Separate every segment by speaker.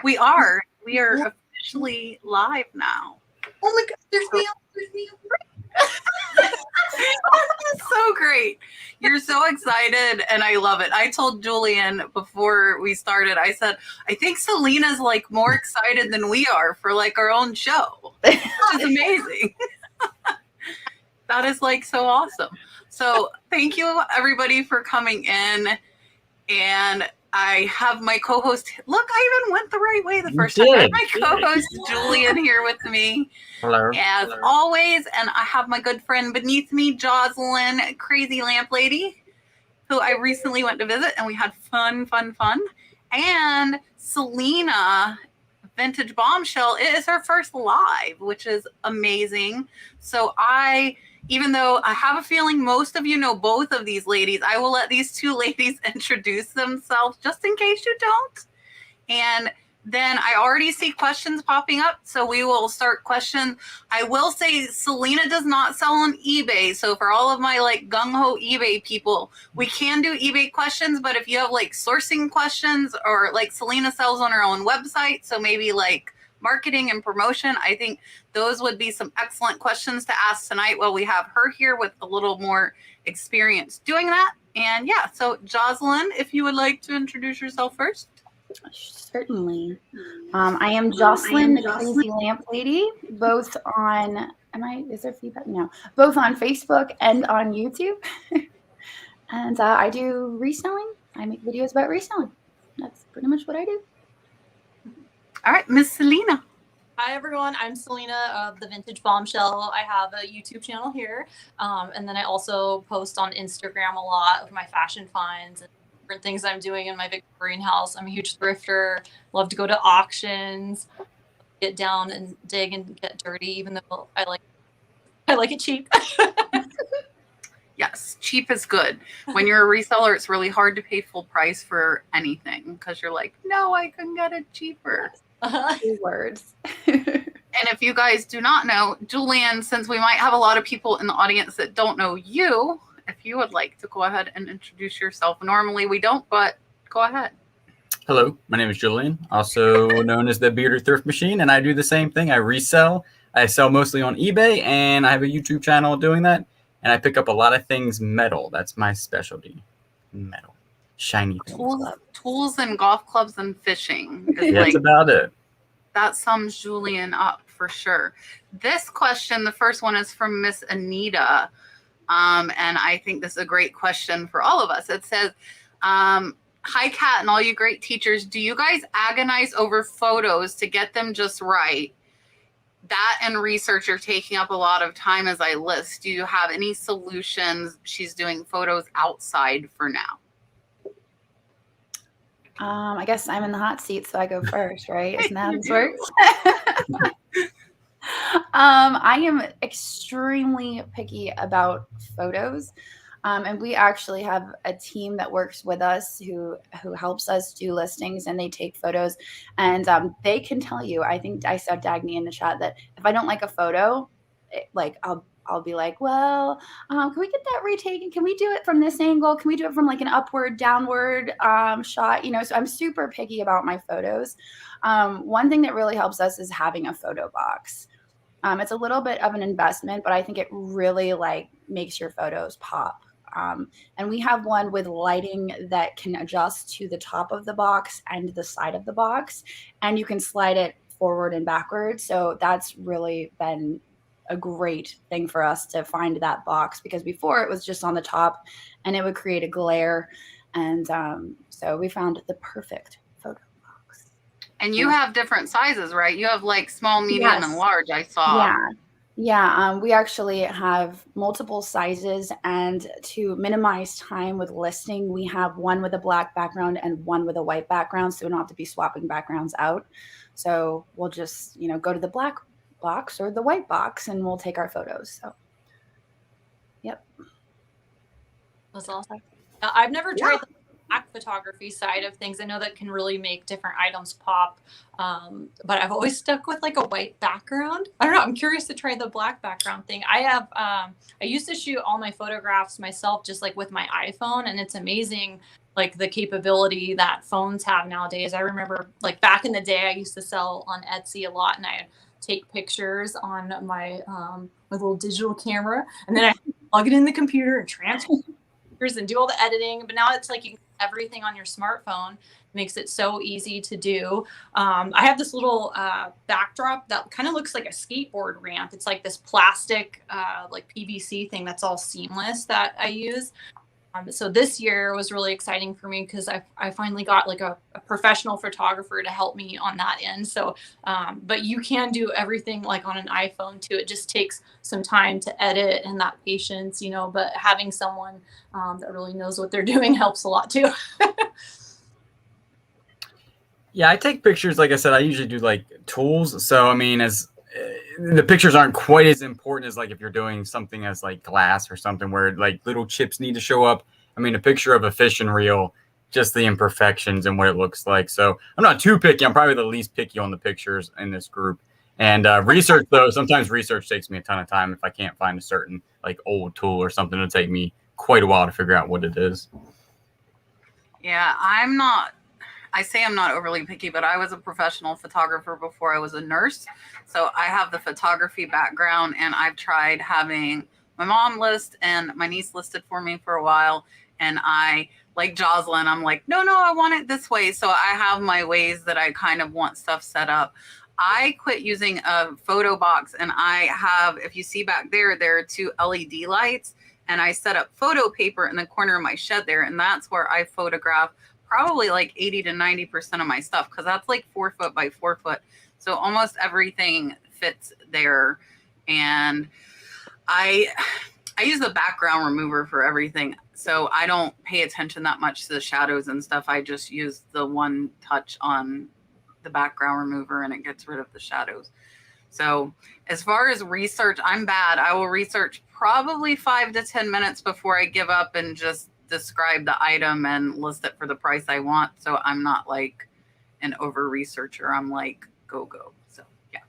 Speaker 1: We are. We are officially live now.
Speaker 2: Oh my God, there's me.
Speaker 1: That's so great. You're so excited, and I love it. I told Julian before we started, I said, I think Selena's like more excited than we are for like our own show, which is amazing. That is like so awesome. So thank you everybody for coming in. And I have my co-host. Look, I even went the right way the first time. I have my co-host Julian here with me.
Speaker 3: Hello.
Speaker 1: As always, and I have my good friend beneath me, Jocelyn, Crazy Lamp Lady, who I recently went to visit, and we had fun. And Selena, Vintage Bombshell, it is her first live, which is amazing. So even though I have a feeling most of you know both of these ladies, I will let these two ladies introduce themselves just in case you don't. And then I already see questions popping up, so we will start questions. I will say Selena does not sell on eBay, so for all of my like gung-ho eBay people, we can do eBay questions, but if you have like sourcing questions, or like Selena sells on her own website, so maybe like marketing and promotion, I think those would be some excellent questions to ask tonight while we have her here with a little more experience doing that. And yeah, so Jocelyn, if you would like to introduce yourself first.
Speaker 2: Certainly. I am Jocelyn, the Crazy Lamp Lady, both on, is there feedback? No, both on Facebook and on YouTube. And I do reselling. I make videos about reselling. That's pretty much what I do.
Speaker 1: All right, Miss Selena.
Speaker 4: Hi everyone, I'm Selena of the Vintage Bombshell. I have a YouTube channel here, and then I also post on Instagram a lot of my fashion finds and different things I'm doing in my Victorian house. I'm a huge thrifter, love to go to auctions, get down and dig and get dirty, even though I like it cheap.
Speaker 1: Yes, cheap is good. When you're a reseller, it's really hard to pay full price for anything because you're like, no, I can get it cheaper.
Speaker 2: Words.
Speaker 1: And if you guys do not know, Julian, since we might have a lot of people in the audience that don't know you, if you would like to go ahead and introduce yourself. Normally we don't, but go ahead.
Speaker 3: Hello, my name is Julian, also known as the Bearder Thrift Machine, and I do the same thing. I resell. I sell mostly on eBay, and I have a YouTube channel doing that, and I pick up a lot of things metal. That's my specialty, metal. Shiny things.
Speaker 1: Tools and golf clubs and fishing.
Speaker 3: That's about it.
Speaker 1: That sums Julian up for sure. This question, the first one, is from Miss Anita. And I think this is a great question for all of us. It says, hi, Kat, and all you great teachers. Do you guys agonize over photos to get them just right? That and research are taking up a lot of time as I list. Do you have any solutions? She's doing photos outside for now.
Speaker 2: I guess I'm in the hot seat, so I go first, right? Isn't that how this works? I am extremely picky about photos. And we actually have a team that works with us who helps us do listings, and they take photos, and they can tell you, I think I saw Dagny in the chat, that if I don't like a photo, I'll be like, well, can we get that retaken? Can we do it from this angle? Can we do it from like an upward, downward shot? So I'm super picky about my photos. One thing that really helps us is having a photo box. It's a little bit of an investment, but I think it really makes your photos pop. And we have one with lighting that can adjust to the top of the box and the side of the box, and you can slide it forward and backwards. So that's really been a great thing for us to find that box, because before it was just on the top and it would create a glare. And so we found the perfect photo box.
Speaker 1: And you have different sizes, right? You have like small, medium, and large, I saw.
Speaker 2: Yeah. We actually have multiple sizes, and to minimize time with listing, we have one with a black background and one with a white background, so we don't have to be swapping backgrounds out. So we'll just, go to the black box or the white box, and we'll take our photos. So, yep.
Speaker 4: That's awesome. I've never tried the black photography side of things. I know that can really make different items pop, but I've always stuck with like a white background. I don't know. I'm curious to try the black background thing. I used to shoot all my photographs myself, just like with my iPhone, and it's amazing, like the capability that phones have nowadays. I remember like back in the day, I used to sell on Etsy a lot, and I'd take pictures on my little digital camera, and then I plug it in the computer and transfer and do all the editing. But now it's like you can do everything on your smartphone. It makes it so easy to do. I have this little backdrop that kind of looks like a skateboard ramp. It's like this plastic like PVC thing that's all seamless that I use. So this year was really exciting for me because I finally got like a professional photographer to help me on that end. So, but you can do everything like on an iPhone too. It just takes some time to edit and that patience, you know, but having someone that really knows what they're doing helps a lot too.
Speaker 3: Yeah, I take pictures. Like I said, I usually do like tools. So, I mean, as the pictures aren't quite as important as like if you're doing something as like glass or something where like little chips need to show up. I mean, a picture of a fishing reel, just the imperfections and what it looks like. So I'm not too picky. I'm probably the least picky on the pictures in this group. And research, though, sometimes research takes me a ton of time. If I can't find a certain like old tool or something, it'll take me quite a while to figure out what it is.
Speaker 1: Yeah, I say I'm not overly picky, but I was a professional photographer before I was a nurse. So I have the photography background, and I've tried having my mom list and my niece listed for me for a while. And I, like Jocelyn, I'm like, no, I want it this way. So I have my ways that I kind of want stuff set up. I quit using a photo box, and I have, if you see back there, there are 2 LED lights, and I set up photo paper in the corner of my shed there. And that's where I photograph probably like 80 to 90% of my stuff, because that's like 4 foot by 4 foot. So almost everything fits there. And I use the background remover for everything. So I don't pay attention that much to the shadows and stuff. I just use the one touch on the background remover and it gets rid of the shadows. So as far as research, I'm bad. I will research probably 5 to 10 minutes before I give up and just describe the item and list it for the price I want. So I'm not like an over researcher. I'm like, go. So yeah.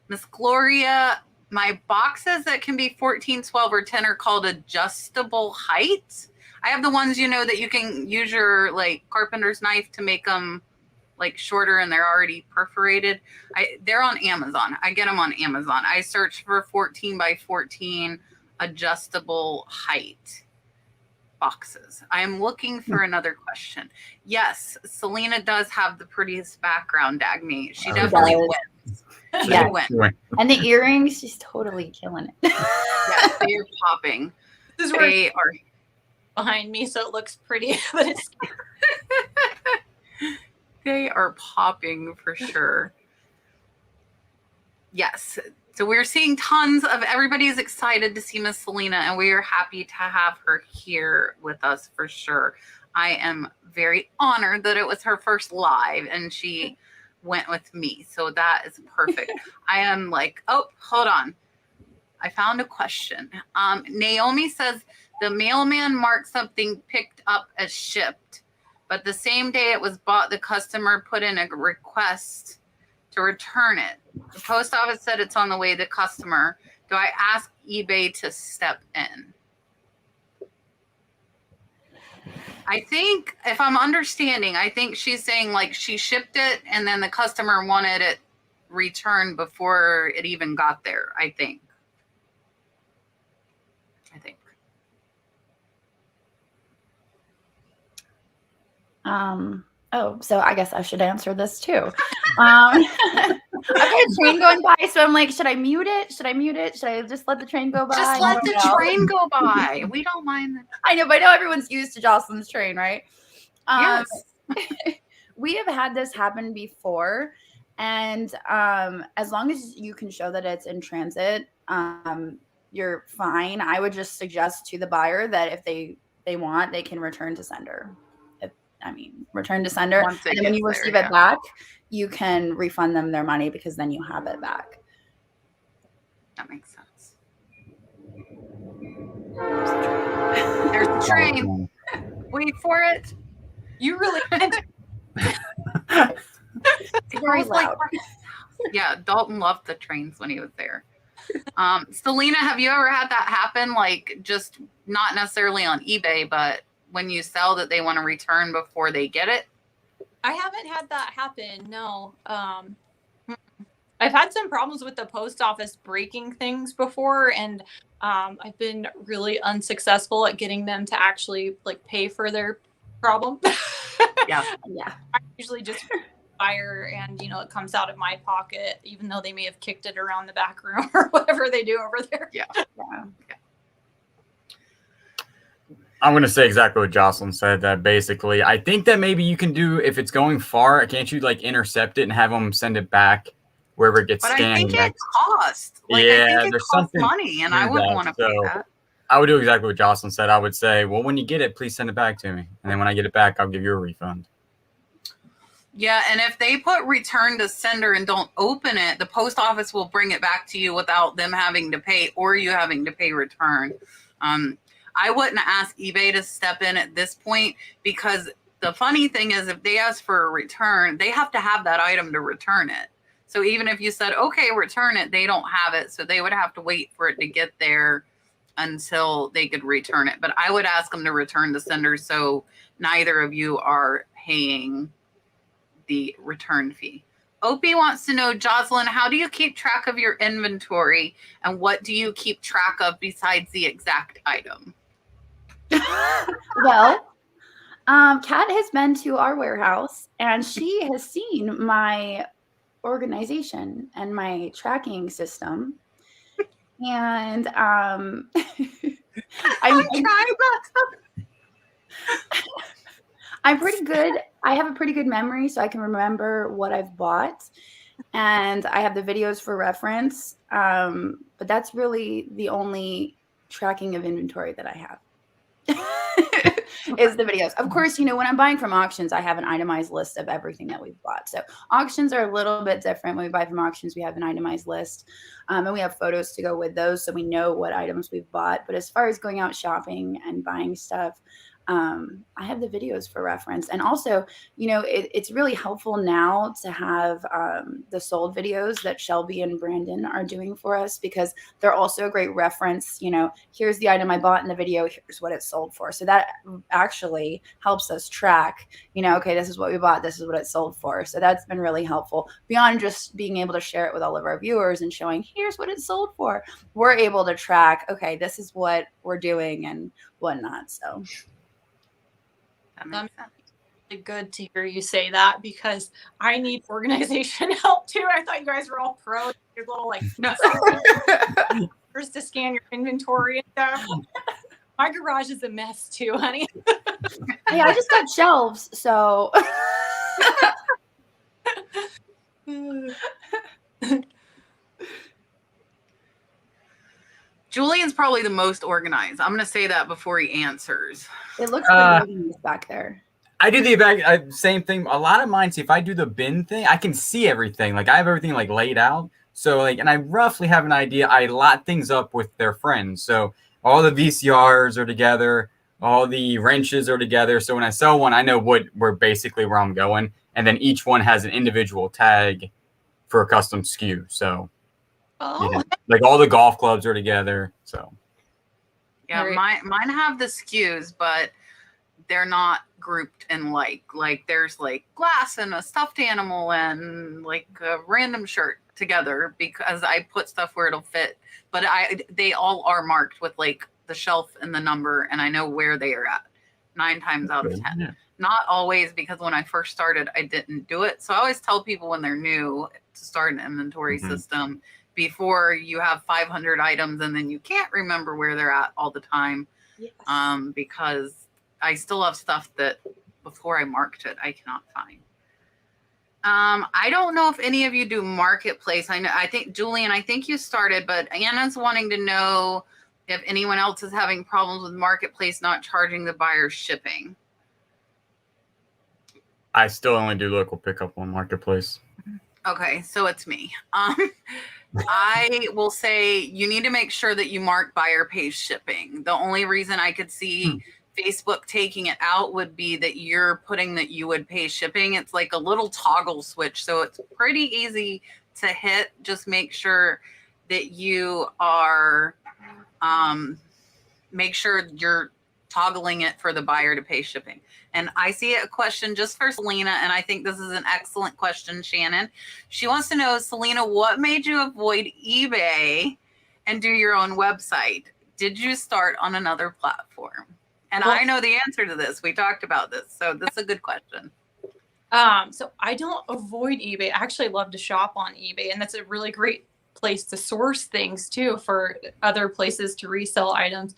Speaker 1: Miss Gloria, my boxes that can be 14, 12, or 10 are called adjustable height. I have the ones, you know, that you can use your like carpenter's knife to make them like shorter and they're already perforated. They're on Amazon. I get them on Amazon. I search for 14 by 14 adjustable height boxes. I am looking for another question. Yes, Selena does have the prettiest background, Dagny. She definitely wins.
Speaker 2: Yeah.
Speaker 1: Wins.
Speaker 2: And the earrings, she's totally killing it.
Speaker 1: Yes, they're popping.
Speaker 4: This is where
Speaker 1: They are
Speaker 4: behind me, so it looks pretty, but it's
Speaker 1: they are popping for sure. Yes. So we're seeing tons of everybody's excited to see Miss Selena, and we are happy to have her here with us for sure. I am very honored that it was her first live and she went with me. So that is perfect. I am like, oh, hold on. I found a question. Naomi says the mailman marked something picked up as shipped, but the same day it was bought, the customer put in a request to return it. The post office said it's on the way to the customer. Do I ask eBay to step in? I think, if I'm understanding, I think she's saying like she shipped it and then the customer wanted it returned before it even got there, I think.
Speaker 2: Oh, so I guess I should answer this too. I've got a train going by, so I'm like, should I mute it? Should I just let the train go by?
Speaker 1: Just let the train go by. We don't mind.
Speaker 2: I know, but I know everyone's used to Jocelyn's train, right?
Speaker 1: Yes.
Speaker 2: We have had this happen before, and as long as you can show that it's in transit, you're fine. I would just suggest to the buyer that if they want, they can return to sender. Return to sender. And then when you receive it back, you can refund them their money because then you have it back.
Speaker 1: That makes sense. There's the train. Wait for it.
Speaker 4: You really can't.
Speaker 2: It's very loud.
Speaker 1: Yeah, Dalton loved the trains when he was there. Selena, have you ever had that happen? Like, just not necessarily on eBay, but when you sell that they want to return before they get it?
Speaker 4: I haven't had that happen. No. I've had some problems with the post office breaking things before, and I've been really unsuccessful at getting them to actually like pay for their problem.
Speaker 1: Yeah.
Speaker 4: I usually just fire, and it comes out of my pocket, even though they may have kicked it around the back room or whatever they do over there.
Speaker 1: Yeah.
Speaker 3: I'm going to say exactly what Jocelyn said, that basically, I think that maybe you can do, if it's going far, can't you like intercept it and have them send it back wherever it gets
Speaker 1: But
Speaker 3: scanned
Speaker 1: I think
Speaker 3: next?
Speaker 1: it costs. Like,
Speaker 3: Yeah,
Speaker 1: I think it
Speaker 3: there's
Speaker 1: costs
Speaker 3: something
Speaker 1: money, and
Speaker 3: to
Speaker 1: I wouldn't
Speaker 3: that,
Speaker 1: want to pay
Speaker 3: so-
Speaker 1: that.
Speaker 3: I would do exactly what Jocelyn said. I would say, well, when you get it, please send it back to me. And then when I get it back, I'll give you a refund.
Speaker 1: Yeah, and if they put return to sender and don't open it, the post office will bring it back to you without them having to pay or you having to pay return. I wouldn't ask eBay to step in at this point, because the funny thing is, if they ask for a return, they have to have that item to return it. So even if you said, okay, return it, they don't have it. So they would have to wait for it to get there until they could return it. But I would ask them to return to sender, so neither of you are paying the return fee. Opie wants to know, Jocelyn, how do you keep track of your inventory, and what do you keep track of besides the exact item?
Speaker 2: Well, Kat has been to our warehouse, and she has seen my organization and my tracking system. And I'm pretty good. I have a pretty good memory, so I can remember what I've bought, and I have the videos for reference. But that's really the only tracking of inventory that I have. Is the videos. Of course, when I'm buying from auctions, I have an itemized list of everything that we've bought. So auctions are a little bit different. When we buy from auctions, we have an itemized list, and we have photos to go with those, so we know what items we've bought. But as far as going out shopping and buying stuff, I have the videos for reference. And also, it's really helpful now to have the sold videos that Shelby and Brandon are doing for us, because they're also a great reference. Here's the item I bought in the video, here's what it sold for. So that actually helps us track, okay, this is what we bought, this is what it sold for. So that's been really helpful. Beyond just being able to share it with all of our viewers and showing, here's what it sold for, we're able to track, okay, this is what we're doing and whatnot. So
Speaker 1: That makes sense.
Speaker 4: Really good to hear you say that, because I need organization help too. I thought you guys were all pro. Your little first to scan your inventory and stuff. My garage is a mess too, honey.
Speaker 2: Hey, I just got shelves, so
Speaker 1: Julian's probably the most organized. I'm going to say that before he answers.
Speaker 2: it looks pretty organized back there.
Speaker 3: I do the same thing. A lot of mine, see, if I do the bin thing, I can see everything. Like, I have everything like laid out. So and I roughly have an idea. I lot things up with their friends. So all the VCRs are together. All the wrenches are together. So when I sell one, I know where I'm going. And then each one has an individual tag for a custom SKU. So like all the golf clubs are together. So
Speaker 1: yeah, mine have the SKUs, but they're not grouped in like there's like glass and a stuffed animal and like a random shirt together, because I put stuff where it'll fit. But they all are marked with like the shelf and the number, and I know where they are at 9 times out of 10.
Speaker 3: Yeah.
Speaker 1: Not always, because when I first started, I didn't do it. So I always tell people when they're new to start an inventory system before you have 500 items and then you can't remember where they're at all the time.
Speaker 2: Yes.
Speaker 1: Because I still have stuff that before I marked it, I cannot find. I don't know if any of you do marketplace. I think Julian, I think you started, but Anna's wanting to know if anyone else is having problems with marketplace not charging the buyers shipping.
Speaker 3: I still only do local pickup on marketplace.
Speaker 1: Okay, so it's me. I will say you need to make sure that you mark buyer pays shipping. The only reason I could see Facebook taking it out would be that you're putting that you would pay shipping. It's like a little toggle switch. So it's pretty easy to hit. Just make sure that you are, make sure you're toggling it for the buyer to pay shipping. And I see a question just for Selena, and I think this is an excellent question, Shannon. She wants to know, Selena, what made you avoid eBay and do your own website? Did you start on another platform? And
Speaker 4: Well,
Speaker 1: I know the answer to this. We talked about this. So this is a good question.
Speaker 4: So I don't avoid eBay. I actually love to shop on eBay, and that's a really great place to source things too for other places to resell items.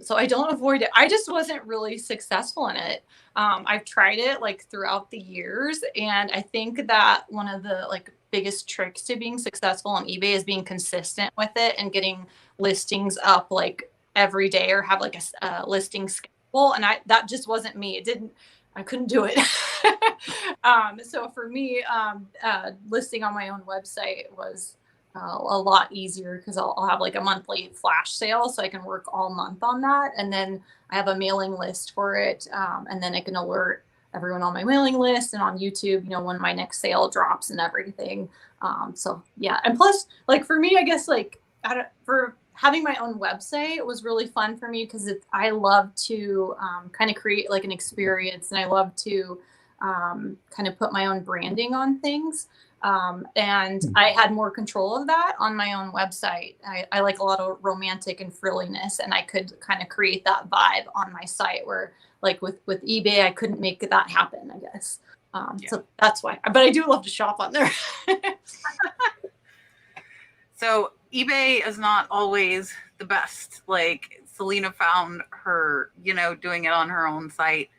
Speaker 4: So I don't avoid it. I just wasn't really successful in it. I've tried it like throughout the years, and I think that one of the like biggest tricks to being successful on eBay is being consistent with it and getting listings up like every day, or have like a listing schedule. And that just wasn't me. I couldn't do it. So for me, listing on my own website was a lot easier, because I'll have like a monthly flash sale, so I can work all month on that. And then I have a mailing list for it. And then I can alert everyone on my mailing list and on YouTube, when my next sale drops and everything. So yeah. And plus, like for me, I guess like for having my own website was really fun for me, because I love to kind of create like an experience, and I love to kind of put my own branding on things. And I had more control of that on my own website. I like a lot of romantic and frilliness, and I could kind of create that vibe on my site, where like with eBay, I couldn't make that happen, I guess. So that's why, but I do love to shop on there.
Speaker 1: So eBay is not always the best. Like Selena found her, doing it on her own site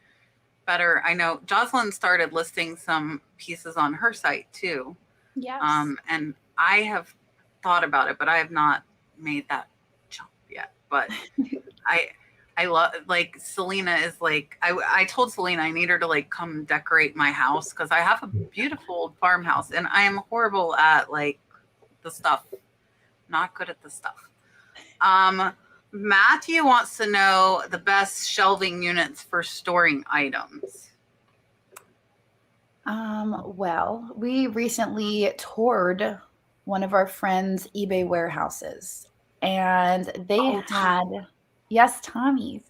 Speaker 1: better. I know Jocelyn started listing some pieces on her site too.
Speaker 2: Yes.
Speaker 1: And I have thought about it, but I have not made that jump yet. But I love, like, Selena is like, I told Selena I need her to like come decorate my house, because I have a beautiful farmhouse, and I am horrible at like the stuff. Not good at the stuff. Matthew wants to know the best shelving units for storing items.
Speaker 2: Well, we recently toured one of our friends' eBay warehouses, and they yes, Tommy's,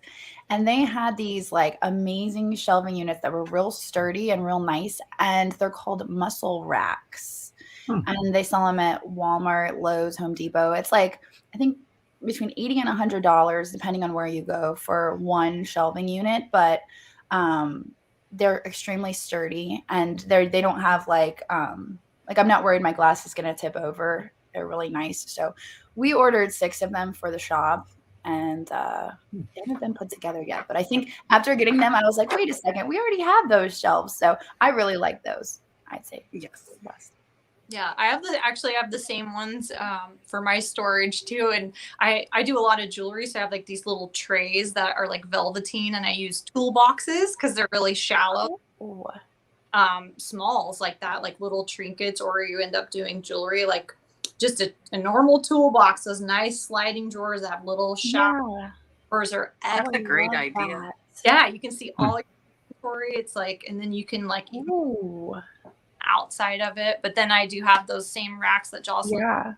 Speaker 2: and they had these like amazing shelving units that were real sturdy and real nice, and they're called muscle racks. And they sell them at Walmart, Lowe's, Home Depot. It's like, I think between $80 and $100, depending on where you go, for one shelving unit. But they're extremely sturdy, and they don't have like I'm not worried my glass is going to tip over. They're really nice. So we ordered 6 of them for the shop, and they haven't been put together yet. But I think after getting them, I was like, wait a second, we already have those shelves. So I really like those, I'd say.
Speaker 1: Yes.
Speaker 4: Yeah, I have the same ones for my storage too. And I do a lot of jewelry. So I have like these little trays that are like velveteen, and I use toolboxes because they're really shallow. Smalls like that, like little trinkets, or you end up doing jewelry, like just a normal toolbox. Those nice sliding drawers that have little showers are
Speaker 1: That's a great idea.
Speaker 2: That.
Speaker 4: Yeah, you can see all your inventory. It's like, and then you can like outside of it. But then I do have those same racks that Jocelyn,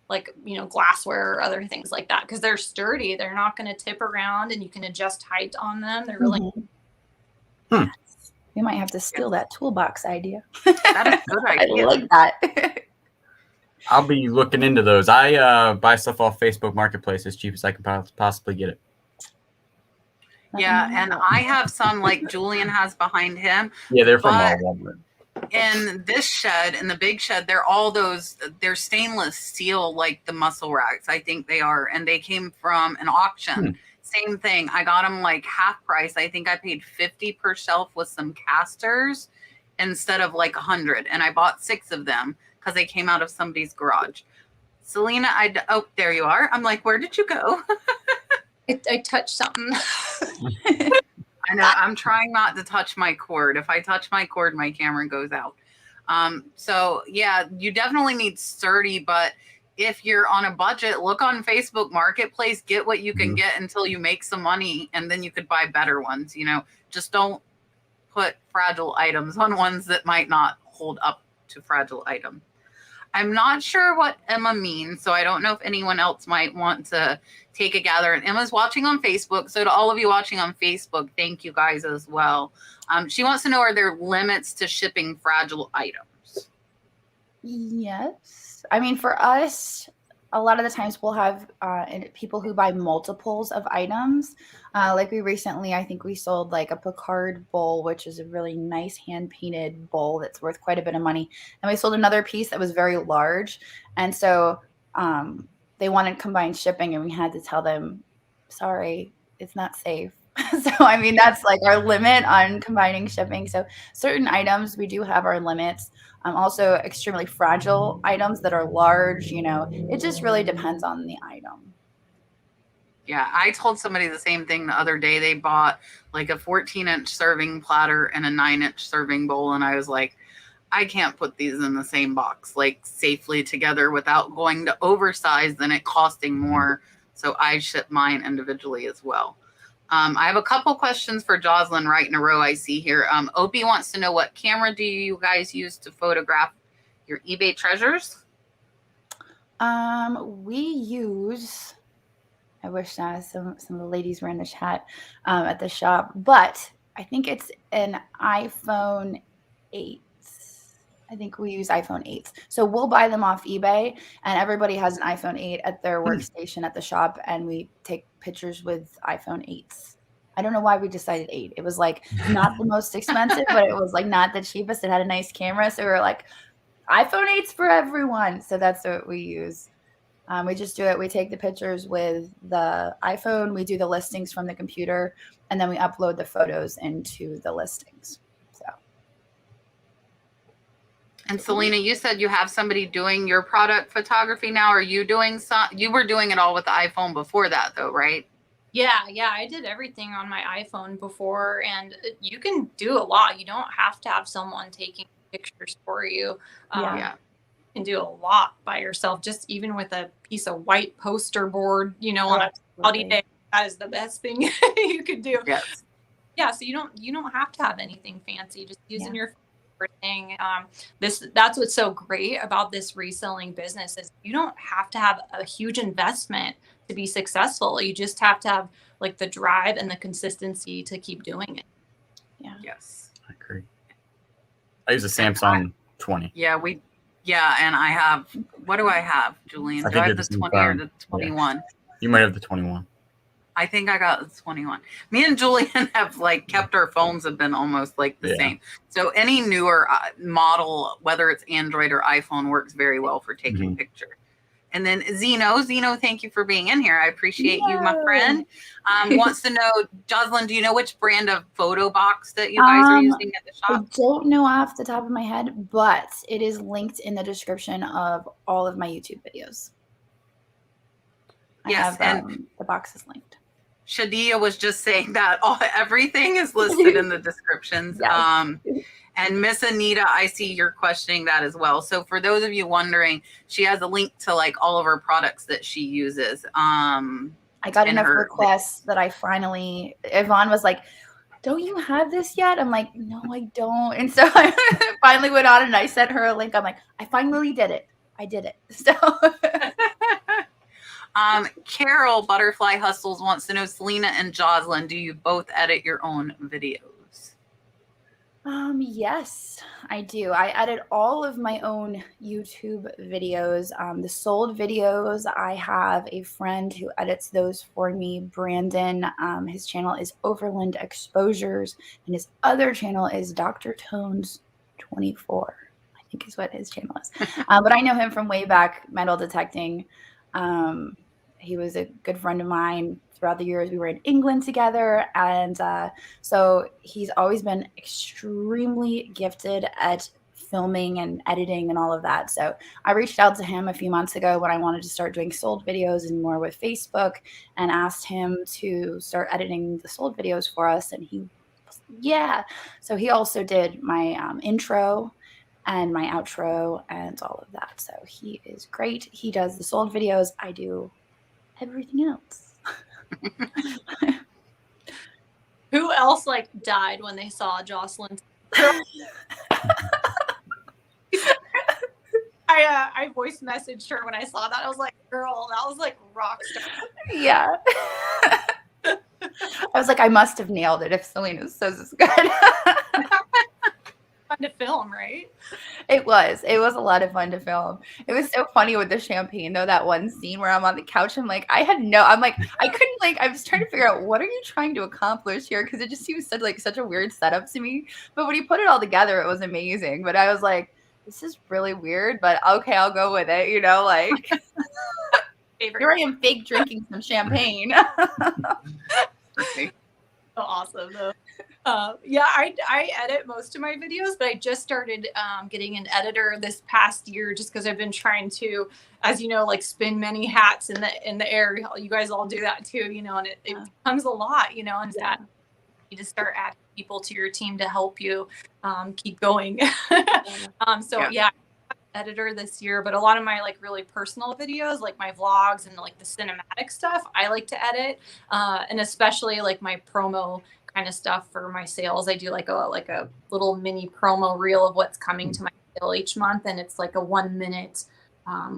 Speaker 4: like, glassware or other things like that, because they're sturdy. They're not going to tip around, and you can adjust height on them. They're really
Speaker 2: We might have to steal that toolbox idea.
Speaker 1: That is a good idea.
Speaker 2: I like that.
Speaker 3: I'll be looking into those. I buy stuff off Facebook Marketplace as cheap as I can possibly get it.
Speaker 1: Yeah, and I have some like Julian has behind him.
Speaker 3: Yeah, they're from Walmart.
Speaker 1: In this shed, in the big shed, they're stainless steel, like the muscle racks, I think they are. And they came from an auction. Same thing. I got them like half price. I think I paid $50 per shelf with some casters instead of like $100. And I bought 6 of them because they came out of somebody's garage. Selena, there you are. I'm like, where did you go?
Speaker 4: I touched something.
Speaker 1: I know. I'm trying not to touch my cord. If I touch my cord, my camera goes out. So yeah, you definitely need sturdy, but if you're on a budget, look on Facebook Marketplace, get what you can get until you make some money, and then you could buy better ones. Just don't put fragile items on ones that might not hold up to fragile item. I'm not sure what Emma means, so I don't know if anyone else might want to take a gather. And Emma's watching on Facebook, so to all of you watching on Facebook, thank you guys as well. She wants to know, are there limits to shipping fragile items?
Speaker 2: Yes. I mean, for us, a lot of the times we'll have people who buy multiples of items. Like we recently, I think we sold like a Picard bowl, which is a really nice hand-painted bowl that's worth quite a bit of money. And we sold another piece that was very large. And so they wanted combined shipping, and we had to tell them, sorry, it's not safe. So, I mean, that's like our limit on combining shipping. So certain items, we do have our limits. Also extremely fragile items that are large, it just really depends on the item.
Speaker 1: Yeah, I told somebody the same thing the other day. They bought like a 14-inch serving platter and a 9-inch serving bowl. And I was like, I can't put these in the same box, like safely together without going to oversize and it costing more. So I ship mine individually as well. I have a couple questions for Jocelyn right in a row I see here. Opie wants to know, what camera do you guys use to photograph your eBay treasures?
Speaker 2: We use, I wish some of the ladies were in the chat at the shop, but I think it's an iPhone 8. I think we use iPhone 8s. So we'll buy them off eBay, and everybody has an iPhone 8 at their workstation at the shop, and we take pictures with iPhone 8s. I don't know why we decided 8. It was like not the most expensive, but it was like not the cheapest. It had a nice camera. So we were like, iPhone 8s for everyone. So that's what we use. We just do it. We take the pictures with the iPhone. We do the listings from the computer, and then we upload the photos into the listings.
Speaker 1: And Selena, you said you have somebody doing your product photography now. Are you doing you were doing it all with the iPhone before that though, right?
Speaker 4: Yeah, I did everything on my iPhone before, and you can do a lot. You don't have to have someone taking pictures for you.
Speaker 1: Yeah.
Speaker 4: You can do a lot by yourself, just even with a piece of white poster board, on a cloudy day. That is the best thing you could do.
Speaker 1: Yes.
Speaker 4: Yeah, so you don't have to have anything fancy. Just using your thing. That's what's so great about this reselling business is you don't have to have a huge investment to be successful. You just have to have like the drive and the consistency to keep doing it.
Speaker 2: Yeah.
Speaker 1: Yes.
Speaker 3: I agree. I use a Samsung 20.
Speaker 1: And I have, what do I have, Julian? Do I have the 20 or the 21?
Speaker 3: Yeah. You might have the 21.
Speaker 1: I think I got the 21. Me and Julian have like kept our phones have been almost like the same. So any newer model, whether it's Android or iPhone, works very well for taking pictures. And then Zeno, thank you for being in here. I appreciate you, my friend. Wants to know, Jocelyn, do you know which brand of photo box that you guys are using at the shop?
Speaker 2: I don't know off the top of my head, but it is linked in the description of all of my YouTube videos. I have the boxes linked.
Speaker 1: Shadia was just saying that everything is listed in the descriptions.
Speaker 2: Yes.
Speaker 1: And Miss Anita, I see you're questioning that as well. So for those of you wondering, she has a link to like all of her products that she uses.
Speaker 2: I got enough requests that I finally, Yvonne was like, don't you have this yet? I'm like, no, I don't. And so I finally went on and I sent her a link. I'm like, I finally did it. I did it. So
Speaker 1: Carol Butterfly Hustles wants to know, Selena and Jocelyn, do you both edit your own videos?
Speaker 2: Yes, I do. I edit all of my own YouTube videos. The sold videos, I have a friend who edits those for me, Brandon. His channel is Overland Exposures, and his other channel is Dr. Tones 24, I think is what his channel is. But I know him from way back, metal detecting. He was a good friend of mine. Throughout the years, we were in England together. And so he's always been extremely gifted at filming and editing and all of that. So I reached out to him a few months ago when I wanted to start doing sold videos and more with Facebook, and asked him to start editing the sold videos for us. And he, so he also did my intro and my outro and all of that. So he is great. He does the sold videos. I do everything else.
Speaker 4: Who else like died when they saw Jocelyn? I voice messaged her when I saw that. I was like, girl, that was like rock star.
Speaker 2: Yeah. I was like, I must have nailed it if Selena says it's good.
Speaker 4: Fun to film, right?
Speaker 2: It was a lot of fun to film. It was so funny with the champagne though, that one scene where I'm on the couch. I'm like, I couldn't like, I was trying to figure out what are you trying to accomplish here? Because it just seems such a weird setup to me. But when you put it all together, it was amazing. But I was like, this is really weird, but okay, I'll go with it, you know, like here I am fake drinking some champagne.
Speaker 4: So awesome though. Yeah, I edit most of my videos, but I just started getting an editor this past year just because I've been trying to, as you know, like spin many hats in the air. You guys all do that too, you know, and it becomes a lot, you know, and that you need to start adding people to your team to help you keep going. Yeah, editor this year, but a lot of my like really personal videos, like my vlogs and like the cinematic stuff, I like to edit, and especially like my promo kind of stuff for my sales. I do like a little mini promo reel of what's coming to my sale each month, and it's like a 1 minute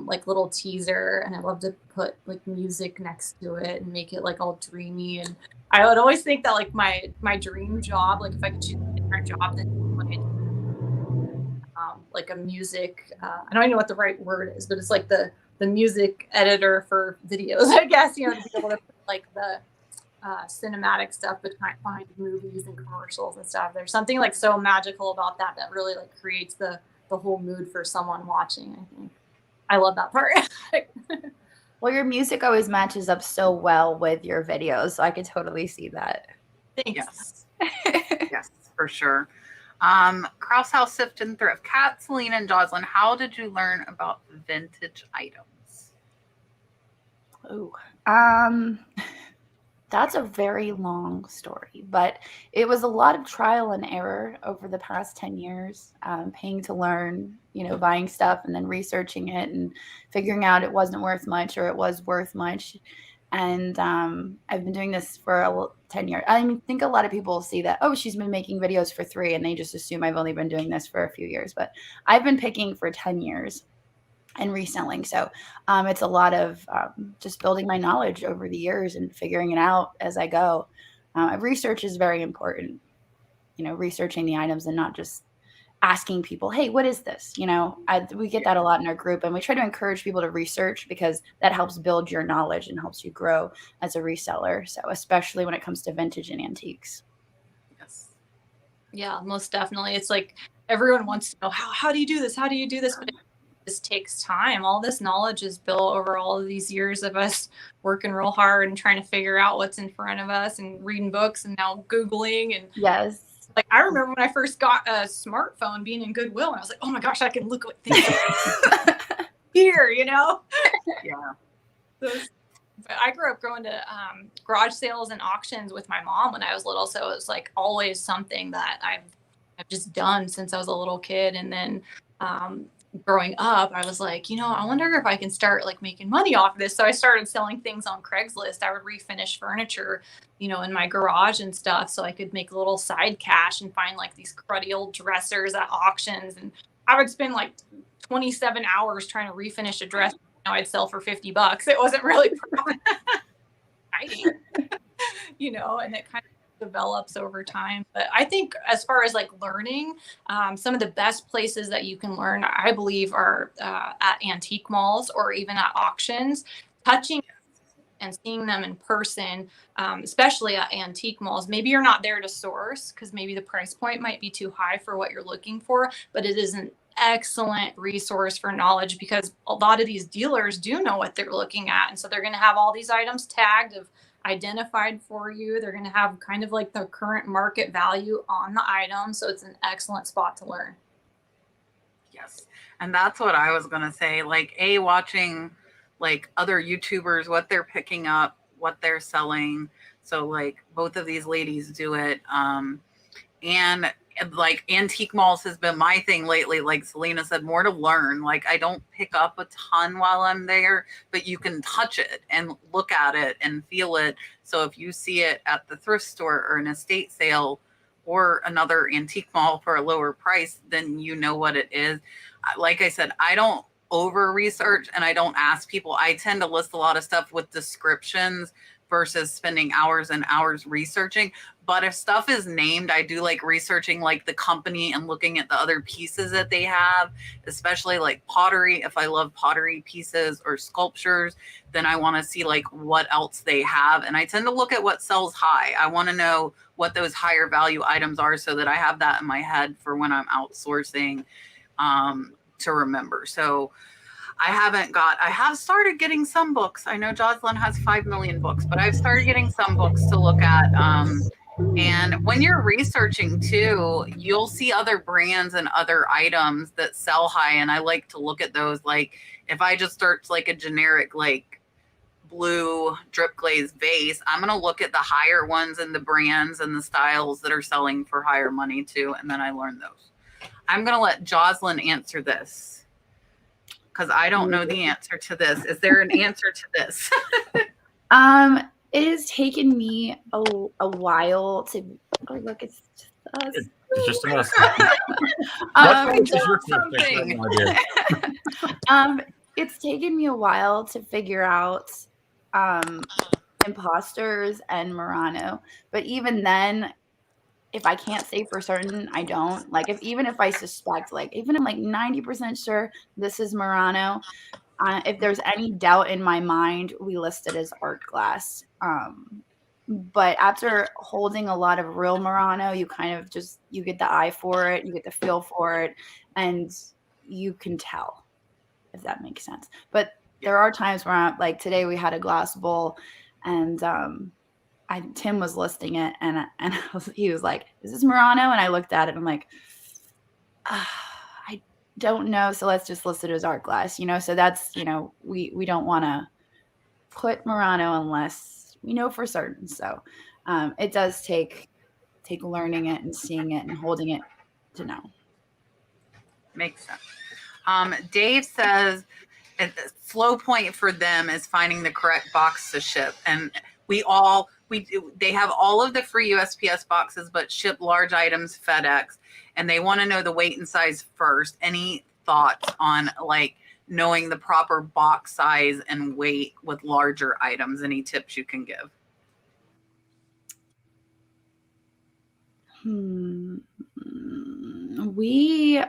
Speaker 4: like little teaser, and I love to put like music next to it and make it like all dreamy. And I would always think that like my dream job, like if I could choose a different job than like a music, I don't even know what the right word is, but it's like the music editor for videos, I guess, you know, to be able to put like the cinematic stuff behind movies and commercials and stuff. There's something like so magical about that really like creates the whole mood for someone watching. I think I love that part.
Speaker 2: Well, your music always matches up so well with your videos, so I could totally see that.
Speaker 4: Thanks.
Speaker 1: Yes, for sure. Kraus House, Sift, and Thrift. Kat, Selena, and Jocelyn, how did you learn about vintage items?
Speaker 2: Oh, that's a very long story, but it was a lot of trial and error over the past 10 years, paying to learn, you know, buying stuff and then researching it and figuring out it wasn't worth much or it was worth much. And I've been doing this for 10 years. I mean, I think a lot of people see that, oh, she's been making videos for 3, and they just assume I've only been doing this for a few years. But I've been picking for 10 years and reselling. So it's a lot of just building my knowledge over the years and figuring it out as I go. Research is very important, you know, researching the items and not just asking people, hey, what is this? You know, we get that a lot in our group, and we try to encourage people to research because that helps build your knowledge and helps you grow as a reseller. So especially when it comes to vintage and antiques.
Speaker 4: Yes. Yeah, most definitely. It's like everyone wants to know, how do you do this? How do you do this? But this takes time. All this knowledge is built over all of these years of us working real hard and trying to figure out what's in front of us and reading books and now Googling. And
Speaker 2: yes,
Speaker 4: like I remember when I first got a smartphone being in Goodwill, and I was like, oh my gosh, I can look at things here, you know?
Speaker 1: Yeah.
Speaker 4: But I grew up going to garage sales and auctions with my mom when I was little, so it was like always something that I've just done since I was a little kid. And then growing up, I was like, you know, I wonder if I can start like making money off of this. So I started selling things on Craigslist. I would refinish furniture, you know, in my garage and stuff, so I could make a little side cash and find like these cruddy old dressers at auctions. And I would spend like 27 hours trying to refinish a dress. You know, I'd sell for $50. It wasn't really exciting, you know, and it kind of develops over time. But I think as far as like learning, some of the best places that you can learn, I believe, are at antique malls or even at auctions. Touching and seeing them in person, especially at antique malls. Maybe you're not there to source because maybe the price point might be too high for what you're looking for, but it is an excellent resource for knowledge because a lot of these dealers do know what they're looking at. And so they're going to have all these items tagged of identified for you. They're going to have kind of like the current market value on the item. So it's an excellent spot to learn.
Speaker 1: Yes. And that's what I was going to say. Like, watching like other YouTubers, what they're picking up, what they're selling. So like both of these ladies do it. And And like antique malls has been my thing lately. Like Selena said, more to learn. Like I don't pick up a ton while I'm there, but you can touch it and look at it and feel it. So if you see it at the thrift store or an estate sale or another antique mall for a lower price, then you know what it is. Like I said, I don't over research and I don't ask people. I tend to list a lot of stuff with descriptions versus spending hours and hours researching. But if stuff is named, I do like researching like the company and looking at the other pieces that they have, especially like pottery. If I love pottery pieces or sculptures, then I want to see like what else they have. And I tend to look at what sells high. I want to know what those higher value items are so that I have that in my head for when I'm outsourcing to remember. So I have started getting some books. I know Jocelyn has 5 million books, but I've started getting some books to look at. And when you're researching too, you'll see other brands and other items that sell high. And I like to look at those. Like if I just search like a generic, like blue drip glaze vase, I'm going to look at the higher ones and the brands and the styles that are selling for higher money too. And then I learn those. I'm going to let Jocelyn answer this, because I don't know the answer to this. Is there an answer to this?
Speaker 2: It has taken me a while to. Oh, look, it's just us.
Speaker 3: It's just us.
Speaker 2: It's taken me a while to figure out imposters and Murano, but even then, if I can't say for certain, I don't. Like even if I suspect, like even I'm like 90% sure this is Murano. If there's any doubt in my mind, we list it as art glass. But after holding a lot of real Murano, you kind of just, you get the eye for it, you get the feel for it, and you can tell, if that makes sense. But there are times where like today we had a glass bowl and Tim was listing it and he was like, is this Murano? And I looked at it and I'm like, I don't know. So let's just list it as art glass, So that's, we don't want to put Murano unless we know for certain. So it does take learning it and seeing it and holding it to know.
Speaker 1: Makes sense. Dave says a slow point for them is finding the correct box to ship. And they have all of the free USPS boxes, but ship large items FedEx, and they want to know the weight and size first. Any thoughts on like knowing the proper box size and weight with larger items? Any tips you can give?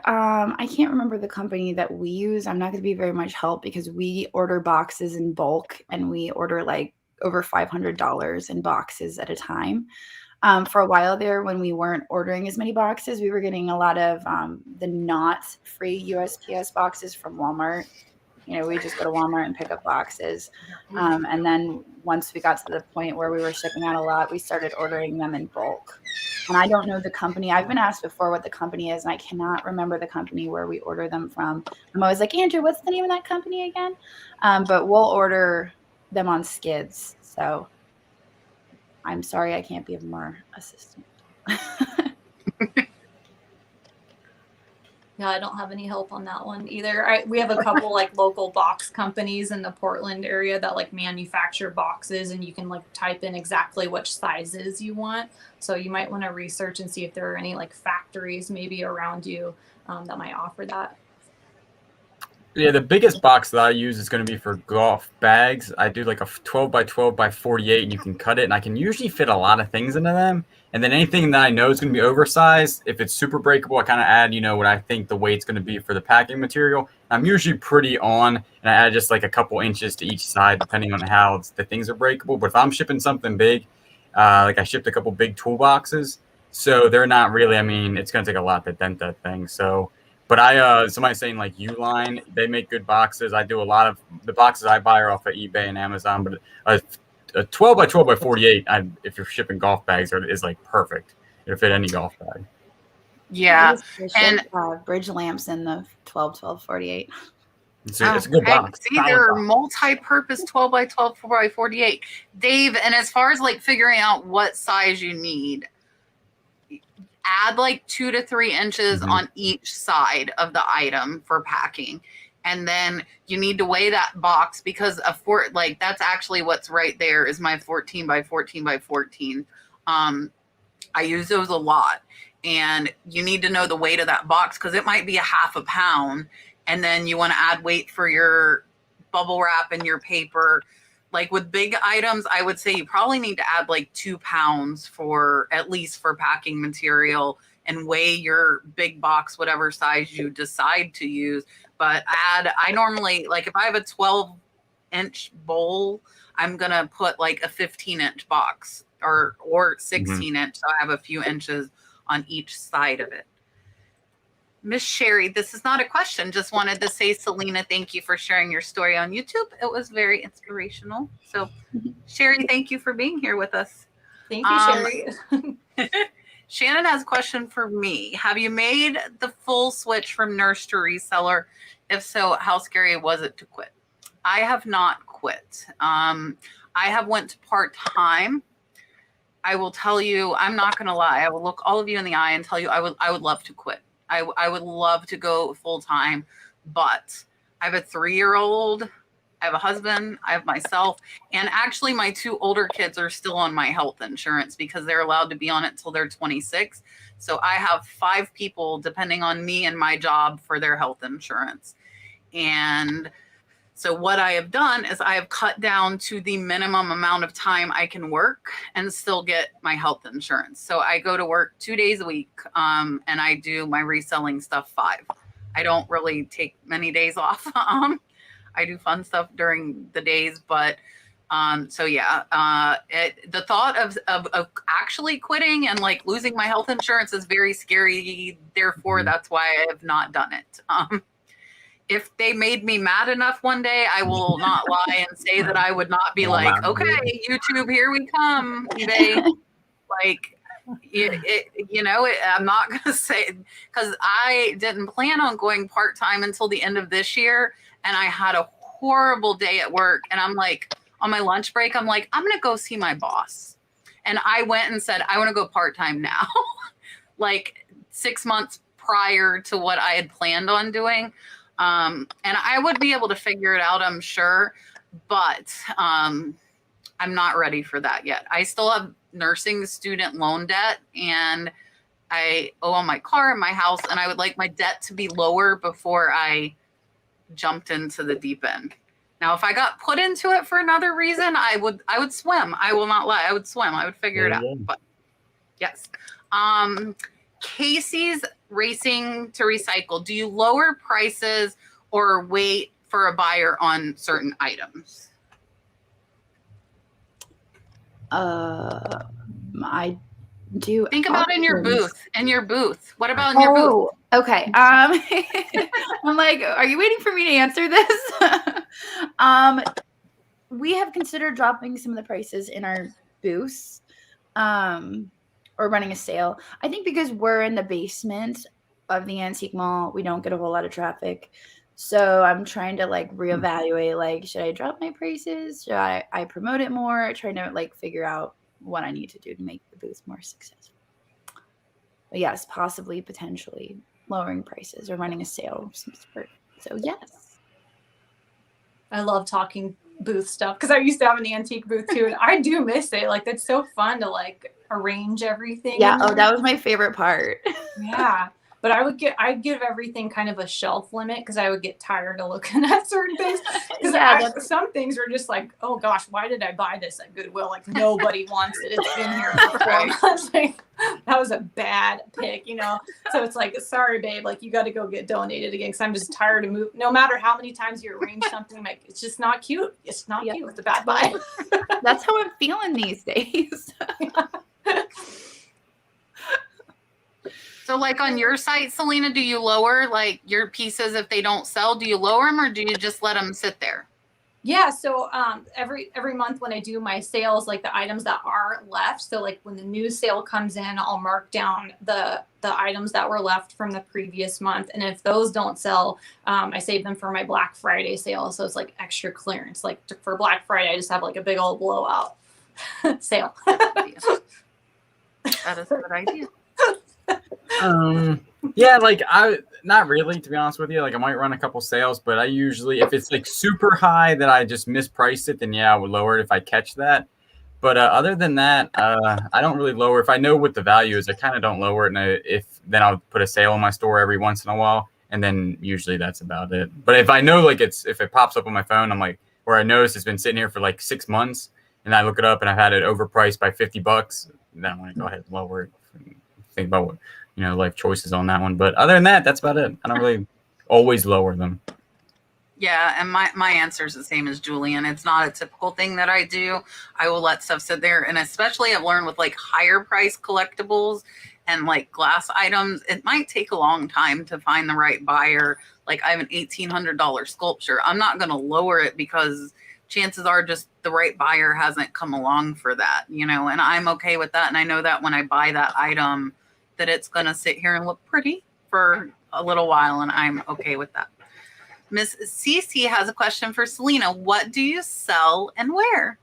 Speaker 2: I can't remember the company that we use. I'm not going to be very much help because we order boxes in bulk and we order like over $500 in boxes at a time. For a while there, when we weren't ordering as many boxes, we were getting a lot of the not free USPS boxes from Walmart. We just go to Walmart and pick up boxes. And then once we got to the point where we were shipping out a lot, we started ordering them in bulk. And I don't know the company. I've been asked before what the company is, and I cannot remember the company where we order them from. I'm always like, Andrew, what's the name of that company again? But we'll order them on skids. So I'm sorry I can't be of more assistance.
Speaker 4: Yeah, I don't have any help on that one either. We have a couple like local box companies in the Portland area that like manufacture boxes, and you can like type in exactly which sizes you want. So you might want to research and see if there are any like factories maybe around you that might offer that.
Speaker 3: Yeah, the biggest box that I use is going to be for golf bags. I do like a 12 by 12 by 48, and you can cut it, and I can usually fit a lot of things into them. And then anything that I know is going to be oversized, if it's super breakable, I kind of add, what I think the weight's going to be for the packing material. I'm usually pretty on, and I add just like a couple inches to each side, depending on how the things are breakable. But if I'm shipping something big, like I shipped a couple big toolboxes, so they're not really, it's going to take a lot to dent that thing. So. But somebody's saying like Uline, they make good boxes. I do a lot of the boxes I buy are off of eBay and Amazon, but a 12 by 12 by 48, if you're shipping golf bags, is like perfect. It'll fit any golf bag.
Speaker 1: Yeah.
Speaker 2: And bridge lamps in the 12, 12, 48.
Speaker 3: It's a good box.
Speaker 1: See, they're multi-purpose 12 by 12, 4 by 48. Dave, and as far as like figuring out what size you need, add like 2 to 3 inches on each side of the item for packing. And then you need to weigh that box because that's actually what's right there is my 14 by 14 by 14. I use those a lot, and you need to know the weight of that box because it might be a half a pound. And then you want to add weight for your bubble wrap and your paper. Like with big items, I would say you probably need to add like 2 pounds at least for packing material, and weigh your big box, whatever size you decide to use. But I normally, like if I have a 12-inch bowl, I'm going to put like a 15-inch box or 16-inch. So I have a few inches on each side of it. Miss Sherry, this is not a question. Just wanted to say, Selena, thank you for sharing your story on YouTube. It was very inspirational. So, Sherry, thank you for being here with us.
Speaker 4: Thank you, Sherry.
Speaker 1: Shannon has a question for me. Have you made the full switch from nurse to reseller? If so, how scary was it to quit? I have not quit. I have went to part-time. I will tell you, I'm not going to lie. I will look all of you in the eye and tell you I would love to quit. I would love to go full-time, but I have a 3-year-old, I have a husband, I have myself, and actually my 2 older kids are still on my health insurance because they're allowed to be on it till they're 26. So I have 5 people depending on me and my job for their health insurance. And so what I have done is I have cut down to the minimum amount of time I can work and still get my health insurance. So I go to work 2 days a week, and I do my reselling stuff 5. I don't really take many days off. I do fun stuff during the days, but so yeah, the thought of actually quitting and like losing my health insurance is very scary. Therefore, that's why I have not done it. If they made me mad enough one day, I will not lie and say that I would not be like, okay, YouTube, here we come. I'm not going to say, because I didn't plan on going part-time until the end of this year. And I had a horrible day at work. And I'm like, on my lunch break, I'm like, I'm going to go see my boss. And I went and said, I want to go part-time now. Like 6 months prior to what I had planned on doing. And I would be able to figure it out, I'm sure, but I'm not ready for that yet. I still have nursing student loan debt, and I owe on my car and my house, and I would like my debt to be lower before I jumped into the deep end. Now, if I got put into it for another reason, I would swim. I will not lie. I would swim. I would figure it out. But yes. Casey's Racing to Recycle. Do you lower prices or wait for a buyer on certain items?
Speaker 2: I do.
Speaker 1: Think about in your booth. In your booth. What about in your booth?
Speaker 2: Okay. I'm like, are you waiting for me to answer this? We have considered dropping some of the prices in our booths, or running a sale. I think because we're in the basement of the antique mall, we don't get a whole lot of traffic. So I'm trying to like reevaluate, like, should I drop my prices? Should I promote it more? Trying to like figure out what I need to do to make the booth more successful. But yes, possibly, potentially lowering prices or running a sale of some sort. So yes.
Speaker 4: I love talking booth stuff because I used to have an antique booth too, and I do miss it. Like, that's so fun to like arrange everything.
Speaker 2: Yeah. Oh, that was my favorite part.
Speaker 4: Yeah. But I'd give everything kind of a shelf limit because I would get tired of looking at certain things. Because some things are just like, oh gosh, why did I buy this at Goodwill? Like, nobody wants it. It's been here for 4 months. Like, that was a bad pick, you know? So it's like, sorry, babe, like you got to go get donated again because I'm just tired of moving. No matter how many times you arrange something, like, it's just not cute. It's not cute. It's a bad buy.
Speaker 2: That's how I'm feeling these days.
Speaker 1: So like on your site, Selena, do you lower like your pieces if they don't sell? Do you lower them or do you just let them sit there?
Speaker 4: Yeah. So every month when I do my sales, like the items that are left. So like when the new sale comes in, I'll mark down the items that were left from the previous month. And if those don't sell, I save them for my Black Friday sale. So it's like extra clearance. Like for Black Friday, I just have like a big old blowout sale.
Speaker 1: That is a good idea.
Speaker 3: Yeah, like not really, to be honest with you. Like I might run a couple sales, but I usually, if it's like super high that I just mispriced it, then yeah, I would lower it if I catch that. But other than that, I don't really lower. If I know what the value is, I kind of don't lower it. And then I'll put a sale in my store every once in a while, and then usually that's about it. But if I know like if it pops up on my phone, I'm like, or I notice it's been sitting here for like 6 months, and I look it up and I've had it overpriced by $50, then I'm gonna go ahead and lower it. Think about what life choices on that one. But other than that, that's about it. I don't really always lower them.
Speaker 1: Yeah, and my answer is the same as Julian. It's not a typical thing that I do. I will let stuff sit there, and especially I've learned with like higher price collectibles and like glass items, it might take a long time to find the right buyer. Like I have an $1,800 sculpture. I'm not going to lower it because chances are just the right buyer hasn't come along for that, and I'm okay with that. And I know that when I buy that item, that it's going to sit here and look pretty for a little while, and I'm okay with that. Miss Cece has a question for Selena. What do you sell and where?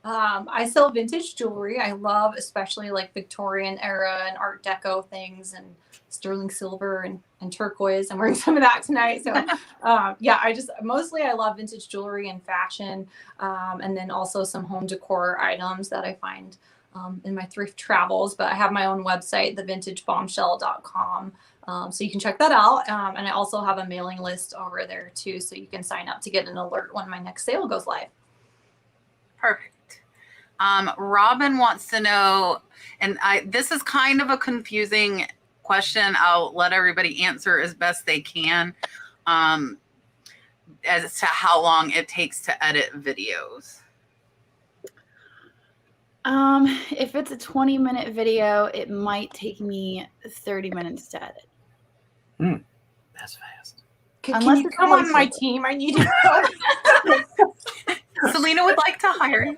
Speaker 4: I sell vintage jewelry. I love especially like Victorian era and Art Deco things and sterling silver and turquoise. I'm wearing some of that tonight. So yeah, I love vintage jewelry and fashion. And then also some home decor items that I find in my thrift travels. But I have my own website, thevintagebombshell.com. So you can check that out. And I also have a mailing list over there too. So you can sign up to get an alert when my next sale goes live.
Speaker 1: Perfect. Robin wants to know, and this is kind of a confusing question. I'll let everybody answer as best they can as to how long it takes to edit videos.
Speaker 2: If it's a 20-minute video, it might take me 30 minutes to edit.
Speaker 3: That's fast.
Speaker 4: Can you come on my team? I need to know.
Speaker 1: Selena would like to hire you.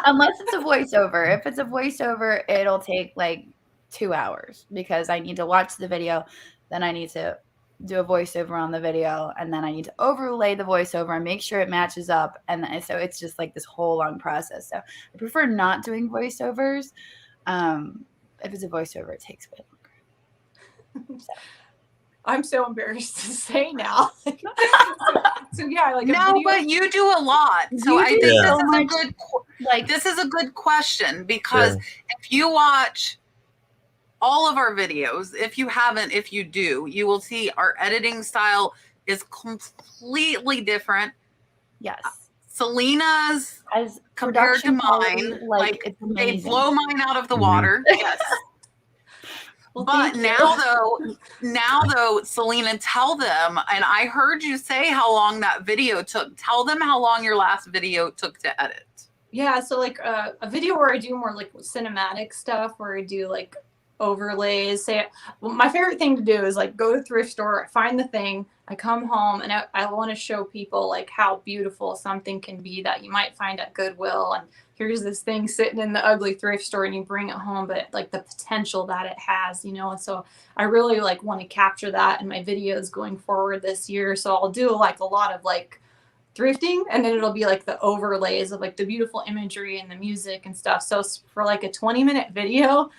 Speaker 2: Unless it's a voiceover. If it's a voiceover, it'll take like 2 hours because I need to watch the video, then I need to do a voiceover on the video, and then I need to overlay the voiceover and make sure it matches up. And so it's just like this whole long process. So I prefer not doing voiceovers. If it's a voiceover, it takes way longer. So.
Speaker 4: I'm so embarrassed to say now. So yeah, like
Speaker 1: no, but you do a lot. So I think this is a good question because if you watch all of our videos, if you haven't, if you do, you will see our editing style is completely different.
Speaker 2: Yes.
Speaker 1: Selena's
Speaker 2: as
Speaker 1: compared to mine, like
Speaker 2: it's
Speaker 1: they blow mine out of the water. Yes. Well, but now though, Selena, tell them, and I heard you say how long that video took. Tell them how long your last video took to edit.
Speaker 4: Yeah, so like a video where I do more like cinematic stuff, where I do like overlays. My favorite thing to do is like go to the thrift store, find the thing, I come home, and I want to show people like how beautiful something can be that you might find at Goodwill. And here's this thing sitting in the ugly thrift store, and you bring it home, but like the potential that it has, And so I really like want to capture that in my videos going forward this year. So I'll do like a lot of like thrifting, and then it'll be like the overlays of like the beautiful imagery and the music and stuff. So for like a 20-minute video,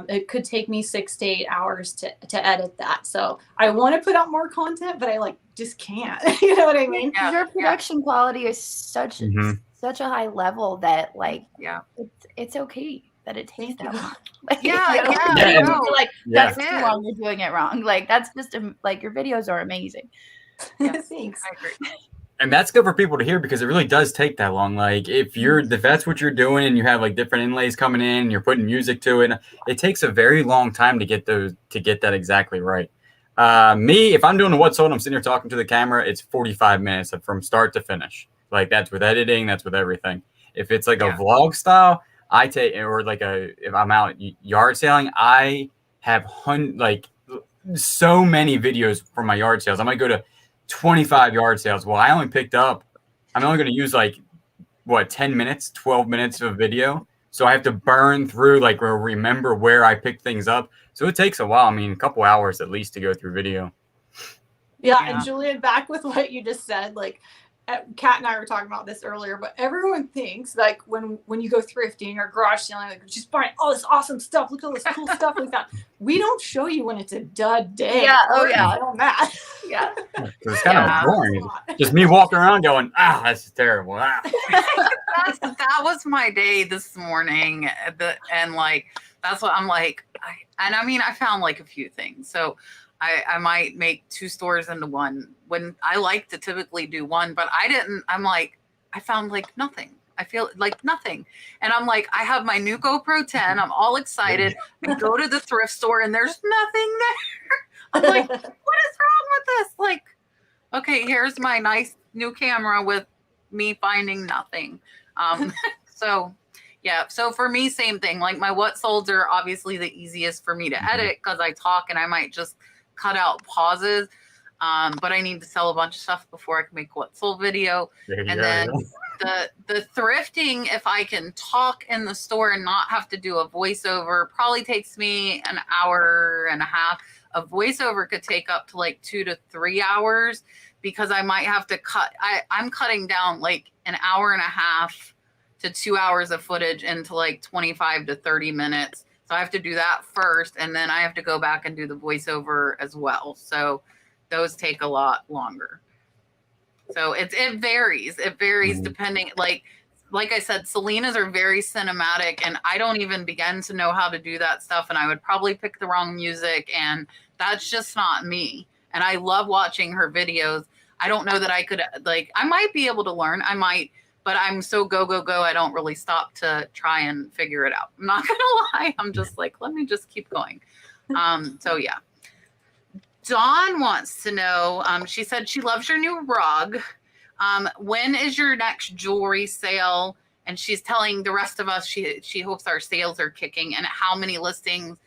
Speaker 4: it could take me 6 to 8 hours to edit that. So I want to put out more content, but I like just can't. You know what I mean?
Speaker 2: Your production quality is such a high level that like it's okay that it takes that long. Like, that's too long. You're doing it wrong. Like that's just like your videos are amazing.
Speaker 4: Thanks.
Speaker 1: I agree.
Speaker 3: And that's good for people to hear because it really does take that long. Like if that's what you're doing and you have like different inlays coming in and you're putting music to it, it takes a very long time to get that exactly right. Me, if I'm doing a what's sold, I'm sitting here talking to the camera, it's 45 minutes from start to finish. Like that's with editing, that's with everything. If it's like a vlog style, if I'm out yard sailing, I have so many videos for my yard sales. I might go to 25 yard sales. Well, I'm only going to use 10 minutes, 12 minutes of video. So I have to burn through, remember where I picked things up. So it takes a while. I mean, a couple hours at least to go through video.
Speaker 4: Yeah. And Julian, back with what you just said, Kat and I were talking about this earlier, but everyone thinks like when you go thrifting or garage selling, like just buying all this awesome stuff. Look at all this cool stuff we found. We don't show you when it's a dud day.
Speaker 2: Yeah, oh, yeah.
Speaker 4: On that.
Speaker 2: Yeah.
Speaker 3: It's kind of boring. Just me walking around going, this is terrible.
Speaker 1: That was my day this morning. And like, that's what I'm like. I found like a few things. So I might make 2 stores into one when I like to typically do one, but I didn't. I'm like, I found like nothing. I feel like nothing. And I'm like, I have my new GoPro 10. I'm all excited. I go to the thrift store and there's nothing there. I'm like, what is wrong with this? Like, okay, here's my nice new camera with me finding nothing. So yeah. So for me, same thing. Like my what solds are obviously the easiest for me to edit because I talk and I might just cut out pauses. But I need to sell a bunch of stuff before I can make what sold video. And then the thrifting, if I can talk in the store and not have to do a voiceover, probably takes me an hour and a half. A voiceover could take up to like 2 to 3 hours because I might have to cut. I'm cutting down like an hour and a half to 2 hours of footage into like 25 to 30 minutes. So I have to do that first, and then I have to go back and do the voiceover as well. So those take a lot longer. So it varies. It varies depending, like I said, Selena's are very cinematic, and I don't even begin to know how to do that stuff. And I would probably pick the wrong music, and that's just not me. And I love watching her videos. I don't know that I could, like, I might be able to learn. I might, but I'm so go, I don't really stop to try and figure it out. I'm not going to lie. I'm just like, let me just keep going. So yeah. Dawn wants to know, she said she loves your new rug. When is your next jewelry sale? And she's telling the rest of us she hopes our sales are kicking, and how many listings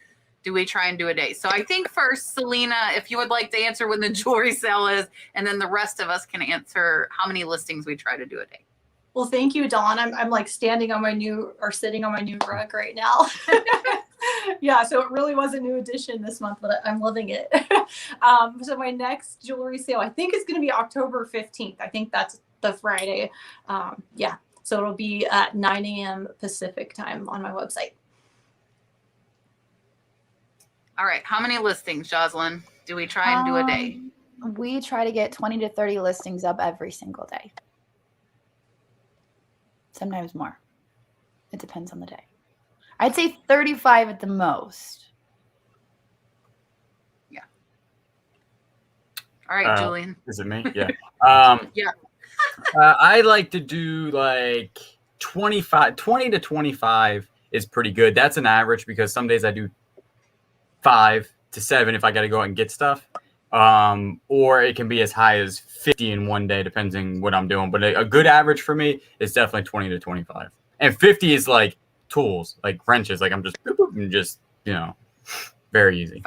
Speaker 1: do we try and do a day? So I think first, Selena, if you would like to answer when the jewelry sale is, and then the rest of us can answer how many listings we try to do a day.
Speaker 4: Well, thank you, Dawn. I'm like sitting on my new rug right now. Yeah, so it really was a new addition this month, but I'm loving it. So my next jewelry sale, I think, is going to be October 15th. I think that's the Friday. Yeah, so it'll be at 9 a.m. Pacific time on my website.
Speaker 1: All right, how many listings, Jocelyn, do we try and do a day?
Speaker 2: We try to get 20 to 30 listings up every single day. Sometimes more. It depends on the day. I'd say 35 at the most.
Speaker 1: Yeah. All right, Julian.
Speaker 3: Is it me? Yeah.
Speaker 1: Yeah.
Speaker 3: I like to do like 20 to 25 is pretty good. That's an average because some days I do 5 to 7 if I got to go out and get stuff. Or it can be as high as 50 in one day, depending what I'm doing. But a good average for me is definitely 20 to 25. And 50 is like tools, like wrenches. Like I'm just, and just, very easy.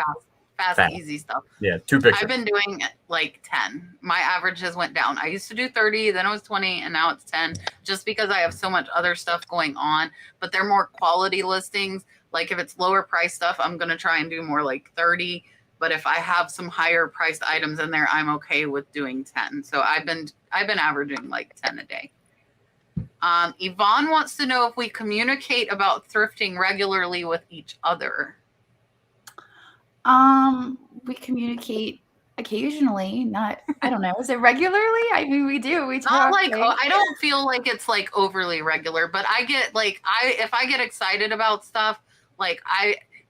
Speaker 1: Fast, easy stuff.
Speaker 3: Yeah, 2 pictures.
Speaker 1: I've been doing like 10. My average has went down. I used to do 30, then it was 20, and now it's 10, just because I have so much other stuff going on. But they're more quality listings. Like if it's lower price stuff, I'm going to try and do more like 30. But if I have some higher priced items in there, I'm okay with doing 10. So I've been averaging like 10 a day. Yvonne wants to know if we communicate about thrifting regularly with each other.
Speaker 2: We communicate occasionally, I don't know. Is it regularly? I mean, we do. We talk.
Speaker 1: Not like, I don't feel like it's like overly regular, but I get like, if I get excited about stuff, like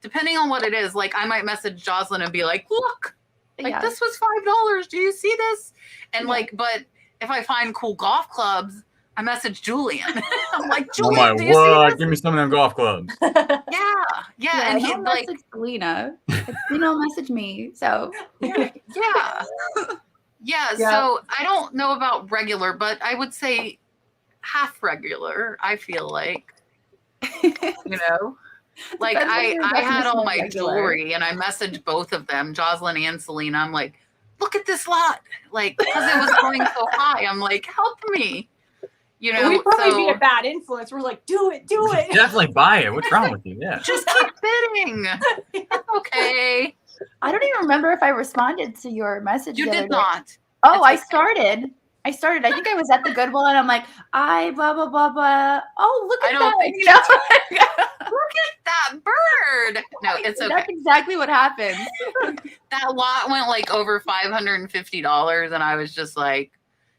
Speaker 1: depending on what it is, like I might message Jocelyn and be like, look, like this was $5. Do you see this? And like, but if I find cool golf clubs, I message Julian. I'm like, Julian, do you see this?
Speaker 3: Give me some of them golf clubs.
Speaker 1: Yeah. And he's like,
Speaker 2: message Selena. Selena will message me. So
Speaker 1: yeah. So I don't know about regular, but I would say half regular. I feel like, like I had all my jewelry and I messaged both of them, Jocelyn and Selena. I'm like, look at this lot, like because it was going so high. I'm like, help me. We'd
Speaker 4: probably be a bad influence. We're like, do it.
Speaker 3: Definitely buy it. What's wrong with you? Yeah.
Speaker 1: Just keep bidding. Okay.
Speaker 2: I don't even remember if I responded to your message.
Speaker 1: You did not.
Speaker 2: Oh, I started. I think I was at the Goodwill and I'm like, blah, blah, blah, blah. Oh, look at
Speaker 1: I
Speaker 2: that.
Speaker 1: don't think
Speaker 2: You know?
Speaker 1: Look at that bird. No, it's okay.
Speaker 2: That's exactly what happened.
Speaker 1: That lot went like over $550, and I was just like,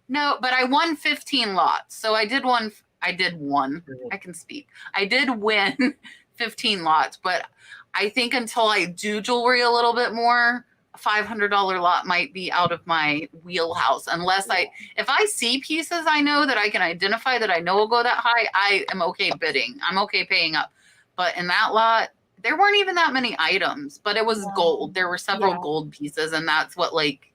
Speaker 1: no. But I won 15 lots, so I did one. I can speak. I did win 15 lots, but I think until I do jewelry a little bit more, a $500 lot might be out of my wheelhouse. Unless if I see pieces I know that I can identify that I know will go that high, I am okay bidding. I'm okay paying up. But in that lot, there weren't even that many items, but it was gold. There were several gold pieces, and that's what like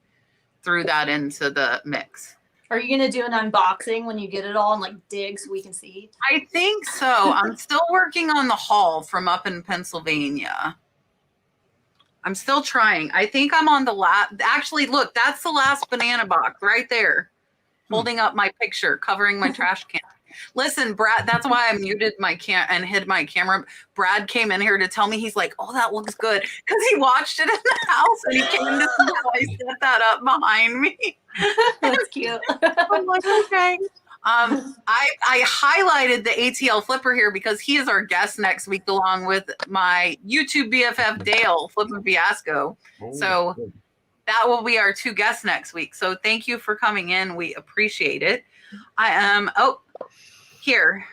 Speaker 1: threw that into the mix.
Speaker 4: Are you gonna do an unboxing when you get it all and like dig so we can see?
Speaker 1: I think so. I'm still working on the haul from up in Pennsylvania. I'm still trying. I think I'm on the last. Actually, look, that's the last banana box right there, holding up my picture, covering my trash can. Listen, Brad, that's why I muted my and hid my camera. Brad came in here to tell me, he's like, oh, that looks good. Because he watched it in the house and he came to see how I set that up behind me.
Speaker 4: That's cute.
Speaker 1: I'm like, okay. I highlighted the ATL Flipper here because he is our guest next week, along with my YouTube BFF Dale, Flippin' Fiasco. So that will be our two guests next week. So thank you for coming in. We appreciate it. I am, here.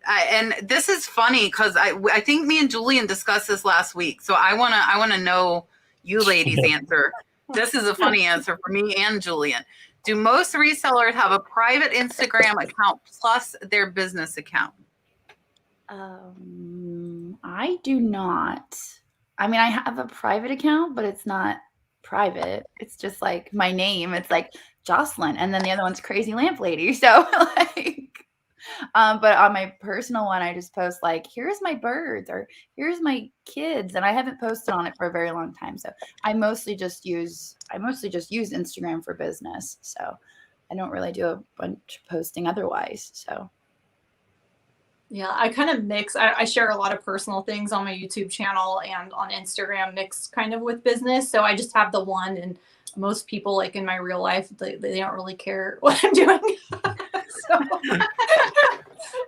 Speaker 1: And this is funny because I think me and Julian discussed this last week. So I wanna know you ladies' answer. This is a funny answer for me and Julian. Do most resellers have a private Instagram account plus their business account?
Speaker 2: I do not. I mean, I have a private account, but it's not private. It's just like my name. It's like Jocelyn, and then the other one's Crazy Lamp Lady. So like, but on my personal one, I just post like, here's my birds or here's my kids, and I haven't posted on it for a very long time. So I mostly just use Instagram for business. So I don't really do a bunch of posting otherwise. So
Speaker 4: yeah, I kind of mix. I share a lot of personal things on my YouTube channel and on Instagram, mixed kind of with business. So I just have the one, and most people, like in my real life, they don't really care what I'm doing. So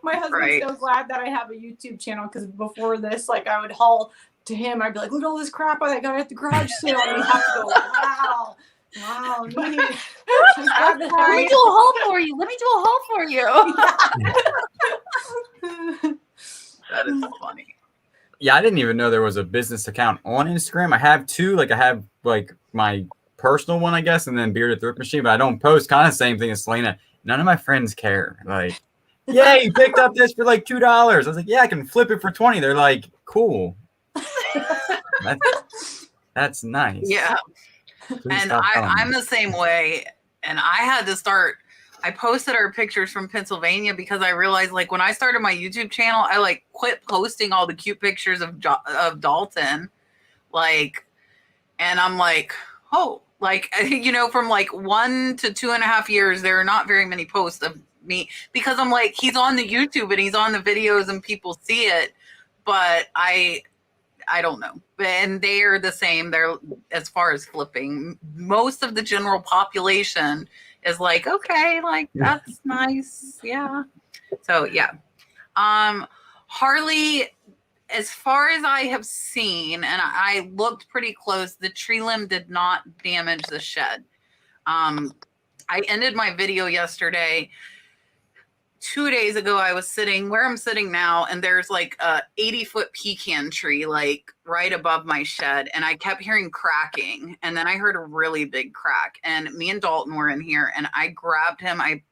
Speaker 4: my husband's so glad that I have a YouTube channel, because before this, like, I would haul to him. I'd be like, look at all this crap I got at the garage sale. And he'd have to go, wow, neat.
Speaker 2: Let me do a haul for you.
Speaker 1: That is funny.
Speaker 3: Yeah, I didn't even know there was a business account on Instagram. I have two. Like, I have like my personal one, I guess, and then Bearded Thrift Machine, but I don't post. Kind of same thing as Selena. None of my friends care. Like, yeah, you picked up this for like $2. I was like, yeah, I can flip it for 20. They're like, cool. That's nice.
Speaker 1: Yeah. And I'm the same way. And I had to start. I posted our pictures from Pennsylvania because I realized, like, when I started my YouTube channel, I like quit posting all the cute pictures of Dalton, like, and I'm like, oh, like, you know, from like 1 to 2.5 years, there are not very many posts of me, because I'm like, he's on the YouTube and he's on the videos and people see it, but I don't know. And they're the same. They're, as far as flipping, most of the general population is like, okay, like, that's nice. Yeah. So yeah. Harley, as far as I have seen, and I looked pretty close, the tree limb did not damage the shed. I ended my video yesterday. 2 days ago, I was sitting where I'm sitting now, and there's like a 80-foot pecan tree, like right above my shed. And I kept hearing cracking. And then I heard a really big crack, and me and Dalton were in here, and I grabbed him. I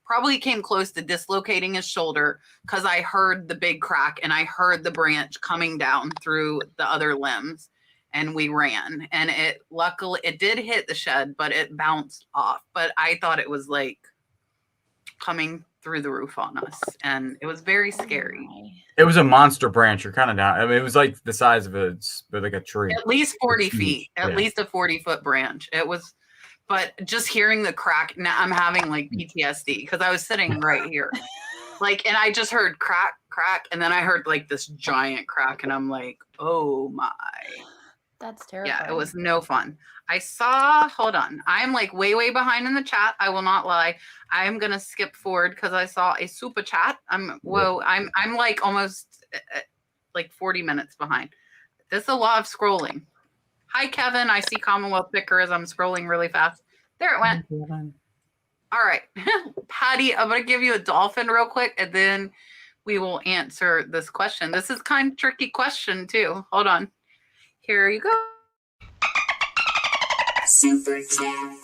Speaker 1: probably came close to dislocating his shoulder because I heard the big crack and I heard the branch coming down through the other limbs, and we ran. And luckily it did hit the shed, but it bounced off. But I thought it was like coming through the roof on us, and it was very scary.
Speaker 3: It was a monster branch. You're kind of down. I mean, it was like the size of like a tree.
Speaker 1: At least 40 feet, at least a 40-foot branch. It was, but just hearing the crack, now I'm having like PTSD because I was sitting right here. Like, and I just heard crack, and then I heard like this giant crack, and I'm like, oh my.
Speaker 2: That's terrifying.
Speaker 1: Yeah, it was no fun. I saw, hold on. I'm like way behind in the chat. I will not lie. I'm going to skip forward because I saw a super chat. I'm like almost like 40 minutes behind. There's a lot of scrolling. Hi, Kevin. I see Commonwealth Picker as I'm scrolling really fast. There it went. All right. Patty, I'm going to give you a dolphin real quick, and then we will answer this question. This is kind of tricky question, too. Hold on. Here you go. Super chat.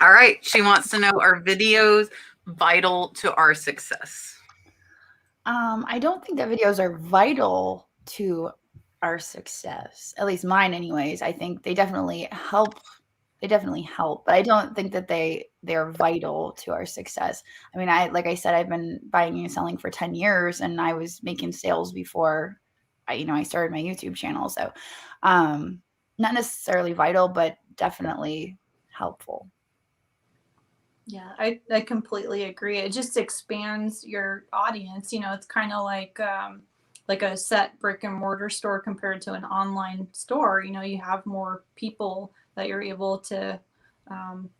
Speaker 1: All right. She wants to know, are videos vital to our success?
Speaker 2: I don't think that videos are vital to our success, at least mine anyways. I think they definitely help. They definitely help, but I don't think that they're vital to our success. I mean, like I said, I've been buying and selling for 10 years, and I was making sales before I started my YouTube channel. So not necessarily vital, but definitely helpful.
Speaker 4: Yeah, I completely agree. It just expands your audience. It's kind of like a set brick and mortar store compared to an online store. You have more people that you're able to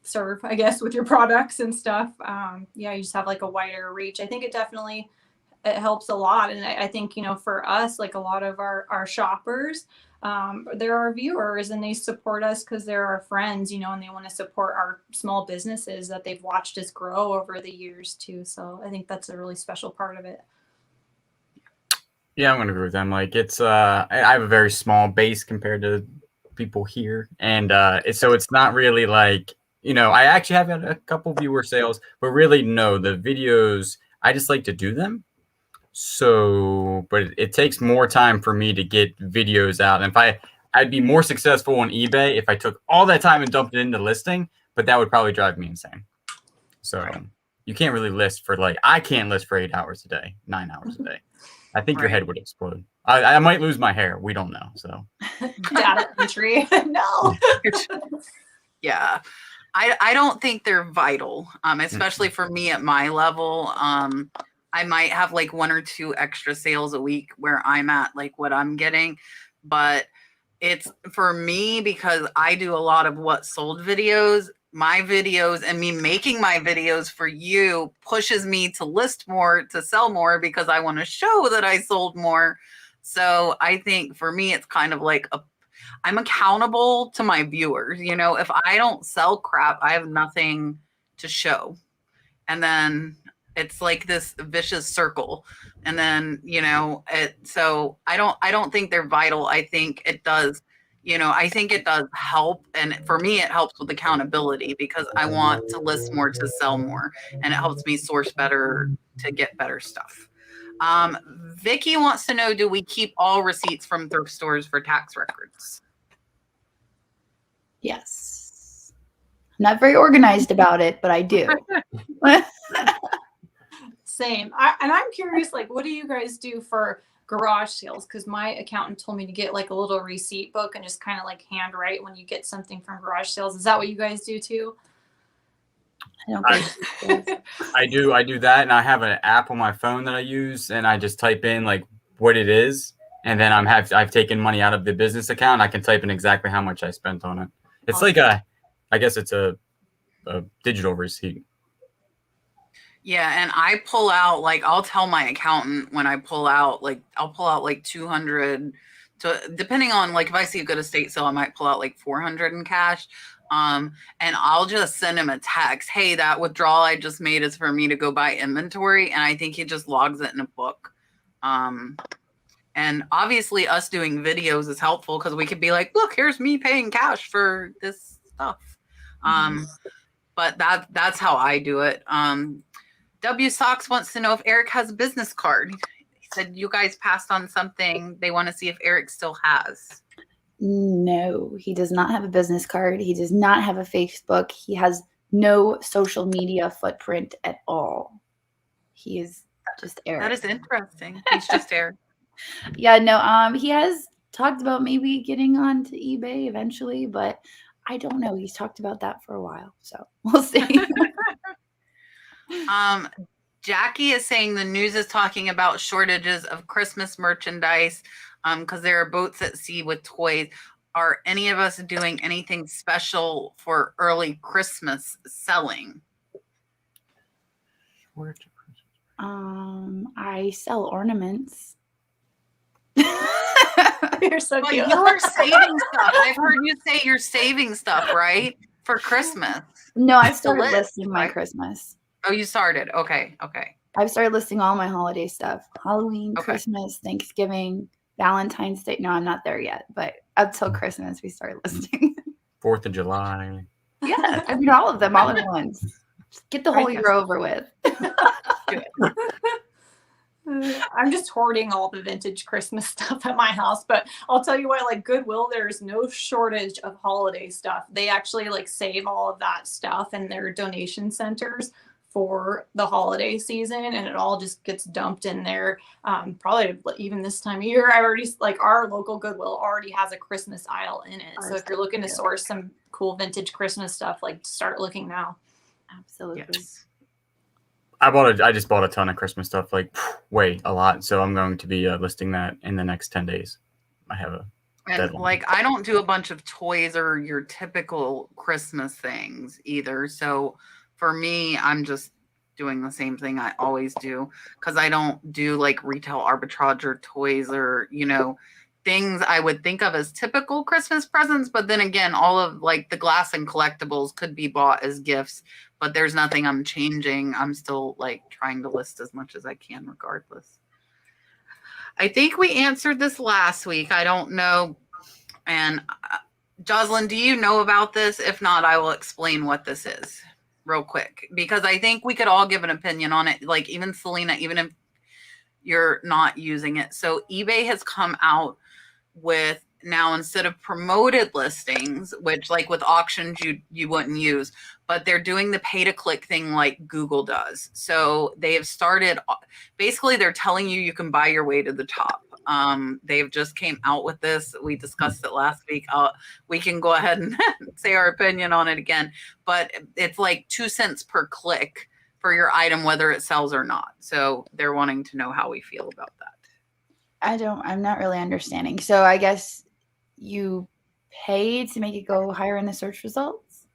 Speaker 4: serve, I guess, with your products and stuff. You just have like a wider reach. I think it helps a lot. And I think, for us, like a lot of our shoppers, they're our viewers, and they support us because they're our friends, and they want to support our small businesses that they've watched us grow over the years too. So I think that's a really special part of it.
Speaker 3: Yeah, I'm gonna agree with them. Like it's I have a very small base compared to people here, and it's not really like, I actually have a couple viewer sales, but really no, the videos I just like to do them. So, but it takes more time for me to get videos out. And I'd be more successful on eBay if I took all that time and dumped it into listing, but that would probably drive me insane. So you can't really list for I can't list for 8 hours a day, 9 hours a day. I think your head would explode. I might lose my hair. We don't know. So
Speaker 4: data entry. No.
Speaker 1: Yeah. I don't think they're vital, especially for me at my level. I might have like 1 or 2 extra sales a week where I'm at, like what I'm getting. But it's for me, because I do a lot of what sold videos. My videos and me making my videos for you pushes me to list more, to sell more, because I want to show that I sold more. So I think for me, it's kind of like I'm accountable to my viewers. If I don't sell crap, I have nothing to show. And then it's like this vicious circle. And then, so I don't think they're vital. I think it does, I think it does help. And for me, it helps with accountability, because I want to list more to sell more, and it helps me source better to get better stuff. Vicky wants to know, do we keep all receipts from thrift stores for tax records?
Speaker 2: Yes. I'm not very organized about it, but I do.
Speaker 4: Same. And I'm curious, what do you guys do for garage sales? Because my accountant told me to get like a little receipt book and just kind of like handwrite when you get something from garage sales. Is that what you guys do too?
Speaker 3: I do that, and I have an app on my phone that I use, and I just type in like what it is, and then I've taken money out of the business account. I can type in exactly how much I spent on it. It's like I guess it's a digital receipt.
Speaker 1: Yeah, and I pull out, I'll tell my accountant when I pull out, I'll pull out 200 to, depending on, if I see a good estate sale, I might pull out 400 in cash. And I'll just send him a text. Hey, that withdrawal I just made is for me to go buy inventory. And I think he just logs it in a book. And obviously us doing videos is helpful, because we could be like, look, here's me paying cash for this stuff. But that's how I do it. W Sox wants to know if Eric has a business card. He said you guys passed on something. They want to see if Eric still has.
Speaker 2: No, he does not have a business card. He does not have a Facebook. He has no social media footprint at all. He is just Eric.
Speaker 1: That is interesting. He's just Eric.
Speaker 2: Yeah, no, he has talked about maybe getting onto eBay eventually, but I don't know. He's talked about that for a while, so we'll see.
Speaker 1: Jackie is saying the news is talking about shortages of Christmas merchandise. because there are boats at sea with toys. Are any of us doing anything special for early Christmas selling?
Speaker 2: I sell ornaments.
Speaker 4: You're so
Speaker 1: But
Speaker 4: cute.
Speaker 1: you are saving stuff. I've heard you say you're saving stuff, right? For Christmas.
Speaker 2: No, I started
Speaker 1: list,
Speaker 2: listing my
Speaker 1: right?
Speaker 2: Christmas.
Speaker 1: Oh, you started. Okay.
Speaker 2: I've started listing all my holiday stuff. Halloween,
Speaker 1: Okay.
Speaker 2: Christmas, Thanksgiving, Valentine's Day. No, I'm not there yet, but up till Christmas we started listing.
Speaker 3: 4th of July.
Speaker 2: Yeah, I mean all of them all at once. Just get the whole year over with.
Speaker 4: I'm just hoarding all the vintage Christmas stuff at my house, but I'll tell you what, like Goodwill, there's no shortage of holiday stuff. They actually like save all of that stuff in their donation centers for the holiday season, and it all just gets dumped in there. Probably even this time of year, I already like our local Goodwill already has a Christmas aisle in it. So if you're looking to source some cool vintage Christmas stuff, like start looking now.
Speaker 2: Absolutely.
Speaker 1: Yes.
Speaker 3: I just bought a ton of Christmas stuff, like way a lot. So I'm going to be listing that in the next 10 days. I have a
Speaker 1: And
Speaker 3: deadline.
Speaker 1: like, I don't do a bunch of toys or your typical Christmas things either. So for me, I'm just doing the same thing I always do, because I don't do like retail arbitrage or toys or, things I would think of as typical Christmas presents. But then again, all of like the glass and collectibles could be bought as gifts, but there's nothing I'm changing. I'm still like trying to list as much as I can regardless. I think we answered this last week. I don't know. And Jocelyn, do you know about this? If not, I will explain what this is real quick, because I think we could all give an opinion on it. Like even Selena, even if you're not using it. So eBay has come out with now, instead of promoted listings, which like with auctions you wouldn't use, but they're doing the pay to click thing like Google does. So they have started, basically they're telling you can buy your way to the top. They've just came out with this. We discussed it last week. We can go ahead and say our opinion on it again, but it's like 2 cents per click for your item, whether it sells or not. So they're wanting to know how we feel about that.
Speaker 2: I'm not really understanding. So I guess you pay to make it go higher in the search results?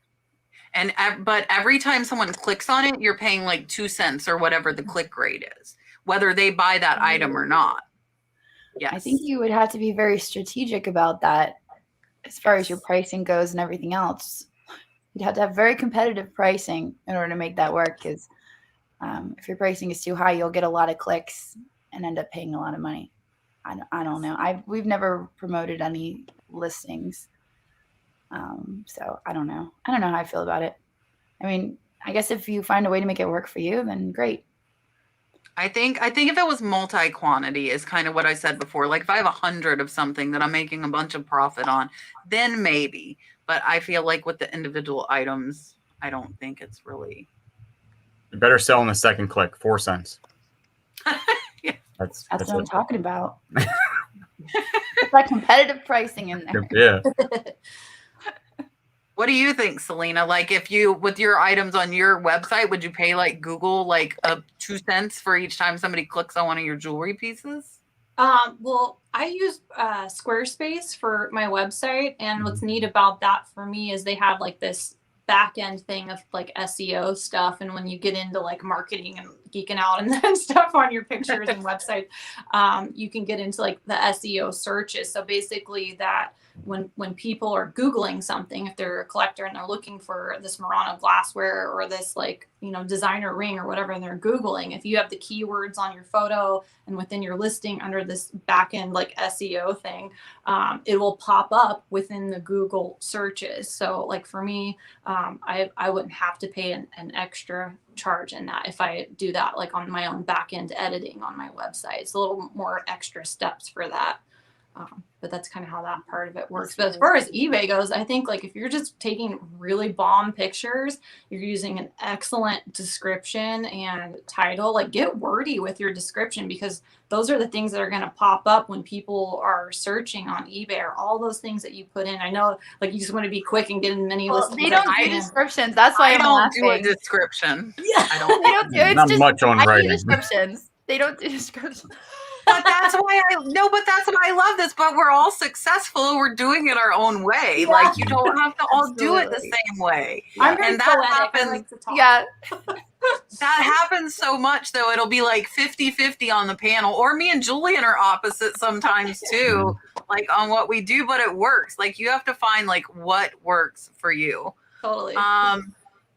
Speaker 1: But every time someone clicks on it, you're paying like 2 cents or whatever the click rate is, whether they buy that item or not. Yes.
Speaker 2: I think you would have to be very strategic about that as far as your pricing goes and everything else. You'd have to have very competitive pricing in order to make that work, because if your pricing is too high, you'll get a lot of clicks and end up paying a lot of money. I don't know. We've never promoted any listings. So I don't know. I don't know how I feel about it. I mean, I guess if you find a way to make it work for you, then great.
Speaker 1: I think if it was multi-quantity is kind of what I said before. Like if I have 100 of something that I'm making a bunch of profit on, then maybe. But I feel like with the individual items, I don't think it's really.
Speaker 3: You better sell in the second click, 4 cents.
Speaker 1: Yeah.
Speaker 2: That's what I'm talking about. It's that competitive pricing in there.
Speaker 3: Yeah.
Speaker 1: What do you think, Selena? Like if you, with your items on your website, would you pay like Google like 2 cents for each time somebody clicks on one of your jewelry pieces?
Speaker 4: Well, I use Squarespace for my website, and what's neat about that for me is they have like this back end thing of like SEO stuff, and when you get into like marketing and geeking out and then stuff on your pictures and websites, you can get into like the SEO searches. So basically that when people are Googling something, if they're a collector and they're looking for this Murano glassware or this like, designer ring or whatever, and they're Googling, if you have the keywords on your photo and within your listing under this back end like SEO thing, it will pop up within the Google searches. So like for me, I wouldn't have to pay an extra charge in that if I do that like on my own back end editing on my website. It's a little more extra steps for that. But that's kind of how that part of it works. But as far as eBay goes, I think like if you're just taking really bomb pictures, you're using an excellent description and title, like get wordy with your description, because those are the things that are going to pop up when people are searching on eBay, or all those things that you put in. I know like you just want to be quick and get in many listings.
Speaker 2: They don't do descriptions. That's why
Speaker 1: I
Speaker 2: I'm
Speaker 1: don't do a
Speaker 2: laughing.
Speaker 1: Description.
Speaker 4: Yeah.
Speaker 1: I don't.
Speaker 2: They don't do, it's
Speaker 3: Not
Speaker 2: just
Speaker 3: much on
Speaker 2: I do
Speaker 3: writing.
Speaker 2: descriptions. They don't do descriptions.
Speaker 1: But that's why I love this. But we're all successful. We're doing it our own way.
Speaker 2: Yeah.
Speaker 1: Like you don't have to all do it the
Speaker 2: Absolutely.
Speaker 1: same way.
Speaker 4: I'm very
Speaker 1: And that
Speaker 4: poetic.
Speaker 1: happens.
Speaker 4: I like to talk.
Speaker 2: Yeah.
Speaker 1: That happens so much though. It'll be like 50-50 on the panel, or me and Julian are opposite sometimes too, like on what we do, but it works. Like you have to find like what works for you.
Speaker 4: Totally.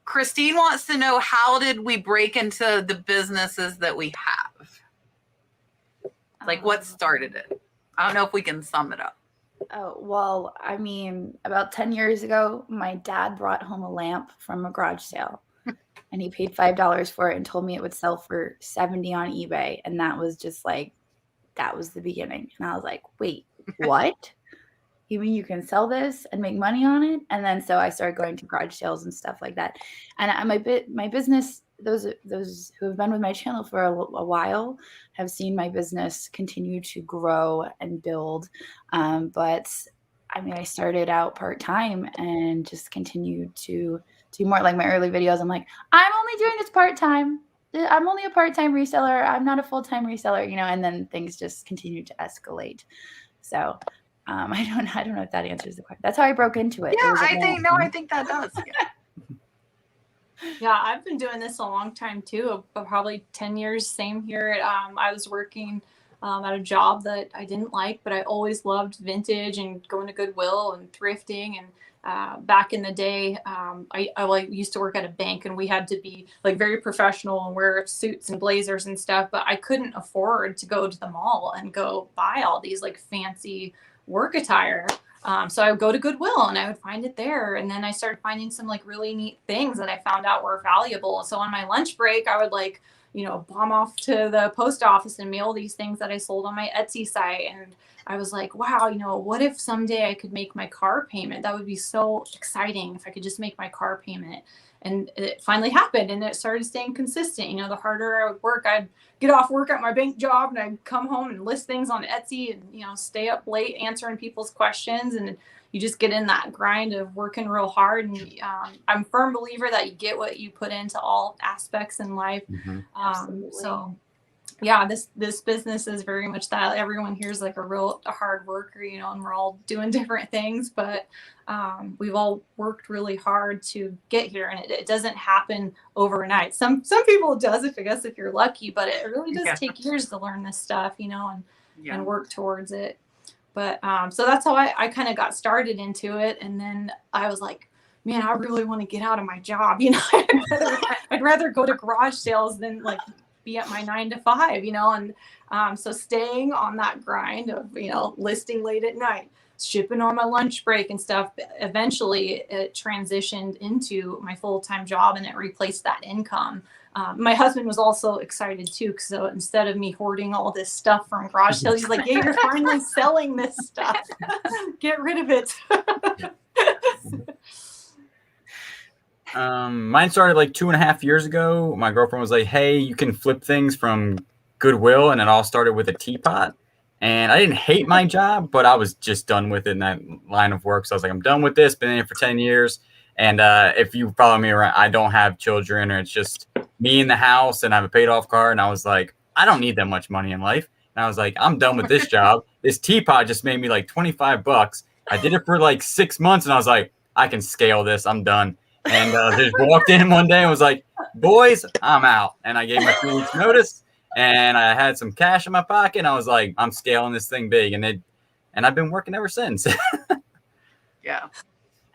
Speaker 1: Christine wants to know, how did we break into the businesses that we have? Like what started it? I don't know if we can sum it up.
Speaker 2: Oh, well, I mean, about 10 years ago, my dad brought home a lamp from a garage sale and he paid $5 for it and told me it would sell for $70 on eBay. And that was just like, that was the beginning. And I was like, wait, what? You mean you can sell this and make money on it? And then so I started going to garage sales and stuff like that. And my business, those who have been with my channel for a while have seen my business continue to grow and build. But I mean, I started out part-time and just continued to do more. Like my early videos, I'm like, I'm only doing this part-time. I'm only a part-time reseller. I'm not a full-time reseller, you know, and then things just continued to escalate. So I don't know if that answers the question. That's how I broke into it.
Speaker 1: Yeah,
Speaker 2: I
Speaker 1: I think that does. Yeah.
Speaker 4: Yeah, I've been doing this a long time too, probably 10 years, same here. I was working at a job that I didn't like, but I always loved vintage and going to Goodwill and thrifting. And back in the day, I used to work at a bank and we had to be like very professional and wear suits and blazers and stuff, but I couldn't afford to go to the mall and go buy all these like fancy work attire. So I would go to Goodwill and I would find it there. And then I started finding some like really neat things that I found out were valuable. So on my lunch break, I would like, you know, bomb off to the post office and mail these things that I sold on my Etsy site. And I was like, wow, you know, what if someday I could make my car payment? That would be so exciting if I could just make my car payment. And it finally happened and it started staying consistent. You know, the harder I would work, I'd get off work at my bank job and I'd come home and list things on Etsy and, you know, stay up late answering people's questions. And you just get in that grind of working real hard. And I'm a firm believer that you get what you put into all aspects in life. So yeah, this business is very much that. Everyone here is like a hard worker, you know, and we're all doing different things, but we've all worked really hard to get here, and it doesn't happen overnight. Some people it does, I guess, if you're lucky, but it really does take years to learn this stuff, you know, and work towards it. But so that's how I kind of got started into it, and then I was like, man, I really want to get out of my job, you know. I'd rather go to garage sales than like be at my 9 to 5, you know. And so staying on that grind of, you know, listing late at night, shipping on my lunch break and stuff, eventually it transitioned into my full-time job and it replaced that income. My husband was also excited too, so instead of me hoarding all this stuff from garage sales, he's like, yeah, you're finally selling this stuff. Get rid of it.
Speaker 3: Mine started like 2.5 years ago. My girlfriend was like, hey, you can flip things from Goodwill. And it all started with a teapot. And I didn't hate my job, but I was just done with it in that line of work. So I was like, I'm done with this. Been in it for 10 years. And if you follow me around, I don't have children, or it's just me in the house and I have a paid off car. And I was like, I don't need that much money in life. And I was like, I'm done with this job. This teapot just made me like $25. I did it for like 6 months and I was like, I can scale this. I'm done. And just walked in one day and was like, boys, I'm out. And I gave my 2 weeks notice and I had some cash in my pocket. And I was like, I'm scaling this thing big. And I've been working ever since.
Speaker 1: Yeah.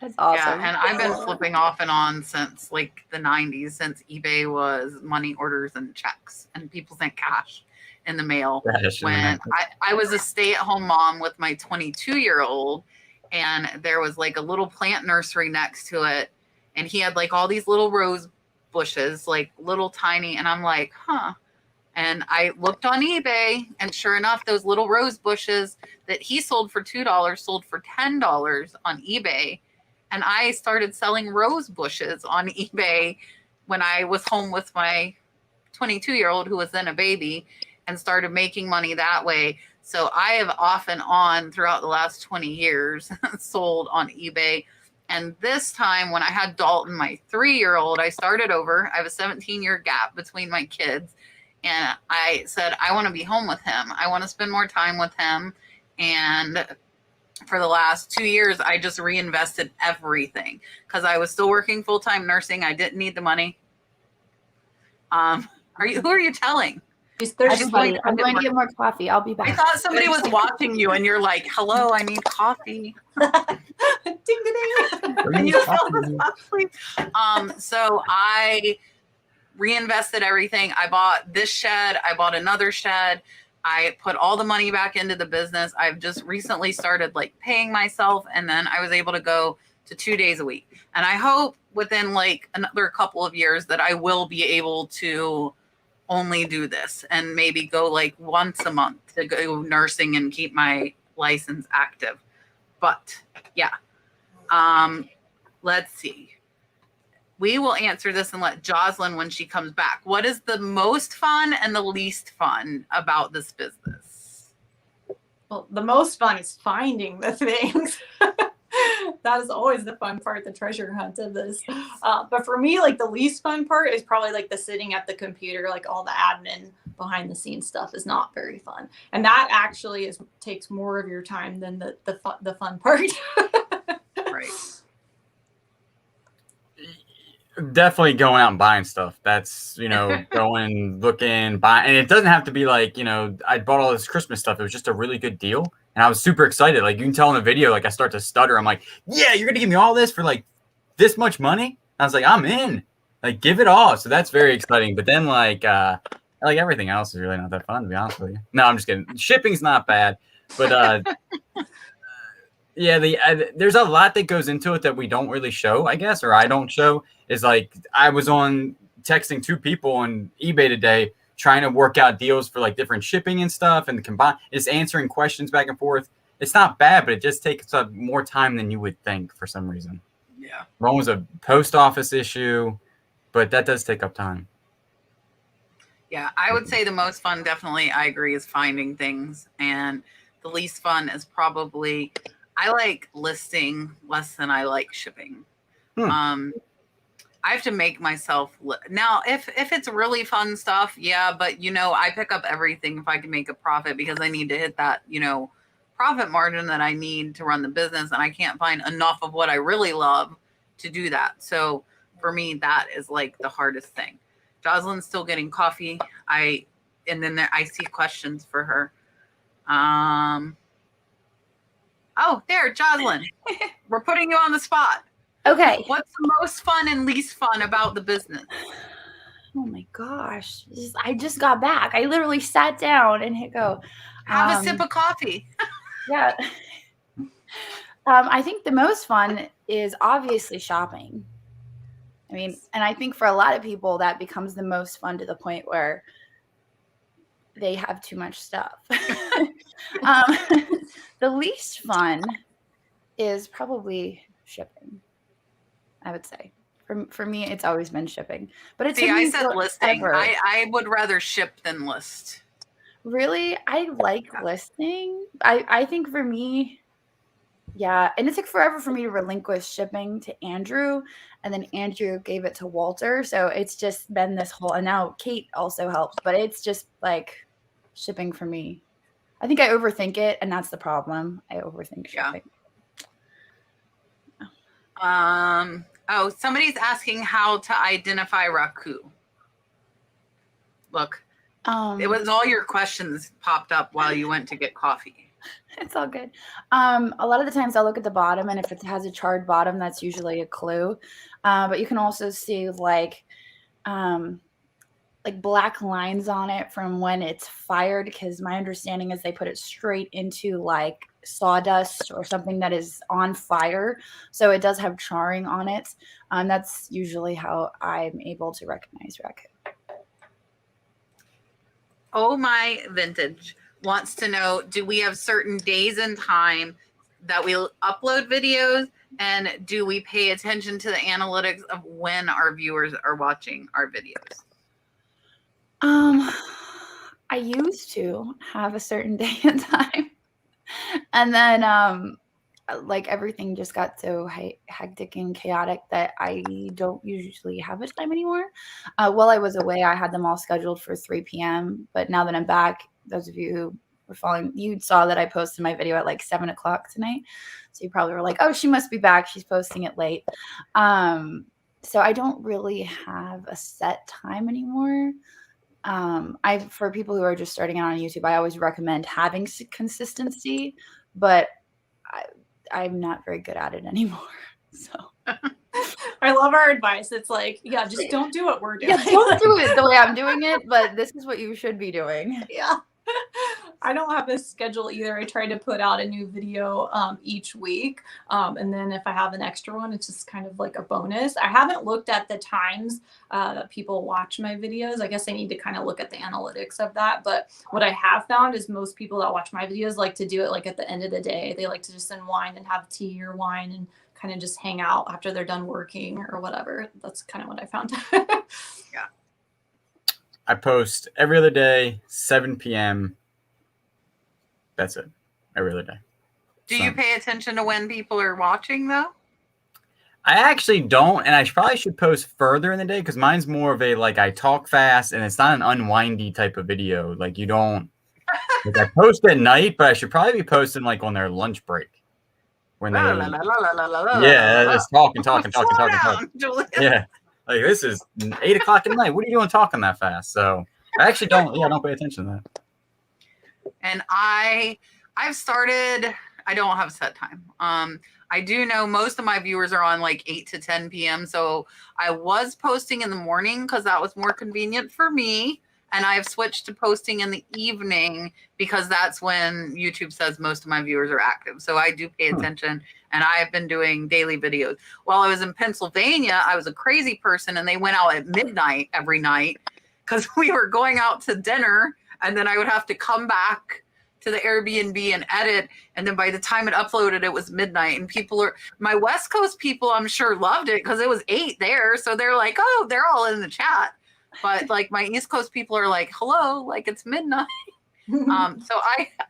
Speaker 2: That's awesome.
Speaker 1: Yeah, and I've been flipping off and on since like the 90s, since eBay was money orders and checks and people sent cash in the mail. When I was a stay-at-home mom with my 22-year-old, and there was like a little plant nursery next to it, and he had like all these little rose bushes, like little tiny, and I'm like, huh. And I looked on eBay, and sure enough, those little rose bushes that he sold for $2 sold for $10 on eBay. And I started selling rose bushes on eBay when I was home with my 22-year-old, who was then a baby, and started making money that way. So I have off and on throughout the last 20 years sold on eBay. And this time when I had Dalton, my 3-year-old, I started over. I have a 17-year gap between my kids. And I said, I want to be home with him. I want to spend more time with him. And for the last 2 years, I just reinvested everything because I was still working full-time nursing. I didn't need the money. Who are you telling?
Speaker 2: Everybody, I'm going to get more coffee. I'll be back.
Speaker 1: I thought somebody was watching you and you're like, hello, I need coffee.
Speaker 4: Ding ding ding.
Speaker 1: Can you fill this up, please? So I reinvested everything. I bought this shed. I bought another shed. I put all the money back into the business. I've just recently started like paying myself, and then I was able to go to 2 days a week. And I hope within like another couple of years that I will be able to only do this and maybe go like once a month to go nursing and keep my license active. But yeah, let's see. We will answer this and let Jocelyn when she comes back. What is the most fun and the least fun about this business?
Speaker 4: Well, the most fun is finding the things. That is always the fun part, the treasure hunt of this. But for me, like the least fun part is probably like the sitting at the computer, like all the admin behind the scenes stuff is not very fun. And that actually takes more of your time than the fun part.
Speaker 1: Right.
Speaker 3: Definitely going out and buying stuff. That's, going, looking, buying. And it doesn't have to be like, I bought all this Christmas stuff. It was just a really good deal. And I was super excited. Like you can tell in the video, like I start to stutter. I'm like, yeah, you're going to give me all this for like this much money? I was like, I'm in. Like, give it all. So that's very exciting. But then like everything else is really not that fun, to be honest with you. No, I'm just kidding. Shipping's not bad. But yeah, there's a lot that goes into it that we don't really show, I guess, or I don't show. Is like I was on texting 2 people on eBay today trying to work out deals for like different shipping and stuff, and just answering questions back and forth. It's not bad, but it just takes up more time than you would think for some reason.
Speaker 1: Yeah.
Speaker 3: One was a post office issue, but that does take up time.
Speaker 1: Yeah, I would say the most fun, definitely, I agree, is finding things. And the least fun is probably, I like listing less than I like shipping. I have to make myself now if it's really fun stuff, yeah, but I pick up everything if I can make a profit because I need to hit that, profit margin that I need to run the business, and I can't find enough of what I really love to do that. So for me, that is like the hardest thing. Jocelyn's still getting coffee. I see questions for her. Oh, there, Jocelyn. We're putting you on the spot.
Speaker 2: Okay.
Speaker 1: What's the most fun and least fun about the business?
Speaker 2: Oh my gosh. I just got back. I literally sat down and hit go.
Speaker 1: Have a sip of coffee.
Speaker 2: Yeah. I think the most fun is obviously shopping. I mean, and I think for a lot of people that becomes the most fun to the point where they have too much stuff. The least fun is probably shipping, I would say. For me, it's always been shipping. But it's
Speaker 1: I said listing. I would rather ship than list.
Speaker 2: Really? I like listing. I think for me, yeah. And it took forever for me to relinquish shipping to Andrew. And then Andrew gave it to Walter. So it's just been this whole, and now Kate also helps. But it's just like shipping for me. I think I overthink it, and that's the problem. I overthink shipping.
Speaker 1: Yeah. Oh, somebody's asking how to identify Raku. Look, it was all your questions popped up while you went to get coffee.
Speaker 2: It's all good. A lot of the times I'll look at the bottom, and if it has a charred bottom, that's usually a clue. But you can also see like black lines on it from when it's fired, because my understanding is they put it straight into like sawdust or something that is on fire, so it does have charring on it. That's usually how I'm able to recognize Raku.
Speaker 1: Oh My Vintage wants to know, do we have certain days and time that we'll upload videos, and do we pay attention to the analytics of when our viewers are watching our videos?
Speaker 2: I used to have a certain day and time, and then like everything just got so hectic and chaotic that I don't usually have a time anymore. While I was away, I had them all scheduled for 3 p.m. But now that I'm back, those of you who were following, you saw that I posted my video at like 7 o'clock tonight. So you probably were like, oh, she must be back. She's posting it late. So I don't really have a set time anymore. For people who are just starting out on YouTube, I always recommend having consistency, but I'm not very good at it anymore. So
Speaker 4: I love our advice. It's like, yeah, just don't do what we're doing.
Speaker 2: yeah, don't do it the way I'm doing it, but this is what you should be doing.
Speaker 4: Yeah. I don't have a schedule either. I try to put out a new video each week. And then if I have an extra one, it's just kind of like a bonus. I haven't looked at the times that people watch my videos. I guess I need to kind of look at the analytics of that. But what I have found is most people that watch my videos like to do it like at the end of the day. They like to just unwind and have tea or wine and kind of just hang out after they're done working or whatever. That's kind of what I found.
Speaker 1: Yeah.
Speaker 3: I post every other day, 7 p.m. That's it. Every other day.
Speaker 1: Do you pay attention to when people are watching, though?
Speaker 3: I actually don't, and I probably should post further in the day because mine's more of a, like, I talk fast, and it's not an unwindy type of video. Like, you don't... like, I post at night, but I should probably be posting, like, on their lunch break. When they... yeah, just talking.
Speaker 1: Julian.
Speaker 3: Yeah. Like, this is 8 o'clock at night. What are you doing talking that fast? So, I actually don't pay attention to that.
Speaker 1: And I've started, I don't have a set time. I do know most of my viewers are on like 8 to 10 p.m. So I was posting in the morning because that was more convenient for me. And I've switched to posting in the evening because that's when YouTube says most of my viewers are active. So I do pay attention, and I've been doing daily videos. While I was in Pennsylvania, I was a crazy person, and they went out at midnight every night because we were going out to dinner, and then I would have to come back to the Airbnb and edit. And then by the time it uploaded, it was midnight. And my West Coast people, I'm sure, loved it because it was 8 there. So they're like, oh, they're all in the chat. But like my East Coast people are like, hello, like it's midnight. So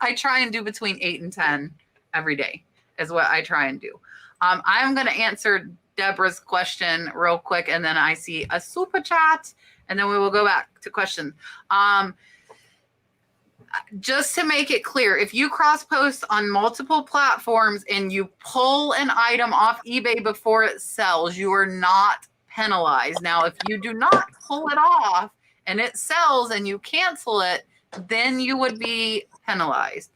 Speaker 1: I try and do between 8 and 10 every day is what I try and do. I'm going to answer Deborah's question real quick. And then I see a super chat, and then we will go back to questions. Just to make it clear, if you cross post on multiple platforms and you pull an item off eBay before it sells, you are not penalized. Now, if you do not pull it off and it sells and you cancel it, then you would be penalized.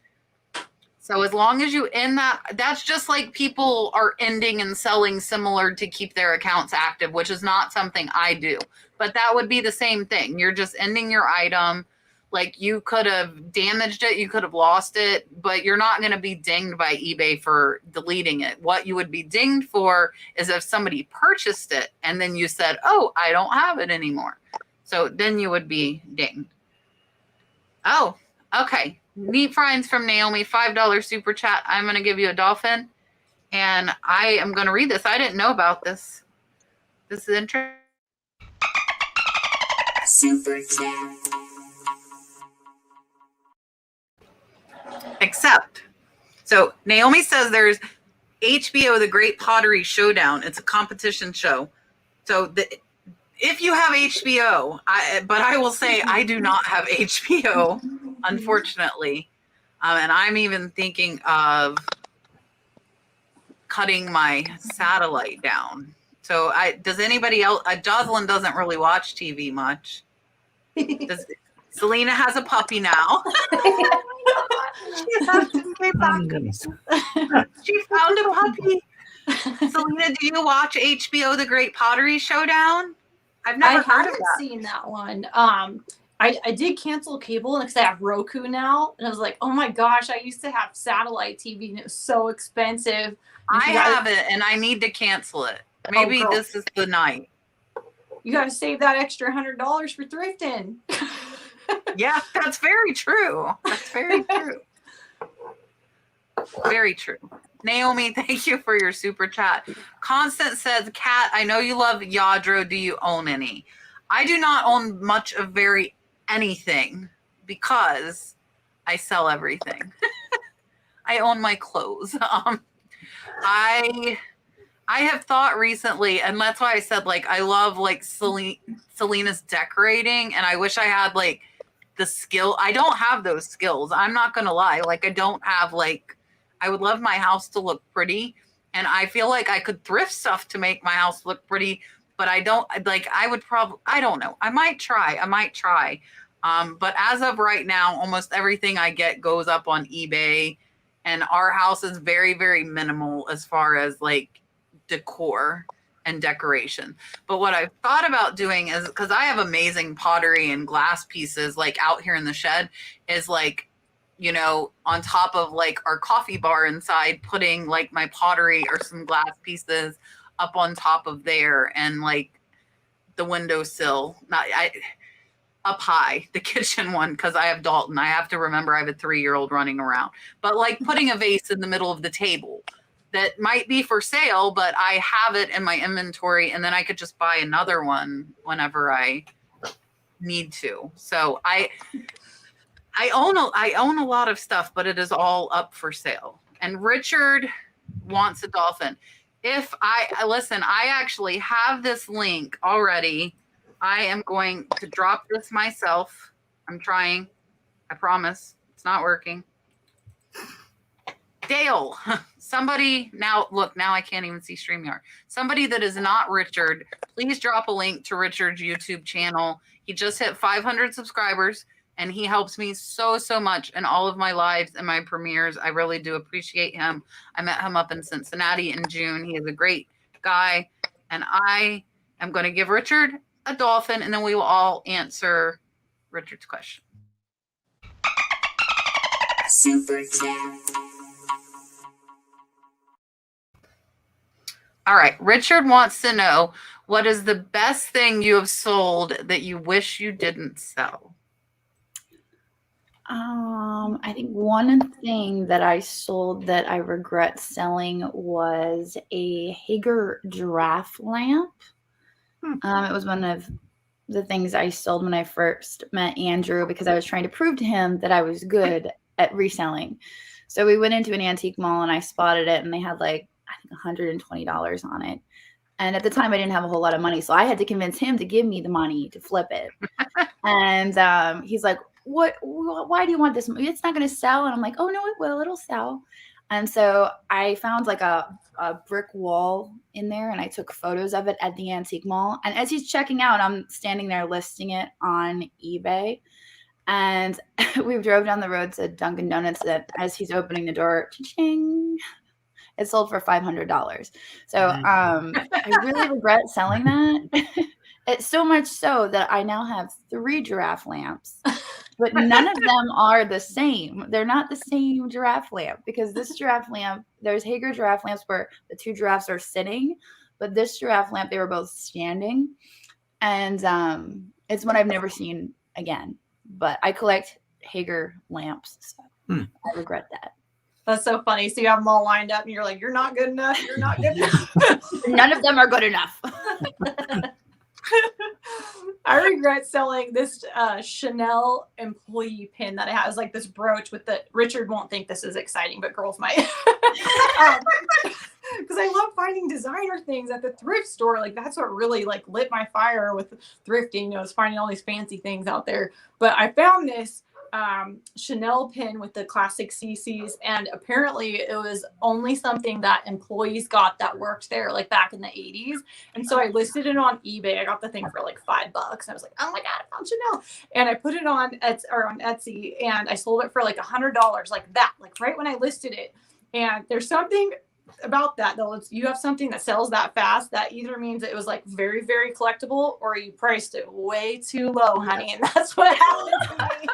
Speaker 1: So as long as you end that's just like people are ending and selling similar to keep their accounts active, which is not something I do. But that would be the same thing. You're just ending your item. Like, you could have damaged it, you could have lost it, but you're not going to be dinged by eBay for deleting it. What you would be dinged for is if somebody purchased it and then you said, oh, I don't have it anymore. So then you would be dinged. Oh, okay. Neat finds from Naomi, $5 super chat. I'm going to give you a dolphin, and I am going to read this. I didn't know about this. This is interesting. Super chat. Except, so Naomi says there's HBO, The Great Pottery Showdown. It's a competition show. So if you have HBO, but I will say I do not have HBO, unfortunately. And I'm even thinking of cutting my satellite down. So does anybody else? Jocelyn doesn't really watch TV much. Selena has a puppy now. She found a puppy. Selena, do you watch HBO, The Great Pottery Showdown? I
Speaker 4: haven't seen that one. I did cancel cable because I have Roku now, and I was like, oh my gosh, I used to have satellite TV, and it was so expensive.
Speaker 1: I have it, and I need to cancel it. Maybe this is the night.
Speaker 4: You got to save that extra $100 for thrifting.
Speaker 1: Yeah, that's very true. That's very true. Very true. Naomi, thank you for your super chat. Constant says, Kat, I know you love Yadro. Do you own any? I do not own much of anything because I sell everything. I own my clothes. I have thought recently, and that's why I said like I love like Selena's decorating, and I wish I had like the skill. I don't have those skills. I'm not gonna lie. Like I don't have like. I would love my house to look pretty, and I feel like I could thrift stuff to make my house look pretty. But I don't like. I would probably. I don't know. I might try. But as of right now, almost everything I get goes up on eBay, and our house is very, very minimal as far as like decor and decoration. But what I've thought about doing is, because I have amazing pottery and glass pieces like out here in the shed, is like, you know, on top of like our coffee bar inside, putting like my pottery or some glass pieces up on top of there, and like the windowsill, up high, the kitchen one, because I have Dalton. I have to remember I have a 3-year-old running around. But like putting a vase in the middle of the table that might be for sale, but I have it in my inventory, and then I could just buy another one whenever I need to. So I own a lot of stuff, but it is all up for sale. And Richard wants a dolphin. If I actually have this link already. I am going to drop this myself. I'm trying. I promise. It's not working. Dale, somebody, now I can't even see StreamYard. Somebody that is not Richard, please drop a link to Richard's YouTube channel. He just hit 500 subscribers, and he helps me so, so much in all of my lives and my premieres. I really do appreciate him. I met him up in Cincinnati in June. He is a great guy, and I am going to give Richard a dolphin, and then we will all answer Richard's question. Super chat. All right. Richard wants to know, what is the best thing you have sold that you wish you didn't sell?
Speaker 2: I think one thing that I sold that I regret selling was a Hager giraffe lamp. It was one of the things I sold when I first met Andrew, because I was trying to prove to him that I was good at reselling. So we went into an antique mall and I spotted it, and they had like, I think $120 on it. And at the time I didn't have a whole lot of money. So I had to convince him to give me the money to flip it. And he's like, why do you want this? It's not going to sell. And I'm like, oh no, it will. It'll sell. And so I found like a brick wall in there, and I took photos of it at the antique mall. And as he's checking out, I'm standing there listing it on eBay. And we drove down the road to Dunkin' Donuts, that as he's opening the door, cha-ching, it sold for $500. So I really regret selling that. It's so much so that I now have 3 giraffe lamps, but none of them are the same. They're not the same giraffe lamp, because this giraffe lamp, there's Hager giraffe lamps where the 2 giraffes are sitting, but this giraffe lamp, they were both standing. And it's one I've never seen again. But I collect Hager lamps, so I regret that.
Speaker 4: That's so funny. So you have them all lined up, and you're like, you're not good enough. You're not good enough.
Speaker 2: None of them are good enough.
Speaker 4: I regret selling this Chanel employee pin that it has, like this brooch with the, Richard won't think this is exciting, but girls might. Because I love finding designer things at the thrift store. Like that's what really like lit my fire with thrifting, you know, is finding all these fancy things out there. But I found this Chanel pin with the classic CCs, and apparently it was only something that employees got that worked there like back in the 80s. And so I listed it on eBay. I got the thing for like $5. And I was like, oh my God, I found Chanel. And I put it on Etsy, and I sold it for like $100, like that, like right when I listed it. And there's something about that though. You have something that sells that fast, that either means it was like very, very collectible, or you priced it way too low, honey. And that's what happened to me.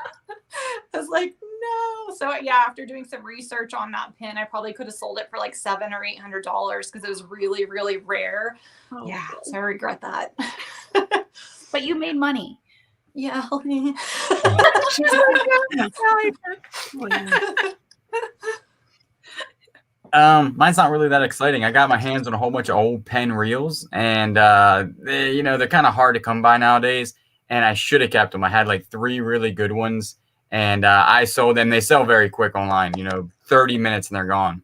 Speaker 4: I was like, no. So yeah, after doing some research on that pin, I probably could have sold it for like $700 or $800 because it was really, really rare. Oh, yeah, so I regret that.
Speaker 2: But you made money.
Speaker 4: Yeah.
Speaker 3: Mine's not really that exciting. I got my hands on a whole bunch of old pen reels, and they're kind of hard to come by nowadays. And I should have kept them. I had like 3 really good ones, and I sold them. They sell very quick online. 30 minutes and they're gone.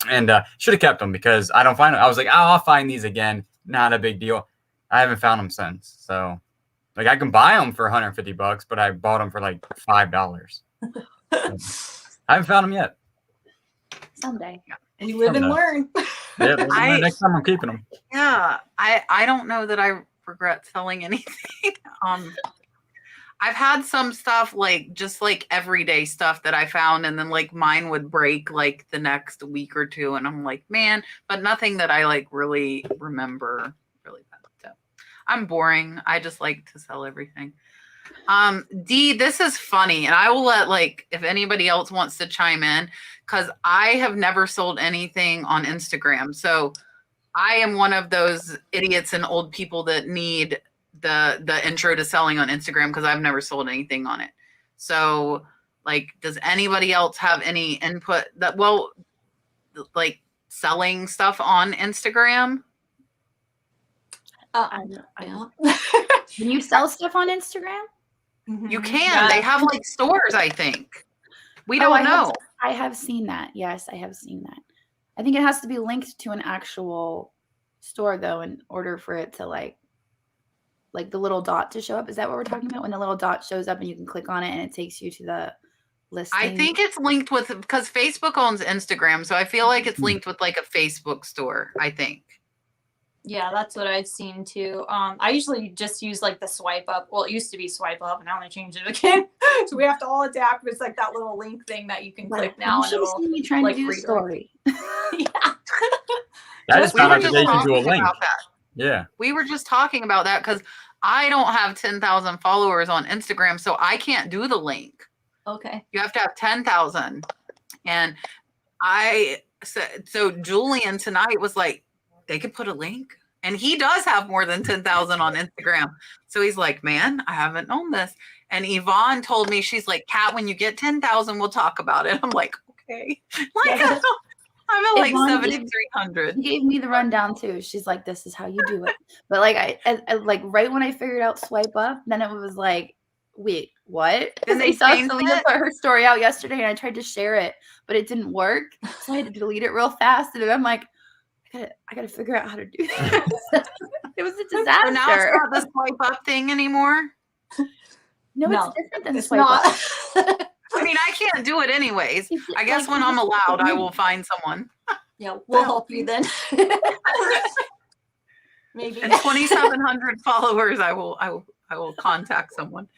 Speaker 3: And should have kept them because I don't find them. I was like, oh, I'll find these again. Not a big deal. I haven't found them since. So, like, I can buy them for $150, but I bought them for like $5. I haven't found them yet.
Speaker 2: Someday.
Speaker 4: We live and learn.
Speaker 3: Yeah, next time I'm keeping them.
Speaker 1: Yeah, I don't know that I regret selling anything. I've had some stuff like just like everyday stuff that I found, and then like mine would break like the next week or two, and I'm like, man, but nothing that I like really remember really bad. So I'm boring. I just like to sell everything. Dee, this is funny, and I will let like if anybody else wants to chime in, because I have never sold anything on Instagram. So I am one of those idiots and old people that need the intro to selling on Instagram because I've never sold anything on it. So like, does anybody else have any input that, well, like selling stuff on Instagram?
Speaker 2: Can you sell stuff on Instagram?
Speaker 1: You can. They have like stores, I think. We don't know.
Speaker 2: I have seen that. Yes, I have seen that. I think it has to be linked to an actual store though in order for it to like the little dot to show up. Is that what we're talking about? When the little dot shows up and you can click on it and it takes you to the listing?
Speaker 1: I think it's linked with, because Facebook owns Instagram. So I feel like it's linked with like a Facebook store, I think.
Speaker 4: Yeah, that's what I've seen too. I usually just use like the swipe up. Well, it used to be swipe up, and now I change it again. So we have to all adapt. It's like that little link thing that you can click now.
Speaker 2: You should have seen me trying to do a story.
Speaker 4: Yeah.
Speaker 3: I just found out today you can do a link. Yeah.
Speaker 1: We were just talking about that because I don't have 10,000 followers on Instagram, so I can't do the link.
Speaker 4: Okay.
Speaker 1: You have to have 10,000. And I said, so Julian tonight was like, they could put a link. And he does have more than 10,000 on Instagram. So he's like, man, I haven't known this. And Yvonne told me, she's like, Kat, when you get 10,000, we'll talk about it. I'm like, okay. Like,
Speaker 2: Yeah.
Speaker 1: I'm at like
Speaker 2: Yvonne
Speaker 1: 7,300.
Speaker 2: She gave me the rundown too. She's like, this is how you do it. But like, I like right when I figured out swipe up, then it was like, wait, what?
Speaker 1: Then they
Speaker 2: I saw
Speaker 1: changed
Speaker 2: Selena
Speaker 1: it?
Speaker 2: put her story out yesterday and I tried to share it, but it didn't work. So I had to delete it real fast. And then I'm like, I gotta figure out how to do this. It was a disaster.
Speaker 1: So now it's not the swipe up thing anymore.
Speaker 2: No, it's different than
Speaker 4: it's
Speaker 2: swipe
Speaker 4: not.
Speaker 2: up.
Speaker 1: I mean, I can't do it anyways.
Speaker 2: It's
Speaker 1: I guess
Speaker 2: like
Speaker 1: when
Speaker 2: you
Speaker 1: I'm
Speaker 2: just click
Speaker 1: allowed,
Speaker 2: the
Speaker 1: I
Speaker 2: link.
Speaker 1: will find someone.
Speaker 4: Yeah, we'll help you then. Maybe.
Speaker 1: And 2,700 followers, I will contact someone.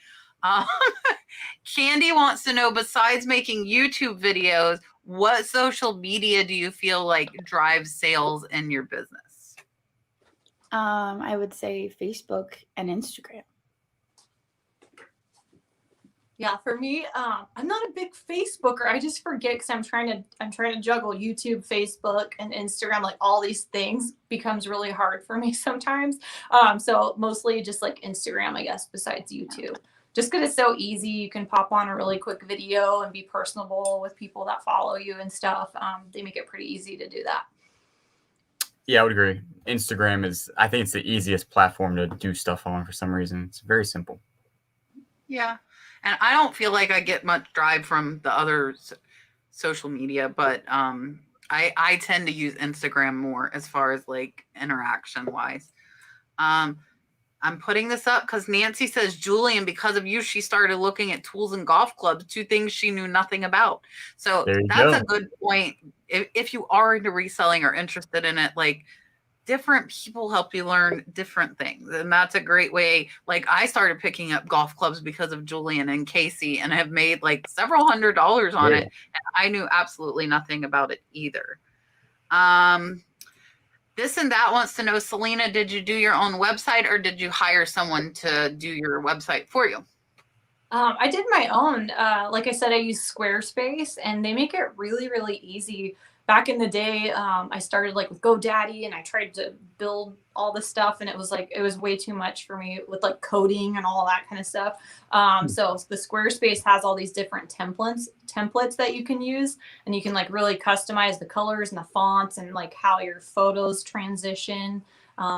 Speaker 1: Candy wants to know, besides making YouTube videos, what social media do you feel like drives sales in your business?
Speaker 2: I would say Facebook and Instagram.
Speaker 4: Yeah, for me, I'm not a big Facebooker. I just forget because I'm trying to juggle YouTube, Facebook, and Instagram. Like all these things becomes really hard for me sometimes. So mostly just like Instagram, I guess, besides YouTube. Just because it's so easy, you can pop on a really quick video and be personable with people that follow you and stuff. They make it pretty easy to do that.
Speaker 3: Yeah, I would agree. Instagram is, I think it's the easiest platform to do stuff on for some reason. It's very simple.
Speaker 1: Yeah. And I don't feel like I get much drive from the other social media, but I tend to use Instagram more as far as like interaction wise. I'm putting this up because Nancy says, Julian, because of you, she started looking at tools and golf clubs, 2 things she knew nothing about. So that's a good point. If you are into reselling or interested in it, like different people help you learn different things. And that's a great way. Like I started picking up golf clubs because of Julian and Casey and have made like several $100s on it. And I knew absolutely nothing about it either. This and that wants to know, Selena, did you do your own website or did you hire someone to do your website for you?
Speaker 4: I did my own. Like I said, I use Squarespace and they make it really, really easy. Back in the day, I started like with GoDaddy and I tried to build all the stuff and it was way too much for me with like coding and all that kind of stuff. So the Squarespace has all these different templates that you can use and you can like really customize the colors and the fonts and like how your photos transition.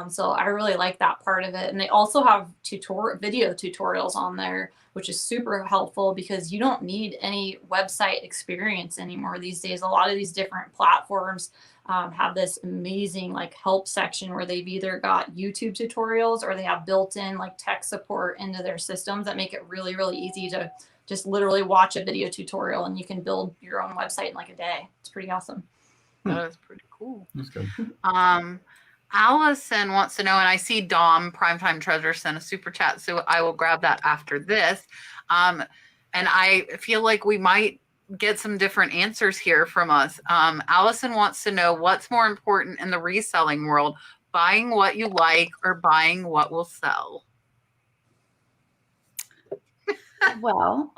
Speaker 4: So I really like that part of it. And they also have video tutorials on there, which is super helpful because you don't need any website experience anymore these days. A lot of these different platforms have this amazing like help section where they've either got YouTube tutorials or they have built-in like tech support into their systems that make it really, really easy to just literally watch a video tutorial and you can build your own website in like a day. It's pretty awesome.
Speaker 1: That is pretty cool.
Speaker 3: That's good.
Speaker 1: Allison wants to know, and I see Dom Primetime Treasure sent a super chat, so I will grab that after this. And I feel like we might get some different answers here from us. Allison wants to know what's more important in the reselling world, buying what you like or buying what will sell?
Speaker 2: Well,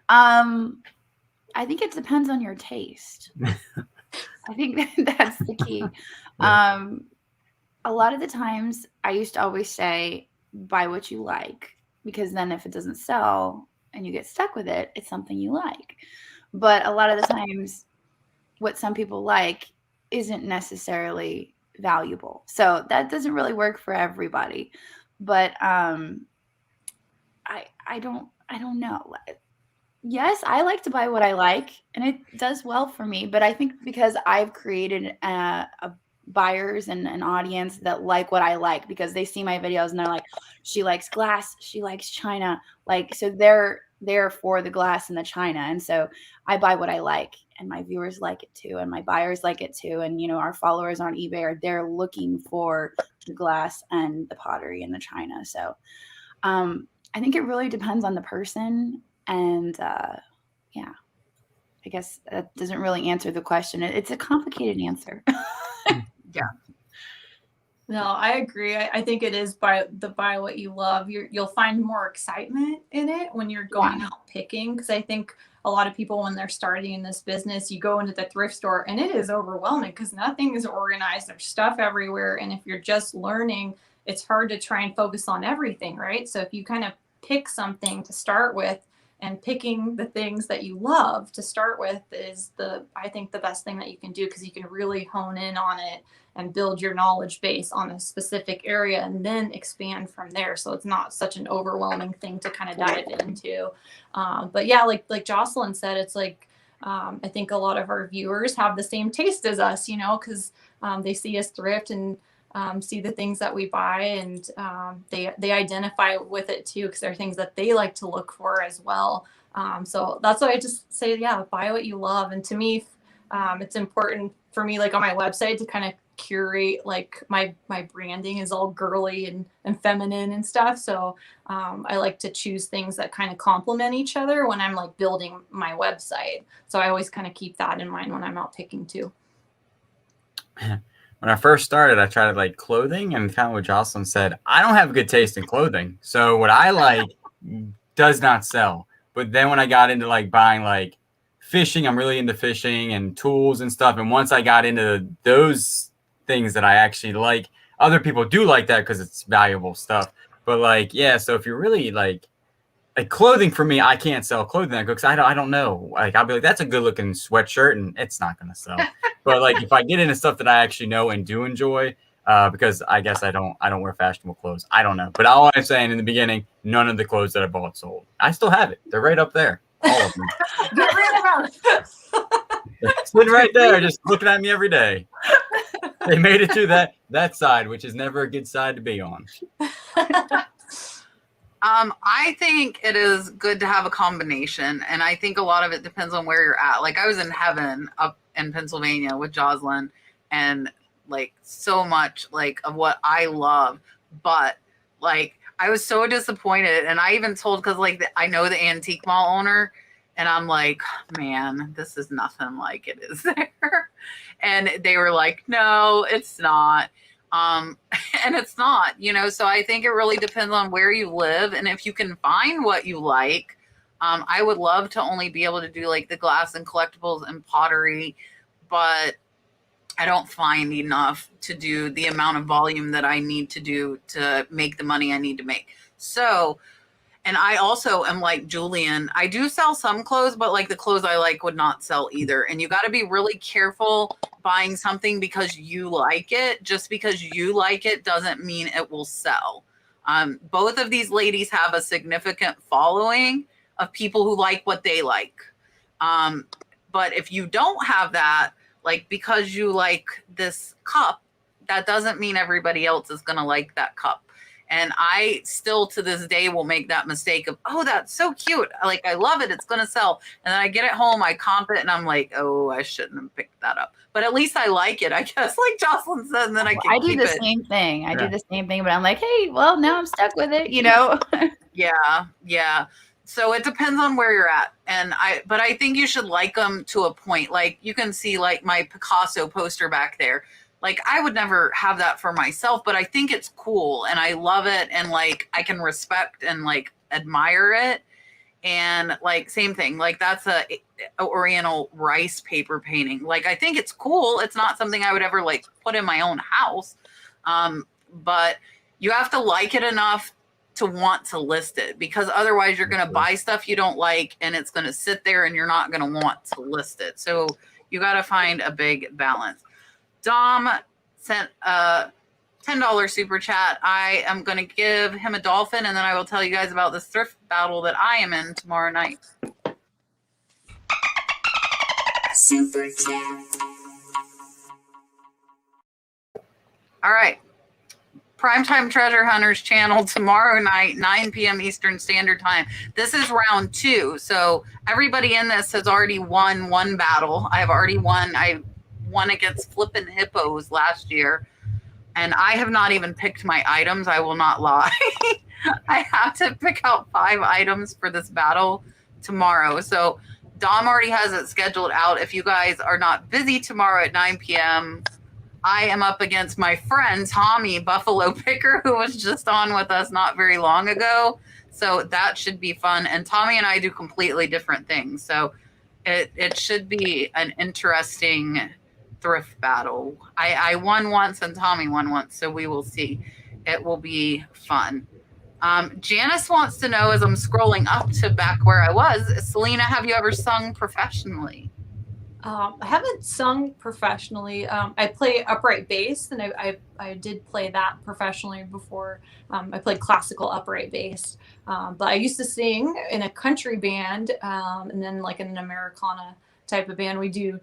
Speaker 2: I think it depends on your taste. I think that's the key. A lot of the times I used to always say, buy what you like, because then if it doesn't sell and you get stuck with it, it's something you like. But a lot of the times what some people like isn't necessarily valuable. So that doesn't really work for everybody. But I don't know. Yes, I like to buy what I like, and it does well for me. But I think because I've created a buyers and an audience that like what I like, because they see my videos and they're like, she likes glass, she likes china, like, so they're there for the glass and the china, and so I buy what I like, and my viewers like it too, and my buyers like it too, and our followers on eBay are there looking for the glass and the pottery and the china. So I think it really depends on the person. And yeah, I guess that doesn't really answer the question. It's a complicated answer.
Speaker 1: Yeah.
Speaker 4: No, I agree. I think it is buy what you love. You'll find more excitement in it when you're going out picking. Because I think a lot of people, when they're starting in this business, you go into the thrift store and it is overwhelming because nothing is organized. There's stuff everywhere. And if you're just learning, it's hard to try and focus on everything, right? So if you kind of pick something to start with, and picking the things that you love to start with is I think the best thing that you can do, because you can really hone in on it and build your knowledge base on a specific area and then expand from there. So it's not such an overwhelming thing to kind of dive into. But yeah, like Jocelyn said, it's like, I think a lot of our viewers have the same taste as us, because they see us thrift and see the things that we buy, and they identify with it too, because there are things that they like to look for as well. So that's why I just say, yeah, buy what you love. And to me, it's important for me, like on my website, to kind of curate, like my branding is all girly and feminine and stuff. So I like to choose things that kind of complement each other when I'm like building my website. So I always kind of keep that in mind when I'm out picking too.
Speaker 3: When I first started, I tried like clothing, and kind of what Jocelyn said, I don't have good taste in clothing. So what I like does not sell. But then when I got into like buying like fishing, I'm really into fishing and tools and stuff. And once I got into those things that I actually like, other people do like that because it's valuable stuff. But like, yeah, so if you're really like clothing, for me, I can't sell clothing because I don't know. Like I'll be like, that's a good looking sweatshirt, and it's not gonna sell. But like if I get into stuff that I actually know and do enjoy, because I guess I don't wear fashionable clothes. I don't know. But all I'm saying in the beginning, none of the clothes that I bought sold. I still have it. They're right up there. All of them. They're sitting right there, just looking at me every day. They made it to that side, which is never a good side to be on.
Speaker 1: I think it is good to have a combination, and I think a lot of it depends on where you're at. Like I was in heaven up in Pennsylvania with Jocelyn, and like so much like of what I love, but like I was so disappointed, and I even told, because like I know the antique mall owner, and I'm like, man, this is nothing like it is there, and they were like, no, it's not. And it's not, so I think it really depends on where you live, and if you can find what you like. I would love to only be able to do like the glass and collectibles and pottery, but I don't find enough to do the amount of volume that I need to do to make the money I need to make. So, And I also am like Julian. I do sell some clothes, but like the clothes I like would not sell either. And you got to be really careful buying something because you like it. Just because you like it doesn't mean it will sell. Both of these ladies have a significant following of people who like what they like. But if you don't have that, like because you like this cup, that doesn't mean everybody else is going to like that cup. And I still to this day will make that mistake of, oh, that's so cute. Like, I love it. It's going to sell. And then I get it home, I comp it, and I'm like, oh, I shouldn't have picked that up. But at least I like it, I guess, like Jocelyn said, and then I can
Speaker 2: I do
Speaker 1: keep
Speaker 2: the
Speaker 1: it.
Speaker 2: same thing. I do the same thing, but I'm like, hey, well, now I'm stuck with it, you know?
Speaker 1: Yeah. So it depends on where you're at. But I think you should like them to a point. Like you can see like my Picasso poster back there. Like I would never have that for myself, but I think it's cool and I love it. And like, I can respect and like admire it. And like, same thing, like that's a Oriental rice paper painting. Like, I think it's cool. It's not something I would ever like put in my own house. But you have to like it enough to want to list it, because otherwise you're going to buy stuff you don't like and it's going to sit there and you're not going to want to list it. So you got to find a big balance. Dom sent a $10 super chat. I am going to give him a dolphin and then I will tell you guys about this thrift battle that I am in tomorrow night. Super chat. All right. Primetime Treasure Hunters channel tomorrow night, 9 p.m. Eastern Standard Time. This is round 2. So everybody in this has already won one battle. I have already won. I won against Flippin' Hippos last year. And I have not even picked my items. I will not lie. I have to pick out 5 items for this battle tomorrow. So Dom already has it scheduled out. If you guys are not busy tomorrow at 9 p.m., I am up against my friend Tommy Buffalo Picker, who was just on with us not very long ago. So that should be fun. And Tommy and I do completely different things. So it should be an interesting thrift battle. I won once and Tommy won once, so we will see. It will be fun. Janice wants to know, as I'm scrolling up to back where I was, Selena, have you ever sung professionally?
Speaker 4: I haven't sung professionally. I play upright bass, and I did play that professionally before. I played classical upright bass, but I used to sing in a country band, and then like in an Americana type of band. We do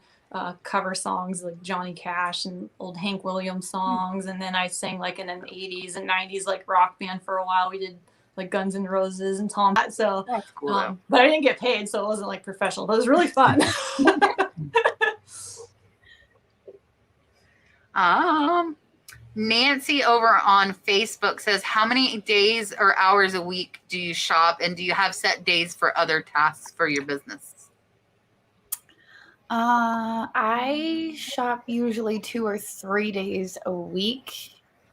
Speaker 4: cover songs like Johnny Cash and old Hank Williams songs, and then I sang like in an 80s and 90s like rock band for a while. We did like Guns N' Roses and Tom. So
Speaker 1: that's cool.
Speaker 4: But I didn't get paid, so it wasn't like professional. But it was really fun.
Speaker 1: Nancy over on Facebook says, how many days or hours a week do you shop, and do you have set days for other tasks for your business?
Speaker 2: I shop usually 2 or 3 days a week,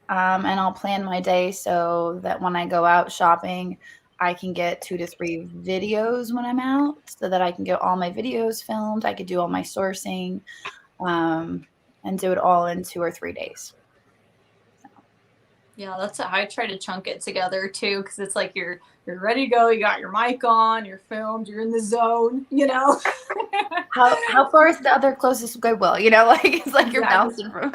Speaker 2: and I'll plan my day so that when I go out shopping, I can get 2 to 3 videos when I'm out, so that I can get all my videos filmed. I could do all my sourcing, and do it all in 2 or 3 days.
Speaker 4: Yeah, that's it. I try to chunk it together too, because it's like you're ready to go. You got your mic on, you're filmed, you're in the zone. You know.
Speaker 2: How far is the other closest Goodwill? You know, like it's like you're bouncing from.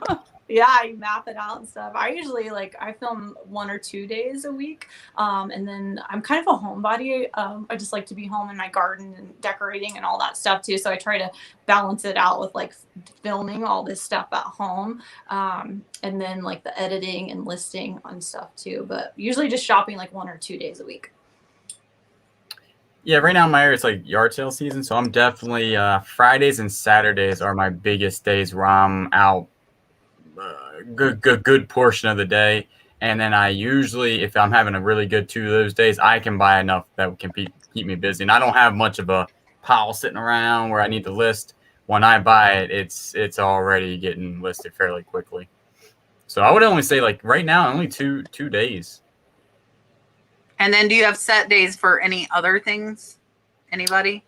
Speaker 4: Yeah, you map it out and stuff. I usually I film 1 or 2 days a week, and then I'm kind of a homebody. I just like to be home in my garden and decorating and all that stuff too. So I try to balance it out with like filming all this stuff at home, and then like the editing and listing on stuff too. But usually just shopping like 1 or 2 days a week.
Speaker 3: Yeah, right now in my area it's like yard sale season, so I'm definitely Fridays and Saturdays are my biggest days where I'm out. Good portion of the day, and then I usually, if I'm having a really good 2 of those days, I can buy enough that can keep me busy. And I don't have much of a pile sitting around where I need to list. When I buy it, it's already getting listed fairly quickly. So I would only say like right now only two days.
Speaker 1: And then do you have set days for any other things? Anybody?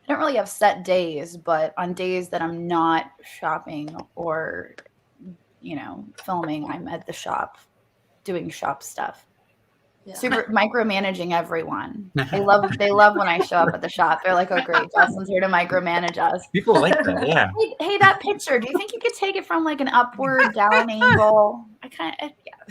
Speaker 2: I don't really have set days, but on days that I'm not shopping or, filming, I'm at the shop doing shop stuff.
Speaker 4: Yeah.
Speaker 2: super micromanaging everyone. They love when I show up at the shop. They're like, "Oh, great, Jocelyn's here to micromanage us."
Speaker 3: People like that, yeah.
Speaker 2: Hey, that picture. Do you think you could take it from like an upward down angle? I kind of yeah.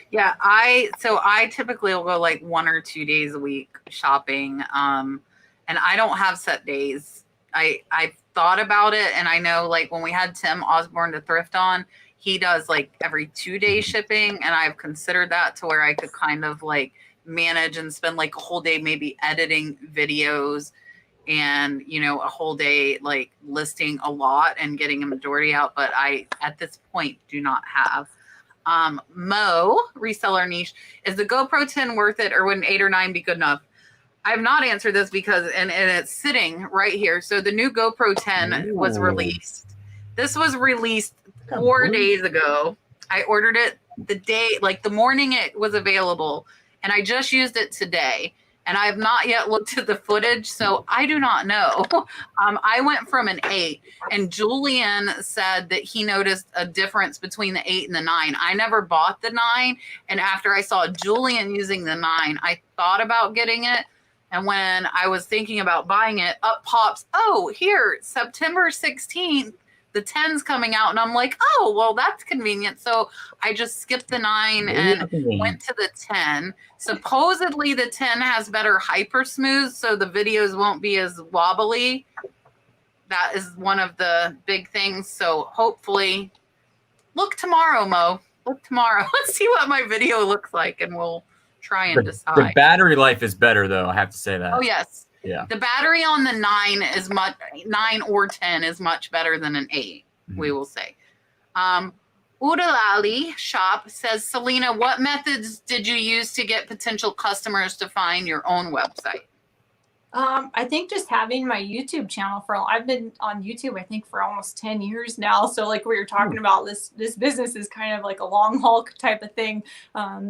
Speaker 1: Yeah, I typically will go like 1 or 2 days a week shopping. And I don't have set days. I've thought about it, and I know like when we had Tim Osborne to Thrift on, he does like every 2 day shipping, and I've considered that to where I could kind of like manage and spend like a whole day maybe editing videos and a whole day like listing a lot and getting a majority out. But I at this point do not have. Mo, reseller niche, is the GoPro 10 worth it, or would an 8 or 9 be good enough? I have not answered this because, and it's sitting right here. So the new GoPro 10 was released. This was released 4 days ago. I ordered it the morning it was available, and I just used it today. And I have not yet looked at the footage, so I do not know. I went from an 8, and Julian said that he noticed a difference between the 8 and the 9. I never bought the 9, and after I saw Julian using the 9, I thought about getting it. And when I was thinking about buying it, up pops, oh, here, September 16th, the 10's coming out. And I'm like, oh, well, that's convenient. So I just skipped the 9 and went to the 10. Supposedly the 10 has better hyper smooth, so the videos won't be as wobbly. That is one of the big things. So hopefully, look tomorrow, Mo. Look tomorrow. Let's see what my video looks like, and we'll try and decide.
Speaker 3: The battery life is better, though. I have to say that.
Speaker 1: Oh, yes.
Speaker 3: Yeah.
Speaker 1: The battery on the 9 or 10 is much better than an 8, we will say. Udalali Shop says, Selena, what methods did you use to get potential customers to find your own website?
Speaker 4: I think just having my YouTube channel I've been on YouTube, I think, for almost 10 years now. So like we were talking about, this business is kind of like a long haul type of thing.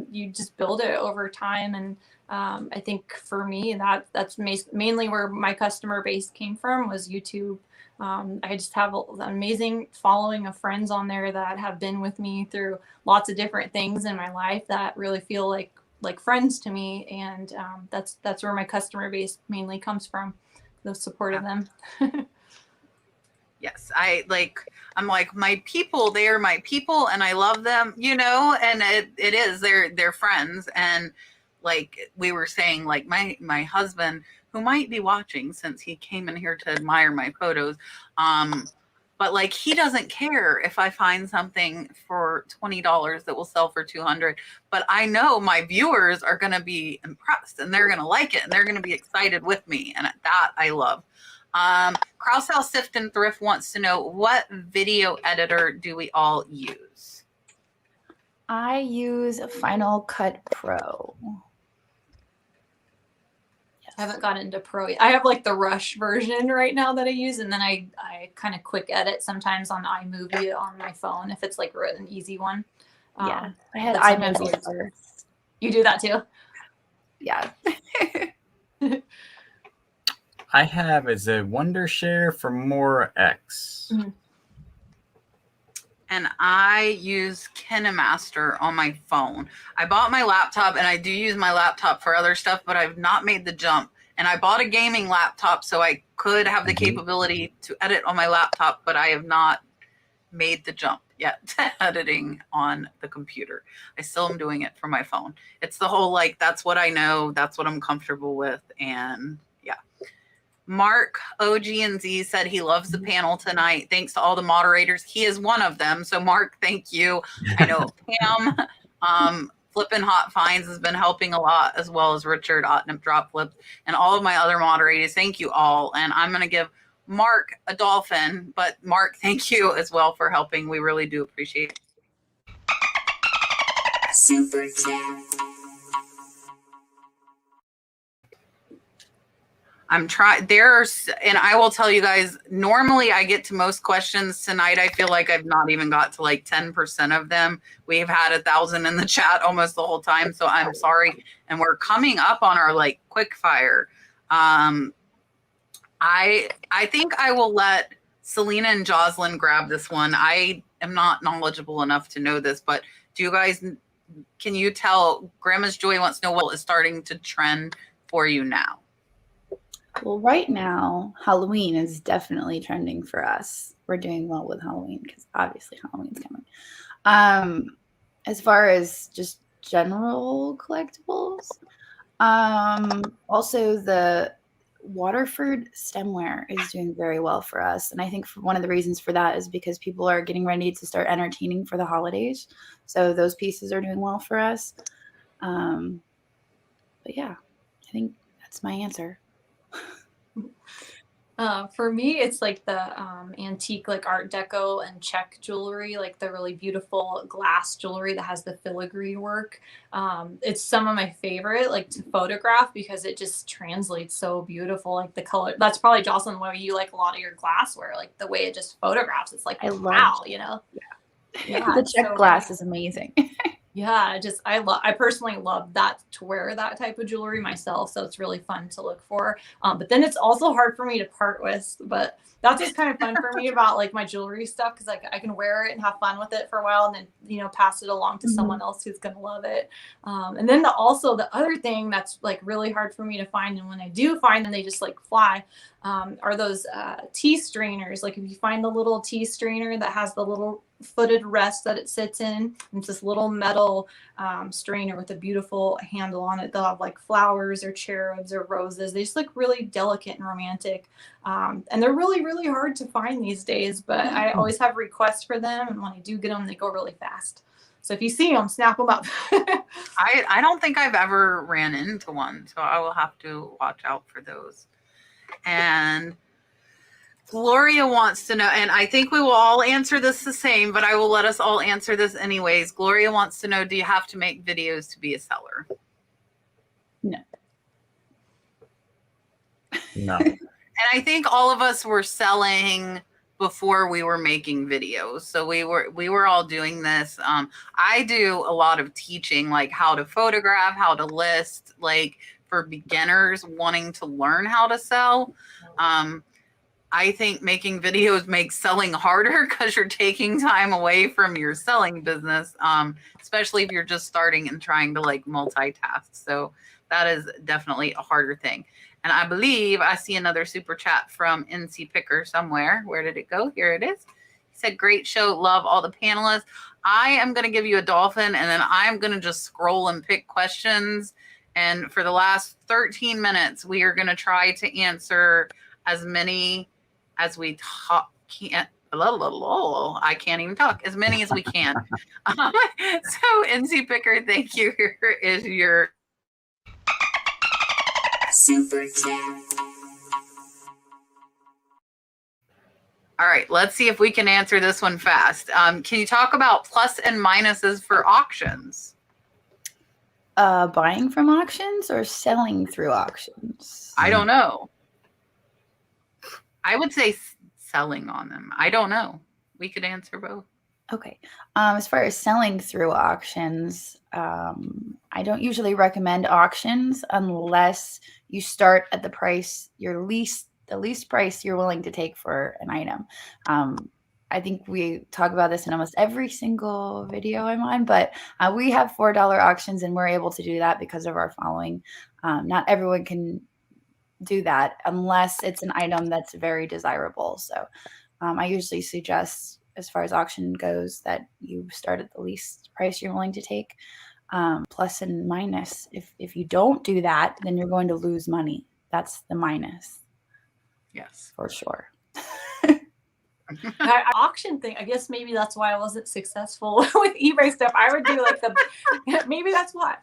Speaker 4: You just build it over time. And I think for me, that's mainly where my customer base came from, was YouTube. I just have an amazing following of friends on there that have been with me through lots of different things in my life that really feel like friends to me. And that's where my customer base mainly comes from, the support of them.
Speaker 1: Yes, I'm like, my people, they are my people, and I love them, and it is, they're friends. And like we were saying, like my husband, who might be watching since he came in here to admire my photos, but like he doesn't care if I find something for $20 that will sell for $200. But I know my viewers are going to be impressed, and they're going to like it, and they're going to be excited with me, and that I love. Crosshouse Sift and Thrift wants to know, what video editor do we all use?
Speaker 2: I use Final Cut Pro.
Speaker 4: I haven't gotten into Pro yet. I have like the Rush version right now that I use, and then I kind of quick edit sometimes on iMovie on my phone if it's like an easy one.
Speaker 2: Yeah, I had iMovie first.
Speaker 4: You do that too?
Speaker 2: Yeah.
Speaker 3: I have as a Wondershare for more X.
Speaker 4: Mm-hmm.
Speaker 1: And I use KineMaster on my phone. I bought my laptop, and I do use my laptop for other stuff, but I've not made the jump. And I bought a gaming laptop so I could have the capability to edit on my laptop, but I have not made the jump yet to editing on the computer. I still am doing it for my phone. It's the whole, like, that's what I know, that's what I'm comfortable with, and yeah. Mark OG&Z said he loves the panel tonight. Thanks to all the moderators. He is one of them. So Mark, thank you. I know Pam, Flippin' Hot Finds has been helping a lot, as well as Richard, Otnip Drop Flips, and all of my other moderators. Thank you all. And I'm going to give Mark a dolphin, but Mark, thank you as well for helping. We really do appreciate it.
Speaker 5: Super chat.
Speaker 1: I'm trying. And I will tell you guys, normally I get to most questions. Tonight I feel like I've not even got to like 10% of them. We've had 1,000 in the chat almost the whole time, so I'm sorry. And we're coming up on our like quick fire. I think I will let Selena and Jocelyn grabbed this one. I am not knowledgeable enough to know this, but do you guys, can you tell, Grandma's Joy wants to know what is starting to trend for you now?
Speaker 2: Well, right now, Halloween is definitely trending for us. We're doing well with Halloween because obviously Halloween's coming. As far as just general collectibles, also the Waterford stemware is doing very well for us. And I think one of the reasons for that is because people are getting ready to start entertaining for the holidays. So those pieces are doing well for us. But yeah, I think that's my answer.
Speaker 4: For me, it's like the antique, like Art Deco and Czech jewelry, like the really beautiful glass jewelry that has the filigree work. It's some of my favorite, like to photograph because it just translates so beautiful. Like the color, that's probably Jocelyn, where you like a lot of your glassware, like the way it just photographs. It's like, wow, you know?
Speaker 2: Yeah, the Czech glass is amazing.
Speaker 4: Yeah, I personally love that, to wear that type of jewelry myself. So it's really fun to look for. But then it's also hard for me to part with. But that's just kind of fun for me about like my jewelry stuff, because like I can wear it and have fun with it for a while, and then, you know, pass it along to someone else who's gonna love it. And then also the other thing that's like really hard for me to find, and when I do find them, they just like fly. Are those tea strainers. Like if you find the little tea strainer that has the little footed rest that it sits in, it's this little metal strainer with a beautiful handle on it. They'll have like flowers or cherubs or roses. They just look really delicate and romantic. And they're really, really hard to find these days, but I always have requests for them. And when I do get them, they go really fast. So if you see them, snap them up.
Speaker 1: I don't think I've ever ran into one, so I will have to watch out for those. And Gloria wants to know, and I think we will all answer this the same, but I will let us all answer this anyways. Gloria wants to know, do you have to make videos to be a seller?
Speaker 2: No.
Speaker 3: No.
Speaker 1: And I think all of us were selling before we were making videos. So we were all doing this. I do a lot of teaching, like how to photograph, how to list, like for beginners wanting to learn how to sell. I think making videos makes selling harder because you're taking time away from your selling business, especially if you're just starting and trying to like multitask. So that is definitely a harder thing. And I believe I see another super chat from NC Picker somewhere. Where did it go? Here it is. He said, great show. Love all the panelists. I am going to give you a dolphin, and then I'm going to just scroll and pick questions. And for the last 13 minutes, we are going to try to answer as many as we can't. I can't even talk. As many as we can. So NC Picker, thank you. Here is your super chat. All right, let's see if we can answer this one fast. Can you talk about plus and minuses for auctions?
Speaker 2: Buying from auctions or selling through auctions?
Speaker 1: I don't know. I would say selling on them. I don't know. We could answer both.
Speaker 2: Okay. As far as selling through auctions, I don't usually recommend auctions unless you start at the price the least price you're willing to take for an item. I think we talk about this in almost every single video I'm on, but we have $4 auctions, and we're able to do that because of our following. Not everyone can do that unless it's an item that's very desirable. So I usually suggest, as far as auction goes, that you start at the least price you're willing to take. Plus and minus. If you don't do that, then you're going to lose money. That's the minus.
Speaker 1: Yes,
Speaker 2: for sure.
Speaker 4: That auction thing, I guess maybe that's why I wasn't successful with eBay stuff. I would do like maybe that's why.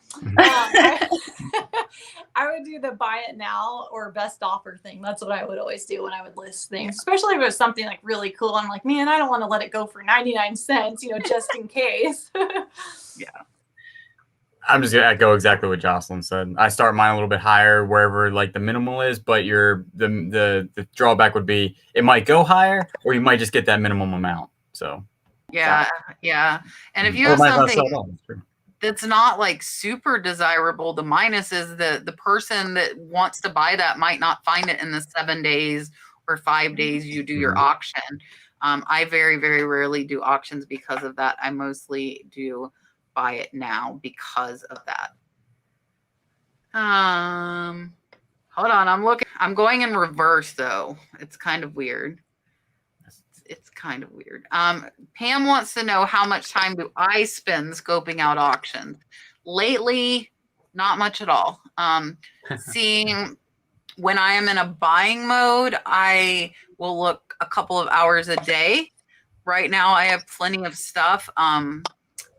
Speaker 4: I would do the buy it now or best offer thing. That's what I would always do when I would list things, especially if it was something like really cool. I'm like, man, I don't want to let it go for 99 cents, just in case.
Speaker 1: Yeah.
Speaker 3: I'm just gonna echo exactly what Jocelyn said. I start mine a little bit higher wherever like the minimal is, but the drawback would be it might go higher, or you might just get that minimum amount. So
Speaker 1: yeah. And if you have something that's not like super desirable, the minus is the person that wants to buy that might not find it in the 7 days or 5 days you do your auction. I very, very rarely do auctions because of that. I mostly do buy it now because of that. Hold on, I'm looking. I'm going in reverse though. It's kind of weird. It's kind of weird. Pam wants to know, how much time do I spend scoping out auctions? Lately, not much at all. Seeing when I am in a buying mode, I will look a couple of hours a day. Right now, I have plenty of stuff. I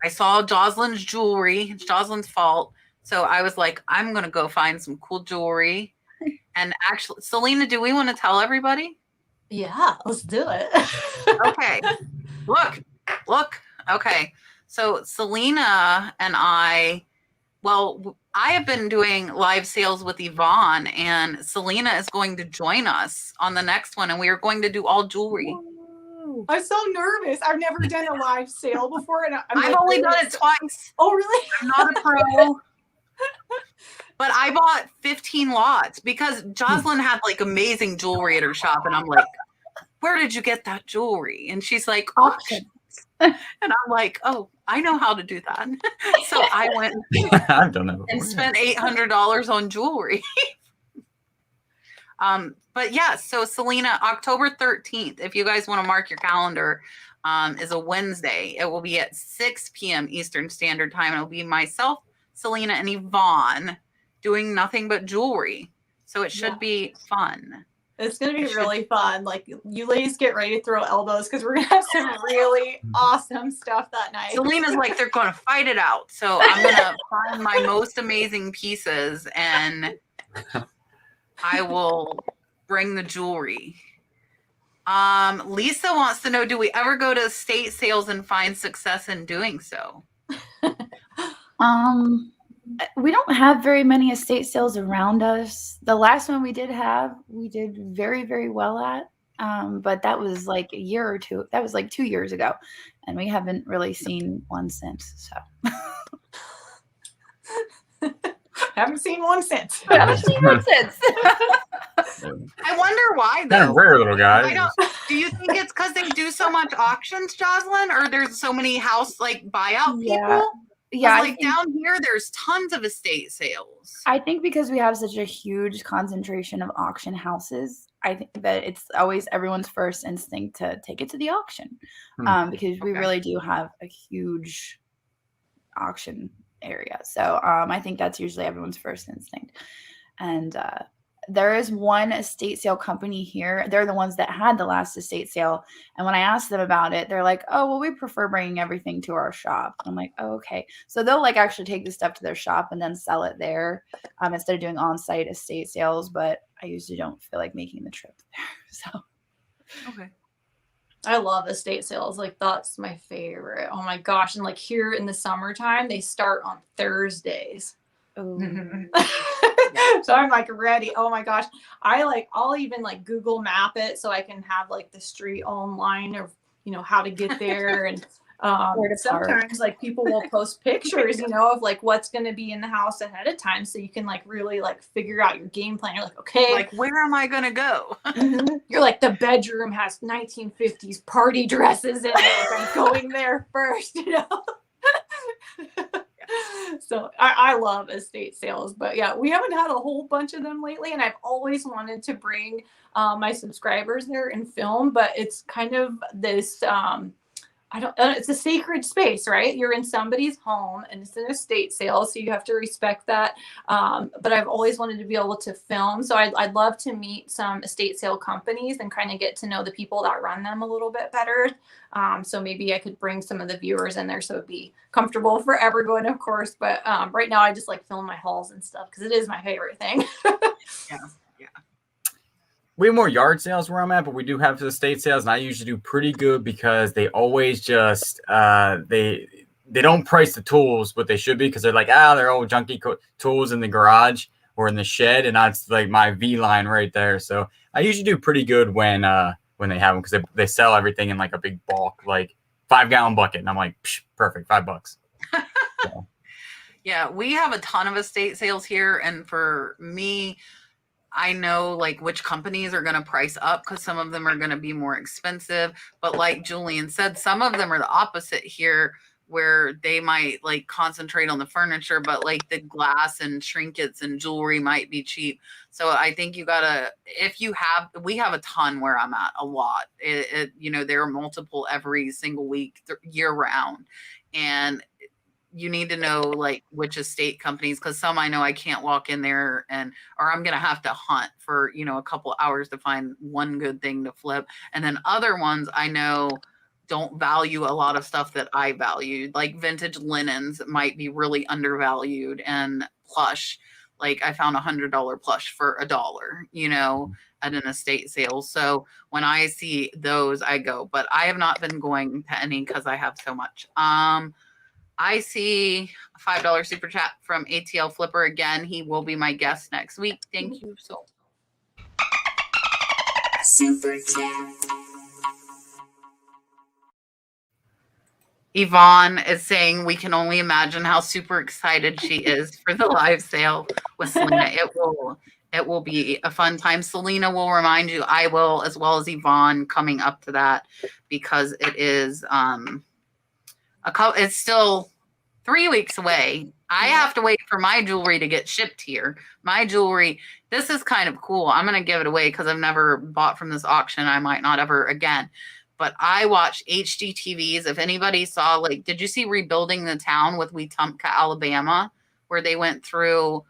Speaker 1: saw Jocelyn's jewelry. It's Jocelyn's fault. So I was like, I'm going to go find some cool jewelry. And actually, Selena, do we want to tell everybody?
Speaker 4: Yeah, let's do it.
Speaker 1: Okay. Look. Okay. So Selena and I have been doing live sales with Yvonne, and Selena is going to join us on the next one, and we are going to do all jewelry.
Speaker 5: I'm so nervous. I've never done a live sale before, and
Speaker 1: I've only done it twice.
Speaker 5: Oh, really?
Speaker 1: I'm not a pro. But I bought 15 lots because Jocelyn had like amazing jewelry at her shop, and I'm like, where did you get that jewelry? And she's like, auctions. And I'm like, oh, I know how to do that. So I went
Speaker 3: I've done that before.
Speaker 1: and spent $800 on jewelry. But yeah, so Selena, October 13th, if you guys want to mark your calendar, is a Wednesday. It will be at 6 p.m. Eastern Standard Time. It'll be myself, Selena, and Yvonne doing nothing but jewelry. So it should be fun.
Speaker 5: It's going to be really fun. Like, you ladies get ready to throw elbows because we're going to have some really awesome stuff that night.
Speaker 1: Selena's like, they're going to fight it out. So I'm going to find my most amazing pieces and I will bring the jewelry. Lisa wants to know, do we ever go to estate sales and find success in doing so?
Speaker 2: We don't have very many estate sales around us. The last one we did very, very well at. But that was like a year or two. That was like 2 years ago. And we haven't really seen one since. So
Speaker 5: Haven't seen one since.
Speaker 2: I
Speaker 1: wonder why
Speaker 3: Kind
Speaker 1: though.
Speaker 3: of rare, little guys.
Speaker 1: Do you think it's because they do so much auctions, Jocelyn, or there's so many house like buyout people?
Speaker 2: Yeah,
Speaker 1: like down here, there's tons of estate sales.
Speaker 2: I think because we have such a huge concentration of auction houses, I think that it's always everyone's first instinct to take it to the auction, because we really do have a huge auction area. So I think that's usually everyone's first instinct. And there is one estate sale company here. They're the ones that had the last estate sale. And when I asked them about it, they're like, oh, well, we prefer bringing everything to our shop. I'm like, oh, okay. So they'll like actually take the stuff to their shop and then sell it there instead of doing on-site estate sales. But I usually don't feel like making the trip there. So.
Speaker 1: Okay.
Speaker 4: I love estate sales. Like, that's my favorite. Oh my gosh. And like here in the summertime, they start on Thursdays.
Speaker 5: So I'm like ready. Oh my gosh. I'll even like Google map it so I can have like the street online of, how to get there. And sometimes like people will post pictures, of like what's going to be in the house ahead of time. So you can like really like figure out your game plan. You're like, okay,
Speaker 1: like, where am I going to go?
Speaker 5: You're like, the bedroom has 1950s party dresses in it. I'm going there first, So I love estate sales, but yeah, we haven't had a whole bunch of them lately, and I've always wanted to bring my subscribers there and film, but it's kind of this it's a sacred space, right? You're in somebody's home and it's an estate sale, so you have to respect that. But I've always wanted to be able to film, so I'd love to meet some estate sale companies and kind of get to know the people that run them a little bit better. So maybe I could bring some of the viewers in there so it'd be comfortable for everyone, of course. But right now I just like film my hauls and stuff because it is my favorite thing.
Speaker 1: Yeah.
Speaker 3: We have more yard sales where I'm at, but we do have estate sales, and I usually do pretty good because they always just they don't price the tools what they should be, because they're like, they're old junky tools in the garage or in the shed, and that's like my V line right there. So I usually do pretty good when they have them, because they sell everything in like a big bulk, like 5-gallon bucket, and I'm like, perfect, $5. So.
Speaker 1: Yeah, we have a ton of estate sales here, and for me, I know like which companies are going to price up because some of them are going to be more expensive. But like Julian said, some of them are the opposite here, where they might like concentrate on the furniture, but like the glass and trinkets and jewelry might be cheap. So I think you gotta, if you have, we have a ton where I'm at, a lot. You know, there are multiple every single week, year round. And you need to know like which estate companies, because some I know I can't walk in there or I'm gonna have to hunt for, you know, a couple hours to find one good thing to flip. And then other ones I know don't value a lot of stuff that I valued, like vintage linens might be really undervalued, and plush, like I found $100 plush for $1, you know, at an estate sale. So when I see those, I go, but I have not been going to any because I have so much. I see a $5 super chat from ATL Flipper again. He will be my guest next week. Thank you so much. Super chat. Yvonne is saying we can only imagine how super excited she is for the live sale with Selena. It will be a fun time. Selena will remind you, I will, as well as Yvonne, coming up to that, because it is it's still 3 weeks away. I have to wait for my jewelry to get shipped here. My jewelry, this is kind of cool. I'm going to give it away because I've never bought from this auction. I might not ever again. But I watch HGTVs. If anybody saw, like, did you see Rebuilding the Town with Wetumpka, Alabama, where they went through,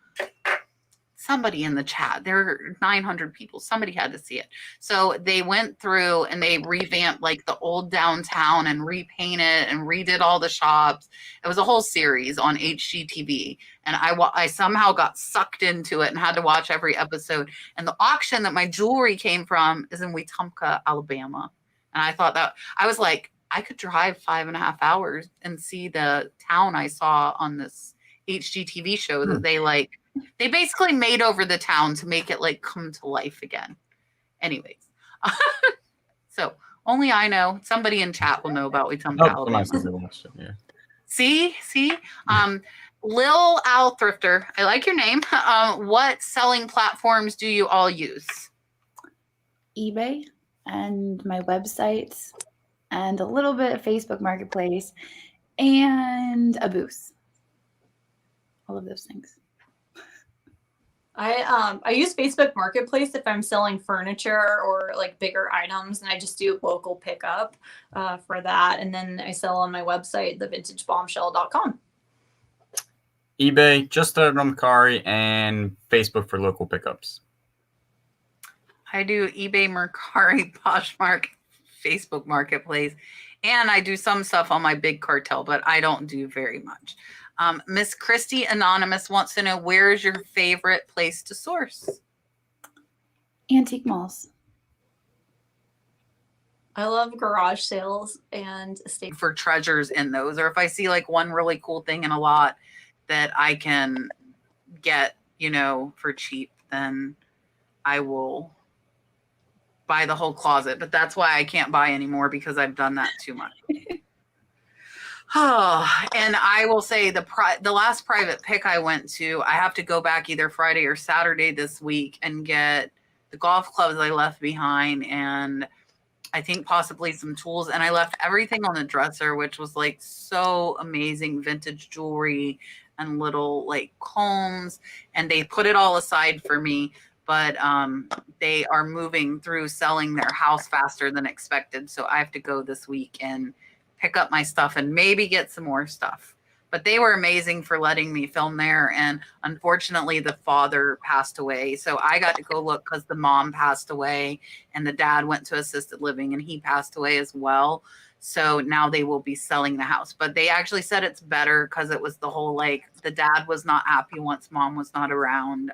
Speaker 1: somebody in the chat, there are 900 people. Somebody had to see it. So they went through and they revamped like the old downtown and repainted and redid all the shops. It was a whole series on HGTV. And I somehow got sucked into it and had to watch every episode. And the auction that my jewelry came from is in Wetumpka, Alabama. And I thought that, I was like, I could drive 5.5 hours and see the town I saw on this HGTV show that they basically made over the town to make it like come to life again. Anyways. So only I know. Somebody in chat will know about Wetumpka, Alabama.
Speaker 3: Yeah.
Speaker 1: See? Lil Al Thrifter, I like your name. What selling platforms do you all use?
Speaker 2: eBay and my website and a little bit of Facebook Marketplace and a booth. All of those things.
Speaker 5: I use Facebook Marketplace if I'm selling furniture or like bigger items, and I just do local pickup for that. And then I sell on my website, thevintagebombshell.com.
Speaker 3: eBay, just started on Mercari, and Facebook for local pickups.
Speaker 1: I do eBay, Mercari, Poshmark, Facebook Marketplace, and I do some stuff on my big cartel, but I don't do very much. Miss Christy Anonymous wants to know, where is your favorite place to source?
Speaker 2: Antique malls.
Speaker 5: I love garage sales and estate
Speaker 1: for treasures in those, or if I see like one really cool thing in a lot that I can get, you know, for cheap, then I will buy the whole closet. But that's why I can't buy anymore, because I've done that too much. And I will say the last private pick I went to, I have to go back either Friday or Saturday this week and get the golf clubs I left behind, and I think possibly some tools. And I left everything on the dresser, which was like so amazing, vintage jewelry and little like combs, and they put it all aside for me. But they are moving through selling their house faster than expected. So I have to go this week and pick up my stuff and maybe get some more stuff. But they were amazing for letting me film there. And unfortunately, the father passed away. So I got to go look because the mom passed away and the dad went to assisted living and he passed away as well. So now they will be selling the house. But they actually said it's better because it was the whole, like, the dad was not happy once mom was not around.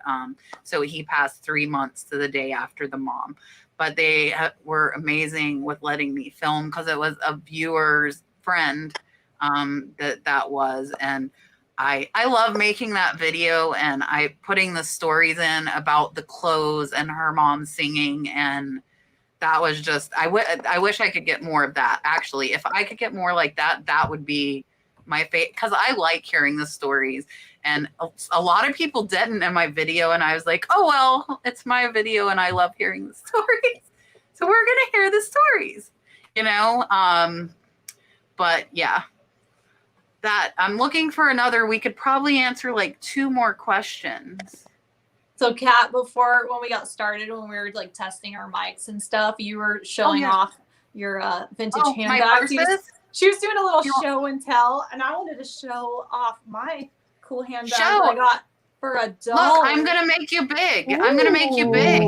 Speaker 1: So he passed 3 months to the day after the mom. But they were amazing with letting me film because it was a viewer's friend that was. And I love making that video, and I putting the stories in about the clothes and her mom singing. And that was just, I wish I could get more of that. Actually, if I could get more like that, that would be my face, because I like hearing the stories. And a lot of people didn't in my video. And I was like, oh, well, it's my video and I love hearing the stories. So we're going to hear the stories, you know? But yeah, that I'm looking for another. We could probably answer like 2 more questions.
Speaker 4: So Kat, before when we got started, when we were like testing our mics and stuff, you were showing off your vintage handbags. She was doing a little show and tell, and I wanted to show off my cool handbag that I got for $1.
Speaker 1: Look, I'm gonna make you big. I'm gonna make you big.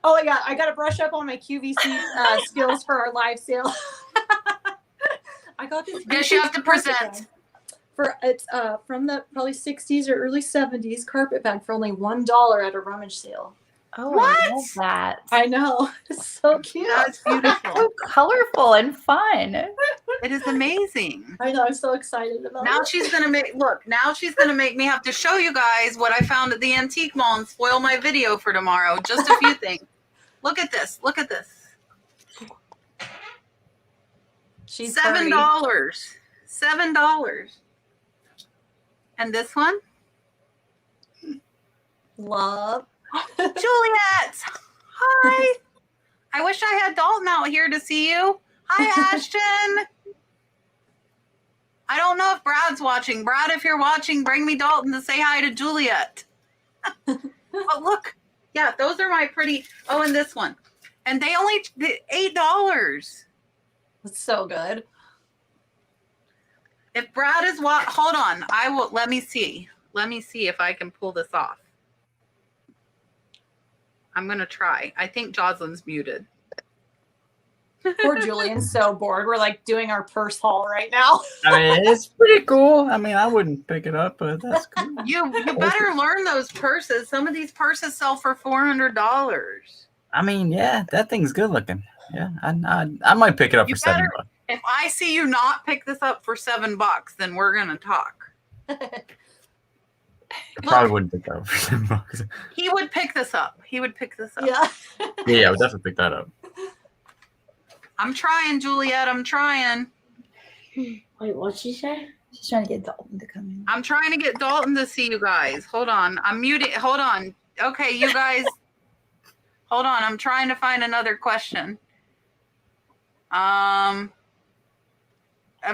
Speaker 4: Oh my god, I gotta brush up on my QVC skills for our live sale. I got this.
Speaker 1: Yes, you have to present.
Speaker 4: It's from the probably 60s or early 70s carpet bag for only $1 at a rummage sale.
Speaker 2: Oh,
Speaker 1: What?
Speaker 2: I love that.
Speaker 4: I know. It's so cute.
Speaker 1: That's beautiful.
Speaker 2: So colorful and fun.
Speaker 1: It is amazing.
Speaker 4: I know. I'm so excited about
Speaker 1: Now
Speaker 4: it.
Speaker 1: she's gonna make me have to show you guys what I found at the antique mall and spoil my video for tomorrow. Just a few things. Look at this. Look at this.
Speaker 4: She's
Speaker 1: $7. $7. And this one?
Speaker 4: Love.
Speaker 1: Juliet! Hi! I wish I had Dalton out here to see you. Hi, Ashton! I don't know if Brad's watching. Brad, if you're watching, bring me Dalton to say hi to Juliet. But look. Yeah, those are my pretty... Oh, and this one. And they only... $8.
Speaker 4: That's so good.
Speaker 1: If Brad is hold on, I will. Let me see. Let me see if I can pull this off. I'm gonna try. I think Jocelyn's muted.
Speaker 4: Poor Julian's so bored. We're like doing our purse haul right now.
Speaker 3: I mean, it's pretty cool. I mean, I wouldn't pick it up, but that's cool.
Speaker 1: You better learn those purses. Some of these purses sell for $400.
Speaker 3: I mean, yeah, that thing's good looking. Yeah, I might pick it up for $7.
Speaker 1: If I see you not pick this up for $7, then we're gonna talk.
Speaker 3: I probably wouldn't pick that up for $7.
Speaker 1: He would pick this up. He would pick this up.
Speaker 4: Yeah.
Speaker 3: Yeah, I would definitely pick that up.
Speaker 1: I'm trying, Juliet. I'm trying.
Speaker 6: Wait, what'd she say?
Speaker 2: She's trying to get Dalton to come in.
Speaker 1: I'm trying to get Dalton to see you guys. Hold on. I'm muted. Hold on. Okay, you guys. Hold on. I'm trying to find another question. Of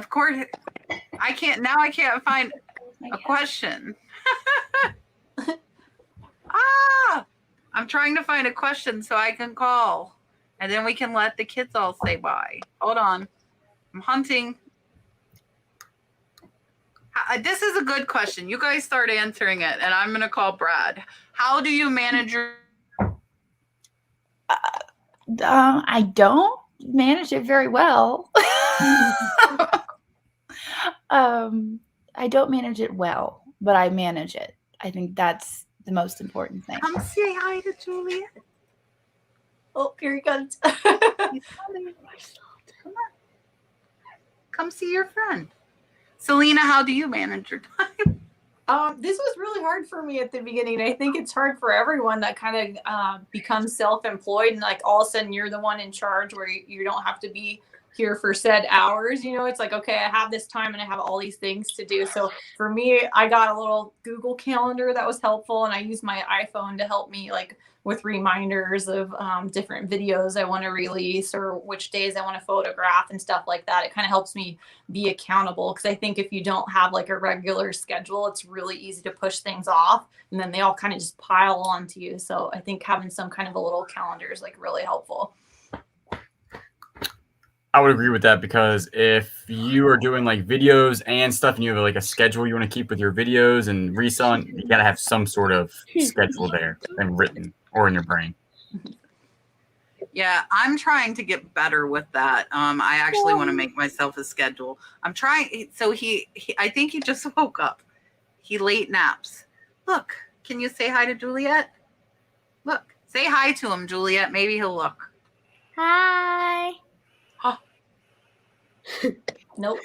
Speaker 1: course, I can't find a question. I'm trying to find a question so I can call. And then we can let the kids all say bye. Hold on. I'm hunting. This is a good question. You guys start answering it, and I'm going to call Brad. How do you manage your...
Speaker 2: I don't manage it very well. I don't manage it well, but I manage it. I think that's the most important thing.
Speaker 1: Come say hi to Juliet.
Speaker 4: Oh, here he comes.
Speaker 1: He's coming. Come on. Come see your friend. Selena, how do you manage your time?
Speaker 4: This was really hard for me at the beginning. I think it's hard for everyone that kind of becomes self-employed and like all of a sudden you're the one in charge where you don't have to be here for said hours. You know, it's like, okay, I have this time and I have all these things to do. So for me, I got a little Google Calendar that was helpful, and I use my iPhone to help me like with reminders of different videos I want to release or which days I want to photograph and stuff like that. It kind of helps me be accountable, because I think if you don't have like a regular schedule, it's really easy to push things off and then they all kind of just pile onto you. So I think having some kind of a little calendar is like really helpful.
Speaker 3: I would agree with that, because if you are doing like videos and stuff and you have like a schedule you want to keep with your videos and reselling, you got to have some sort of schedule there and written or in your brain.
Speaker 1: Yeah, I'm trying to get better with that. I actually want to make myself a schedule. I'm trying. So I think he just woke up. He late naps. Look, can you say hi to Juliet? Look, say hi to him, Juliet. Maybe he'll look.
Speaker 6: Hi.
Speaker 4: Nope.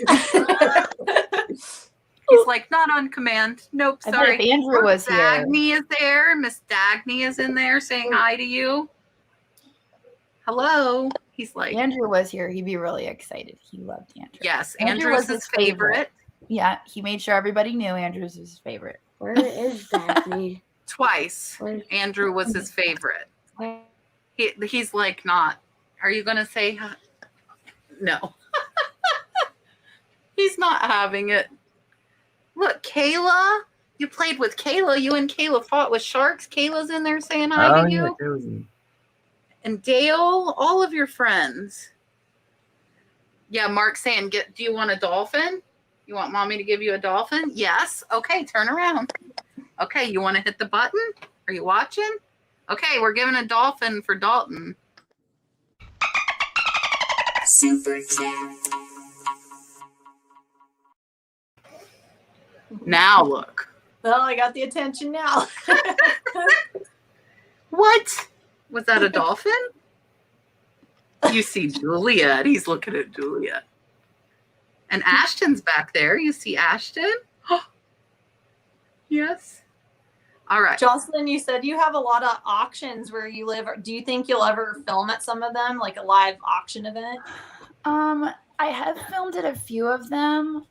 Speaker 1: He's like, not on command. Nope,
Speaker 2: I
Speaker 1: sorry.
Speaker 2: bet if Andrew was here.
Speaker 1: Dagny is there. Miss Dagny is in there saying hi to you. Hello. He's like,
Speaker 2: Andrew was here, he'd be really excited. He loved Andrew.
Speaker 1: yes,
Speaker 2: Andrew
Speaker 1: Andrew's
Speaker 2: was
Speaker 1: his favorite.
Speaker 2: Yeah, he made sure everybody knew Andrew's his favorite.
Speaker 6: Where is Daphne?
Speaker 1: Twice.
Speaker 6: Where's
Speaker 1: Andrew was his favorite.
Speaker 6: where?
Speaker 1: He's like, not. Are you going to say no? He's not having it. Look, Kayla. You played with Kayla. You and Kayla fought with sharks. Kayla's in there saying hi to you.
Speaker 3: Josie.
Speaker 1: And Dale, all of your friends. Yeah, Mark's saying, do you want a dolphin? You want mommy to give you a dolphin? Yes. Okay, turn around. Okay, you want to hit the button? Are you watching? Okay, we're giving a dolphin for Dalton.
Speaker 7: Super chat.
Speaker 1: Now look.
Speaker 5: Well, I got the attention now.
Speaker 1: What? Was that a dolphin? You see Juliet. He's looking at Juliet. And Ashton's back there. You see Ashton? Yes. All right.
Speaker 4: Jocelyn, you said you have a lot of auctions where you live. Do you think you'll ever film at some of them, like a live auction event?
Speaker 2: I have filmed at a few of them,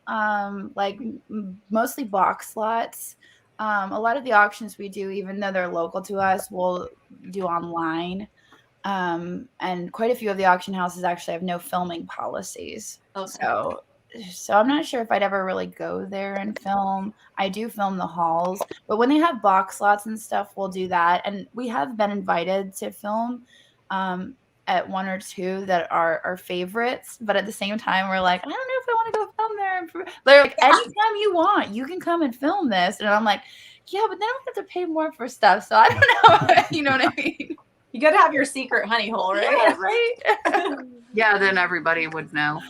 Speaker 2: mostly box lots. A lot of the auctions we do, even though they're local to us, we'll do online. And quite a few of the auction houses actually have no filming policies.
Speaker 4: Okay.
Speaker 2: So I'm not sure if I'd ever really go there and film. I do film the halls, but when they have box lots and stuff, we'll do that. And we have been invited to film at one or two that are our favorites. But at the same time, we're like, I don't know if I want to go film there. They're like, anytime you want, you can come and film this. And I'm like, yeah, but then I have to pay more for stuff. So I don't know. You know what I mean?
Speaker 4: You got to have your secret honey hole, right?
Speaker 2: Yeah, right?
Speaker 1: Yeah, then everybody would know.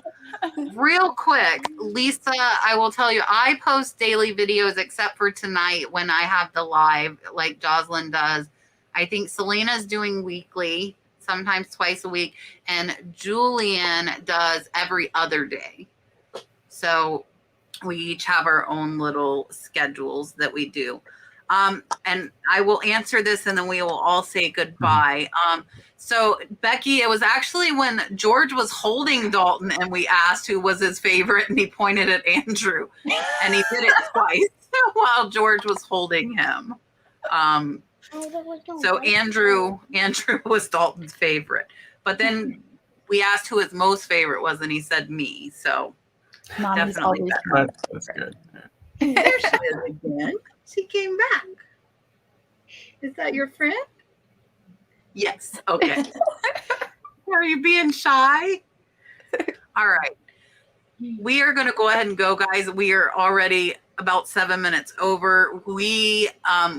Speaker 1: Real quick, Lisa, I will tell you, I post daily videos except for tonight when I have the live, like Jocelyn does. I think Selena's doing weekly, sometimes twice a week, and Julian does every other day. So we each have our own little schedules that we do. And I will answer this and then we will all say goodbye. So Becky, it was actually when George was holding Dalton and we asked who was his favorite and he pointed at Andrew and he did it twice while George was holding him. So Andrew was Dalton's favorite, but then we asked who his most favorite was and he said me. So
Speaker 2: Mommy's
Speaker 1: definitely
Speaker 2: always
Speaker 1: better.
Speaker 3: That's good.
Speaker 1: There she is again. She came back. Is that your friend? Yes. Okay. Are you being shy? All right. We are going to go ahead and go, guys. We are already about 7 minutes over. We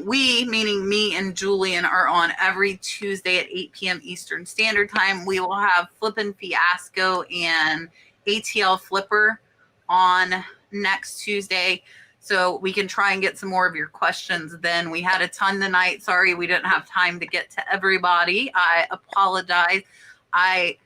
Speaker 1: meaning me and Julian, are on every Tuesday at 8 p.m. Eastern Standard Time. We will have Flippin' Fiasco and ATL Flipper on next Tuesday. So we can try and get some more of your questions then. We had a ton tonight. Sorry we didn't have time to get to everybody. I apologize. I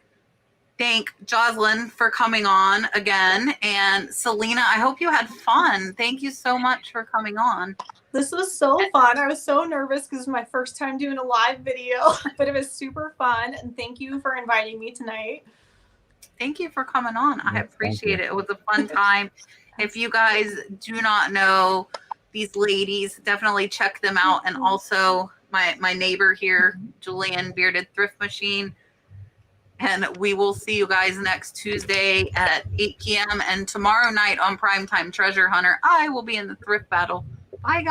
Speaker 1: thank Jocelyn for coming on again. And Selena, I hope you had fun. Thank you so much for coming on.
Speaker 5: This was so fun. I was so nervous because it was my first time doing a live video, but it was super fun. And thank you for inviting me tonight.
Speaker 1: Thank you for coming on. I appreciate it. It was a fun time. If you guys do not know these ladies, definitely check them out. And also my neighbor here, Julian, Bearded Thrift Machine. And we will see you guys next Tuesday at 8 p.m. And tomorrow night on Primetime Treasure Hunter, I will be in the thrift battle. Bye, guys.